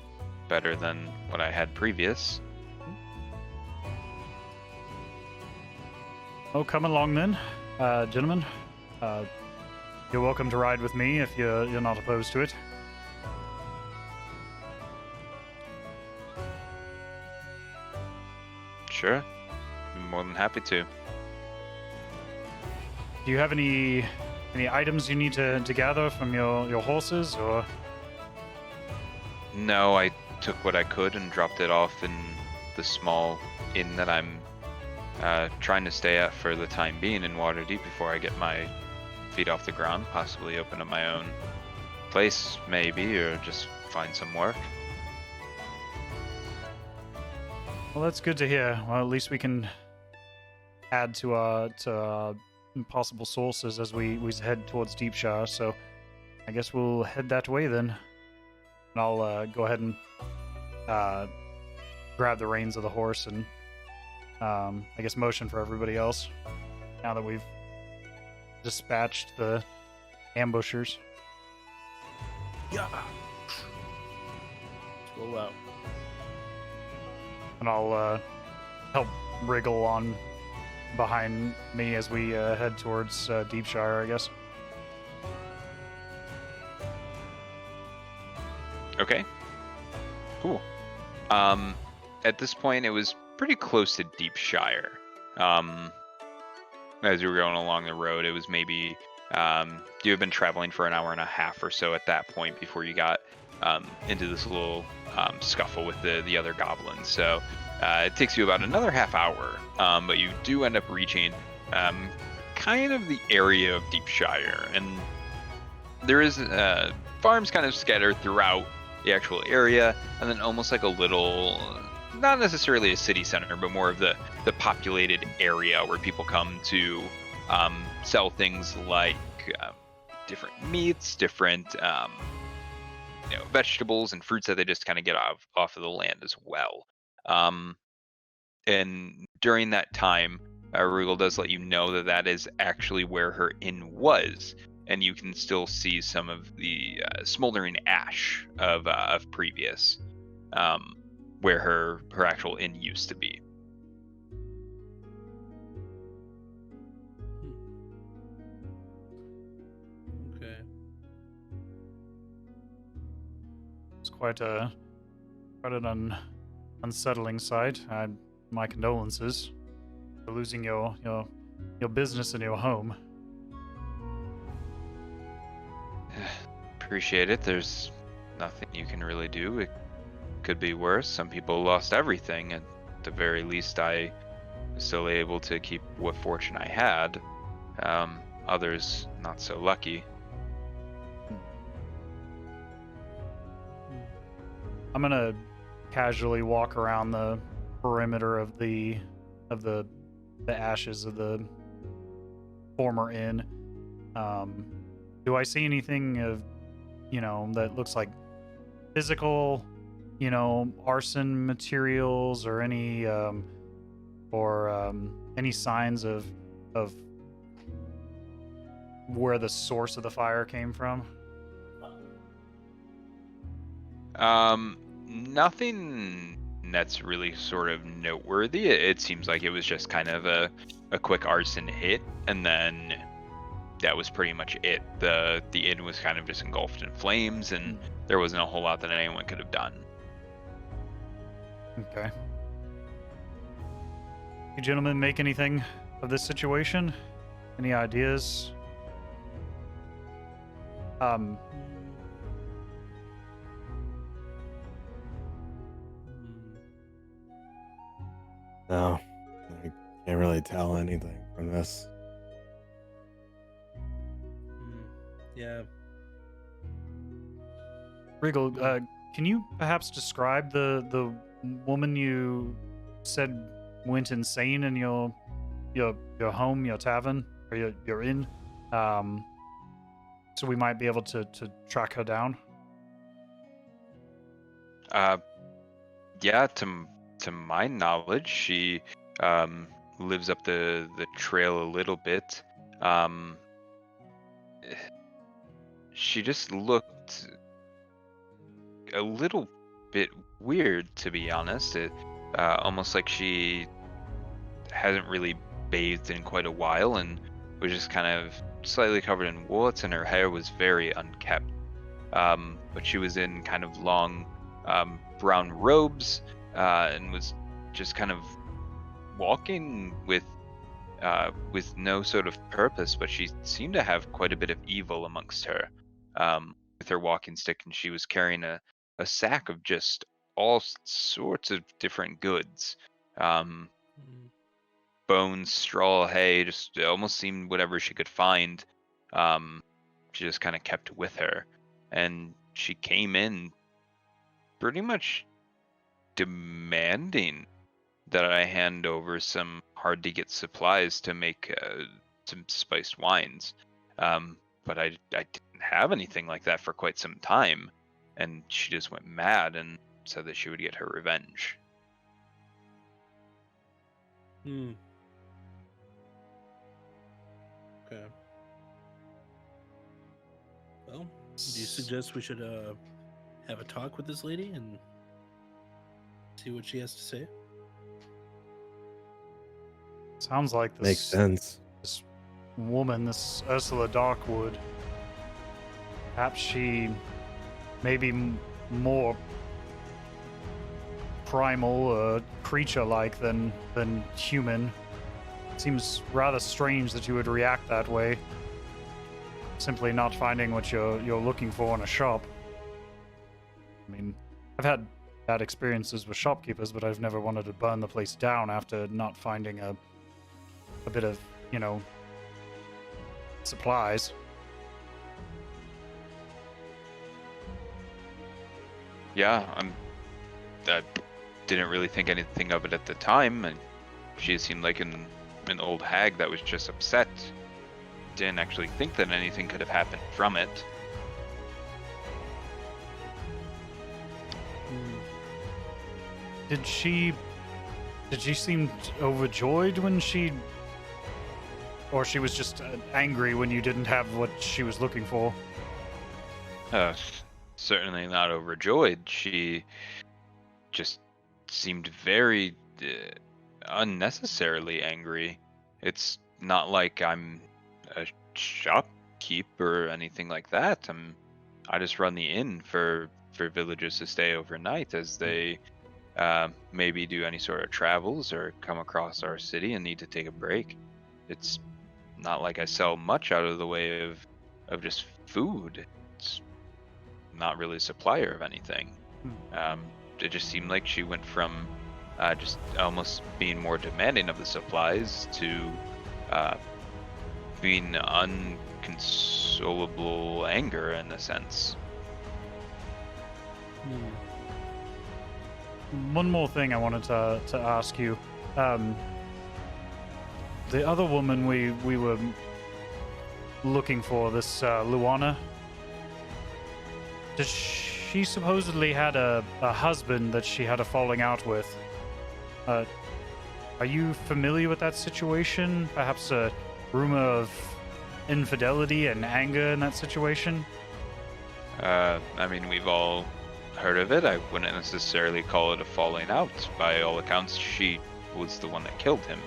better than what I had previous. Oh, come along then, gentlemen. You're welcome to ride with me if you're not opposed to it. Sure. I'm more than happy to. Do you have any items you need to gather from your horses, or? No, I took what I could and dropped it off in the small inn that I'm trying to stay at for the time being in Waterdeep before I get my feet off the ground, possibly open up my own place maybe, or just find some work. Well, that's good to hear. Well, at least we can add to our possible sources as we head towards Deepshire, so I guess we'll head that way then. And I'll go ahead and grab the reins of the horse and I guess motion for everybody else now that we've dispatched the ambushers. Yeah. Let's go out. And I'll help wriggle on behind me as we head towards Deepshire, I guess. Okay. Cool. At this point, it was pretty close to Deepshire. As we were going along the road, it was maybe you had been traveling for an hour and a half or so at that point before you got into this little scuffle with the other goblins. So it takes you about another half hour, but you do end up reaching kind of the area of Deepshire, and there is farms kind of scattered throughout the actual area, and then almost like a little, not necessarily a city center, but more of the populated area where people come to sell things like different meats, different vegetables and fruits that they just kind of get off of the land as well. And during that time, Rugal does let you know that is actually where her inn was, and you can still see some of the smoldering ash of previous, where her actual inn used to be. Okay. It's quite an unsettling sight. My condolences for losing your business and your home. Appreciate it. There's nothing you can really do. It could be worse. Some people lost everything. At the very least, I was still able to keep what fortune I had. Others not so lucky. I'm gonna casually walk around the perimeter of the ashes of the former inn. Do I see anything of that looks like physical, arson materials, or any signs of where the source of the fire came from? Nothing that's really sort of noteworthy. It seems like it was just kind of a quick arson hit, and then that was pretty much it. The inn was kind of just engulfed in flames, and there wasn't a whole lot that anyone could have done. Okay. You gentlemen make anything of this situation? Any ideas? No, I can't really tell anything from this. Yeah. Regal, can you perhaps describe the woman you said went insane in your home, your tavern, or your inn? So we might be able to track her down. Yeah, to my knowledge, she lives up the trail a little bit. She just looked a little bit weird, to be honest. Almost like she hasn't really bathed in quite a while and was just kind of slightly covered in warts, and her hair was very unkempt. But she was in kind of long brown robes and was just kind of walking with no sort of purpose, but she seemed to have quite a bit of evil amongst her with her walking stick, and she was carrying a sack of just all sorts of different goods. Bones, straw, hay, just almost seemed whatever she could find. She just kind of kept with her, and she came in pretty much demanding that I hand over some hard to get supplies to make some spiced wines. But I didn't have anything like that for quite some time, and she just went mad and said that she would get her revenge. Okay. Well, do you suggest we should have a talk with this lady and see what she has to say? Sounds like this Makes sense. This woman, this Ursula Darkwood, perhaps she may be more primal, creature-like than human. Seems rather strange that you would react that way. Simply not finding what you're looking for in a shop. I mean, I've had bad experiences with shopkeepers, but I've never wanted to burn the place down after not finding a bit of, supplies. Yeah, I didn't really think anything of it at the time, and she seemed like an old hag that was just upset. Didn't actually think that anything could have happened from it. Did she seem overjoyed when or she was just angry when you didn't have what she was looking for? Certainly not overjoyed. She just seemed very unnecessarily angry. It's not like I'm a shopkeep or anything like that. I just run the inn for villagers to stay overnight as they maybe do any sort of travels or come across our city and need to take a break. It's not like I sell much out of the way of just food. It's not really a supplier of anything. It just seemed like she went from just almost being more demanding of the supplies to being unconsolable anger in a sense. One more thing I wanted to ask you. The other woman we were looking for, this Luana, does she supposedly had a husband that she had a falling out with? Are you familiar with that situation? Perhaps a rumor of infidelity and anger in that situation? I mean, we've all heard of it. I wouldn't necessarily call it a falling out. By all accounts, she was the one that killed him.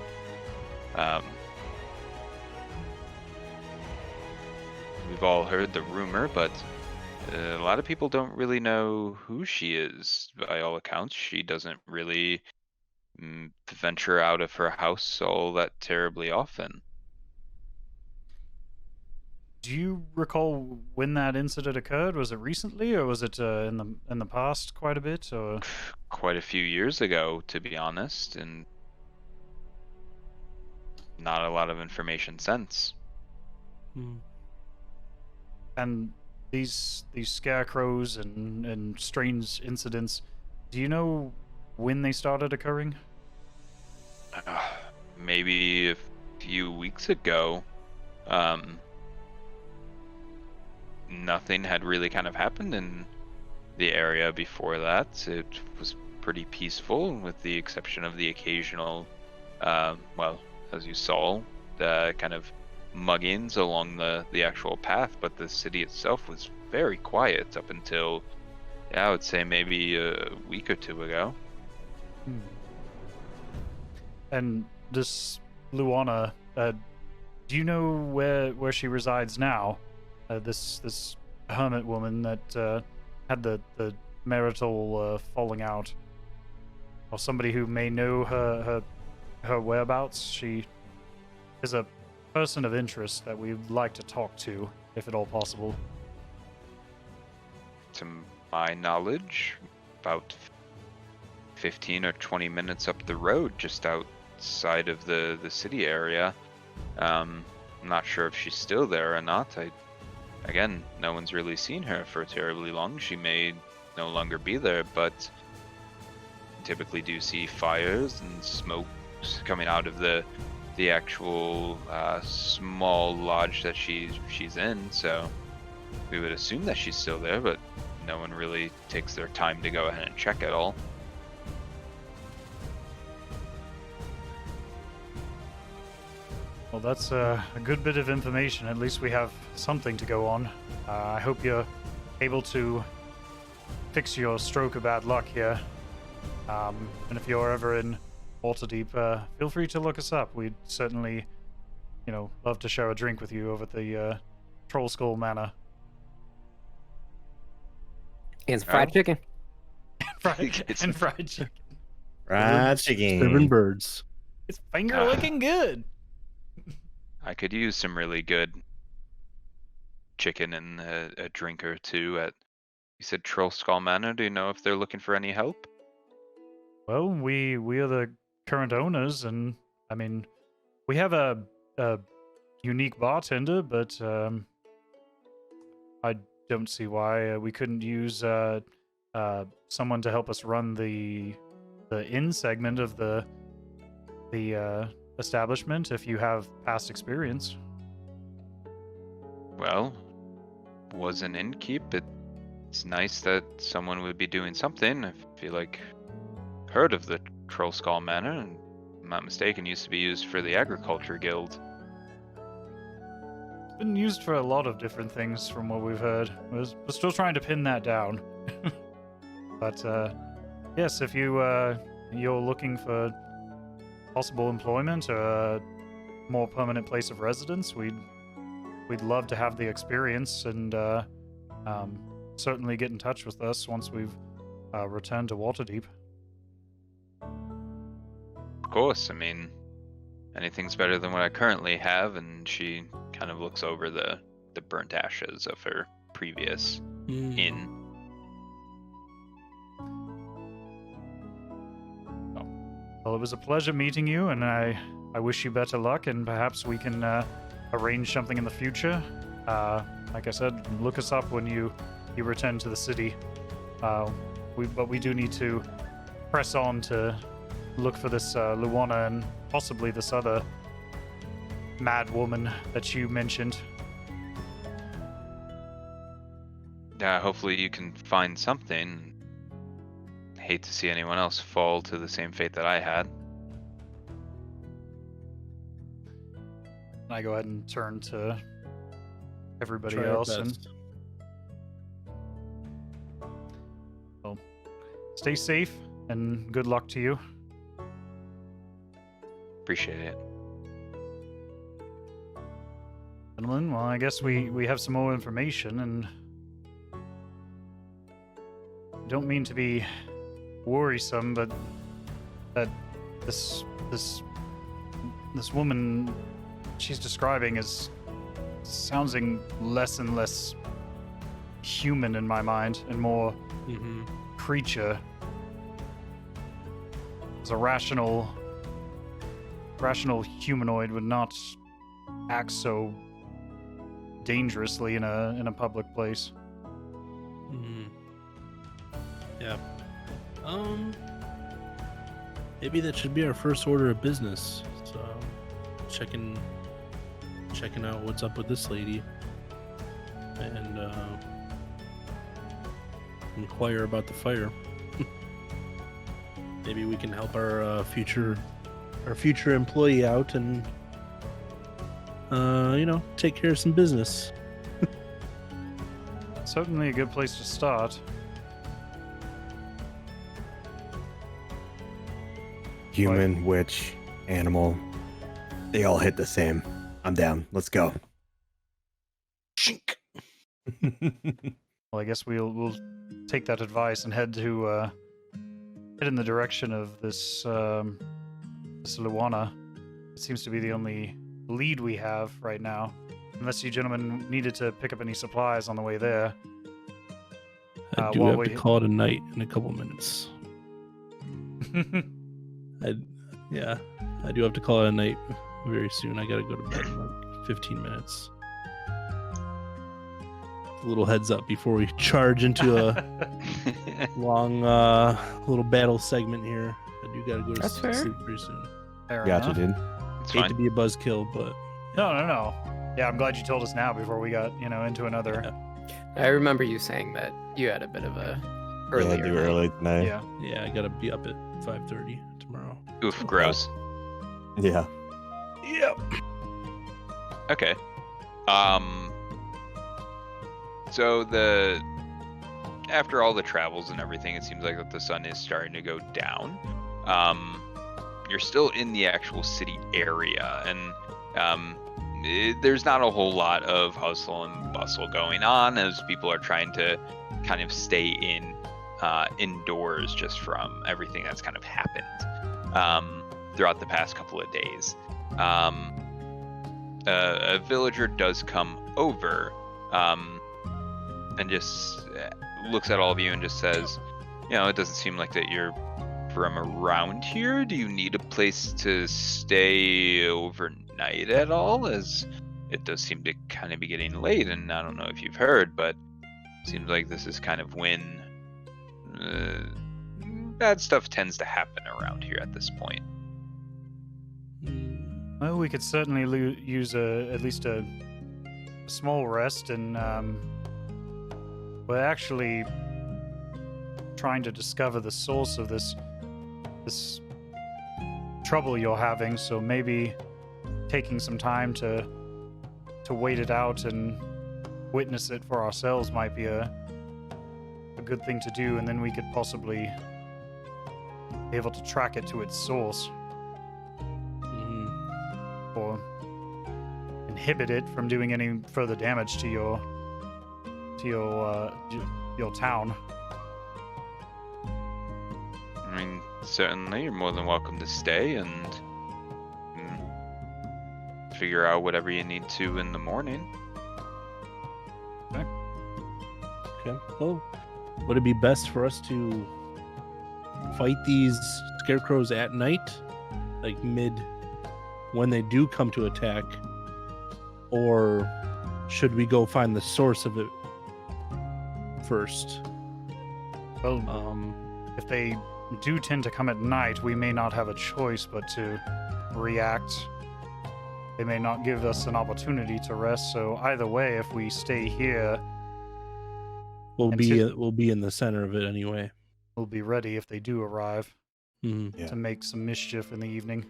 We've all heard the rumor, but a lot of people don't really know who she is. By all accounts, she doesn't really venture out of her house all that terribly often. Do you recall when that incident occurred? Was it recently, or was it in the past quite a bit? Or Quite a few years ago, to be honest, and not a lot of information since. and these scarecrows and strange incidents, do you know when they started occurring? Maybe a few weeks ago. Nothing had really kind of happened in the area before that. It was pretty peaceful, with the exception of the occasional, well, as you saw, the kind of muggings along the actual path, but the city itself was very quiet up until, I would say maybe a week or two ago. And this Luana, do you know where she resides now? This hermit woman that had the marital falling out, or somebody who may know her whereabouts. She is a person of interest that we'd like to talk to, if at all possible. To my knowledge, about 15 or 20 minutes up the road, just outside of the city area. I'm not sure if she's still there or not. Again, no one's really seen her for terribly long. She may no longer be there, but typically do see fires and smoke coming out of the actual small lodge that she's in. So we would assume that she's still there, but no one really takes their time to go ahead and check at all. Well, that's a good bit of information. At least we have something to go on. I hope you're able to fix your stroke of bad luck here. And if you're ever in Waterdeep, feel free to look us up. We'd certainly, love to share a drink with you over at the Troll Skull Manor. And some fried chicken. fried chicken. Fried chicken. 7 birds. It's finger looking good. I could use some really good chicken and a drink or two at, you said, Troll Skull Manor. Do you know if they're looking for any help? Well, we are the current owners, and I mean, we have a unique bartender, but I don't see why we couldn't use someone to help us run the inn segment of the establishment if you have past experience. Well, was an innkeep. It's nice that someone would be doing something. I feel like heard of the Troll Skull Manor, and if I'm not mistaken, used to be used for the agriculture guild. It's been used for a lot of different things from what we've heard. We're still trying to pin that down. But yes, if you're looking for possible employment or a more permanent place of residence, we'd love to have the experience, and certainly get in touch with us once we've returned to Waterdeep. Of course, I mean, anything's better than what I currently have. And she kind of looks over the burnt ashes of her previous inn. Well, it was a pleasure meeting you, and I wish you better luck, and perhaps we can arrange something in the future. Like I said, look us up when you return to the city. But we do need to press on to look for this Luana and possibly this other mad woman that you mentioned. Yeah, hopefully you can find something. Hate to see anyone else fall to the same fate that I had. I go ahead and turn to everybody Try our else, and best. well, stay safe and good luck to you. Appreciate it. Gentlemen, well, I guess we have some more information, and I don't mean to be worrisome, but that this woman she's describing is sounding less and less human in my mind and more creature. As a rational humanoid would not act so dangerously in a public place. Yeah. Maybe that should be our first order of business. So, checking out what's up with this lady, and inquire about the fire. Maybe we can help our future employee out and take care of some business. Certainly a good place to start. Human, witch, animal, they all hit the same. I'm down. Let's go. Shink. Well, I guess we'll take that advice and head in the direction of this Luana. It seems to be the only lead we have right now. Unless you gentlemen needed to pick up any supplies on the way there. I do have to call it a night in a couple minutes. I do have to call it a night very soon. I gotta go to bed in like 15 minutes. A little heads up before we charge into a long little battle segment here. I do gotta go to sleep pretty soon. Fair Gotcha, enough. dude. It's Hate fine. to be a buzzkill, but No. Yeah, I'm glad you told us now before we got, into another. Yeah. I remember you saying that you had a bit of a earlier. Yeah, do night. early tonight. Yeah. I gotta be up at 5:30 tomorrow. Oof, gross. Yeah. Yep. Okay. So after all the travels and everything, it seems like that the sun is starting to go down. You're still in the actual city area, and there's not a whole lot of hustle and bustle going on as people are trying to kind of stay indoors just from everything that's kind of happened throughout the past couple of days. A villager does come over and just looks at all of you and just says, it doesn't seem like that you're from around here. Do you need a place to stay overnight at all? As it does seem to kind of be getting late, and I don't know if you've heard, but it seems like this is kind of when bad stuff tends to happen around here at this point. Well, we could certainly use at least a small rest, and we're actually trying to discover the source of this trouble you're having. So maybe taking some time to wait it out and witness it for ourselves might be a good thing to do, and then we could possibly be able to track it to its source. Or inhibit it from doing any further damage to your town. I mean, certainly, you're more than welcome to stay and figure out whatever you need to in the morning. Okay. Well, would it be best for us to fight these scarecrows at night, like when they do come to attack, or should we go find the source of it first? Well, if they do tend to come at night, we may not have a choice but to react. They may not give us an opportunity to rest, so either way, if we stay here, We'll be in the center of it anyway. we'll be ready if they do arrive Mm-hmm. to make some mischief in the evening.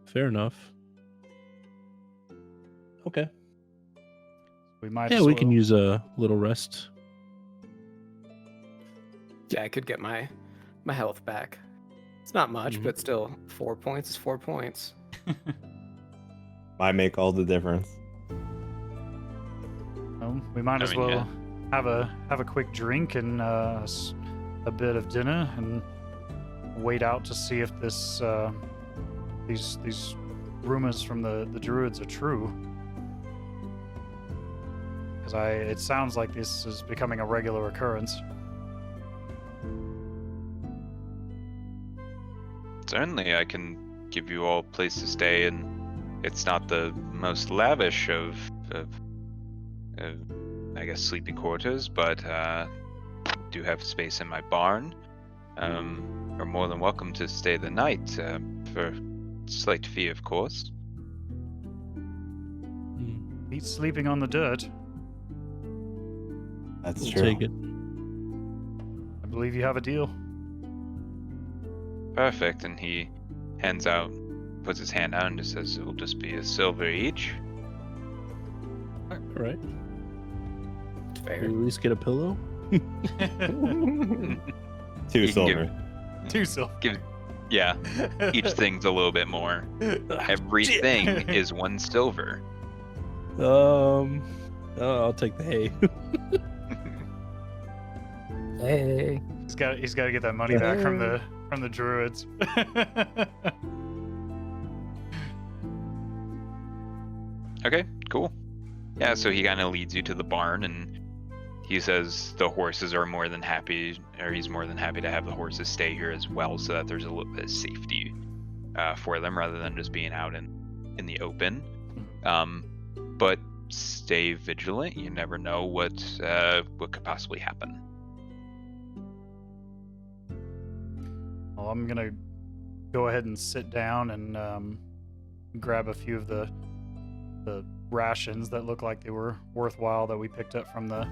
Fair enough. Okay. We might Yeah, as we well. can use a little rest. Yeah, I could get my health back. It's not much, Mhm. but still, 4 points is 4 points. Might make all the difference. Well, we might I as mean, well yeah. have a quick drink and a bit of dinner, and wait out to see if this these rumors from the druids are true. Because it sounds like this is becoming a regular occurrence. Certainly, I can give you all a place to stay, and it's not the most lavish of I guess, sleeping quarters, but do have space in my barn. You're more than welcome to stay the night for slight fee, of course. Beat sleeping on the dirt. That's We'll true. take it. I believe you have a deal. Perfect. And he puts his hand out and just says, "It'll just be a silver each." All right. Fair. Can we at least get a pillow? 2 You can silver. Two silver. Yeah, each thing's a little bit more. Everything is 1 silver. I'll take the hay. Hey. He's got to get that money back from the druids. Okay, cool. Yeah, so he kind of leads you to the barn, and he says the horses are more than happy, or he's more than happy to have the horses stay here as well, so that there's a little bit of safety for them rather than just being out in the open. But stay vigilant. You never know what could possibly happen. Well, I'm gonna go ahead and sit down and grab a few of the rations that look like they were worthwhile that we picked up from the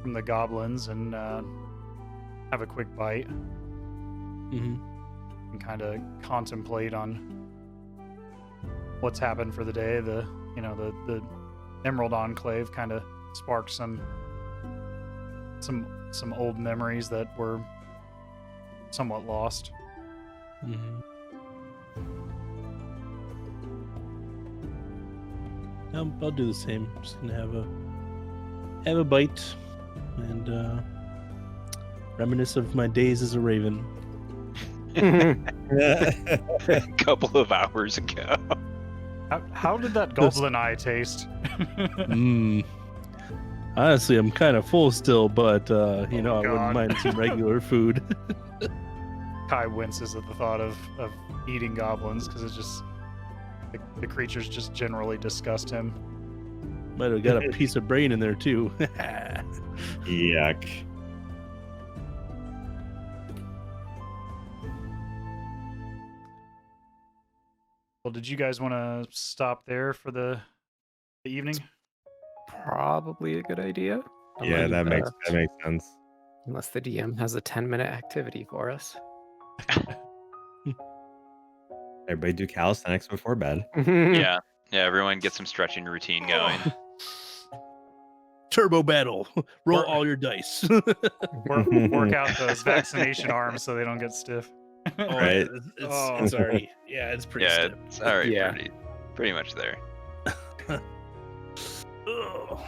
from the goblins, and have a quick bite and kind of contemplate on what's happened for the day. The Emerald Enclave kind of sparked some old memories that were somewhat lost. I'll do the same. Just gonna have a bite and reminisce of my days as a raven. A couple of hours ago. How did that goblin eye taste? Honestly, I'm kind of full still, but I God. wouldn't mind some regular food. Kai winces at the thought of eating goblins because it's just the creatures just generally disgust him. Might have got a piece of brain in there too. Yuck. Well, did you guys want to stop there for the evening? Probably a good idea. Yeah, that makes sense. Unless the DM has a 10-minute activity for us. Everybody do calisthenics before bed. Yeah, everyone get some stretching routine going. Turbo battle. Roll all your dice. Work out those vaccination arms so they don't get stiff. Right. It's already. Yeah, it's pretty Yeah, stiff. it's all right. Yeah. Pretty much there. Ugh.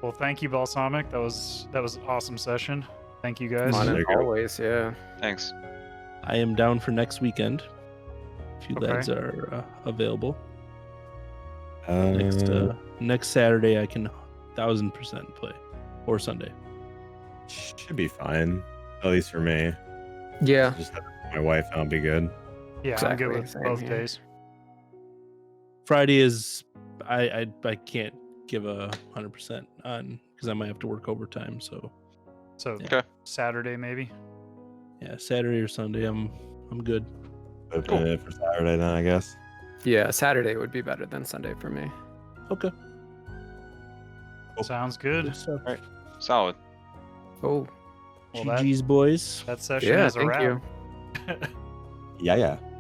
Well, thank you, Balsamic. That was an awesome session. Thank you guys. Fun There as you go. always, yeah. Thanks. I am down for next weekend. If you Okay. lads are available. Uh, Next Saturday, I can 1000% play, or Sunday. should be fine. At least for me. Yeah. Just have my wife and I'll be good. Yeah, Exactly, I'm good with same both here. days. Friday is I can't give a 100% on because I might have to work overtime. So So Okay. Saturday maybe. yeah, Saturday or Sunday, I'm good. Open it for Saturday then, I guess. Yeah, Saturday would be better than Sunday for me. Okay. Sounds good. Good stuff. Solid. Oh, Well, that GG's, boys. session yeah, is a thank wrap. you. Yeah.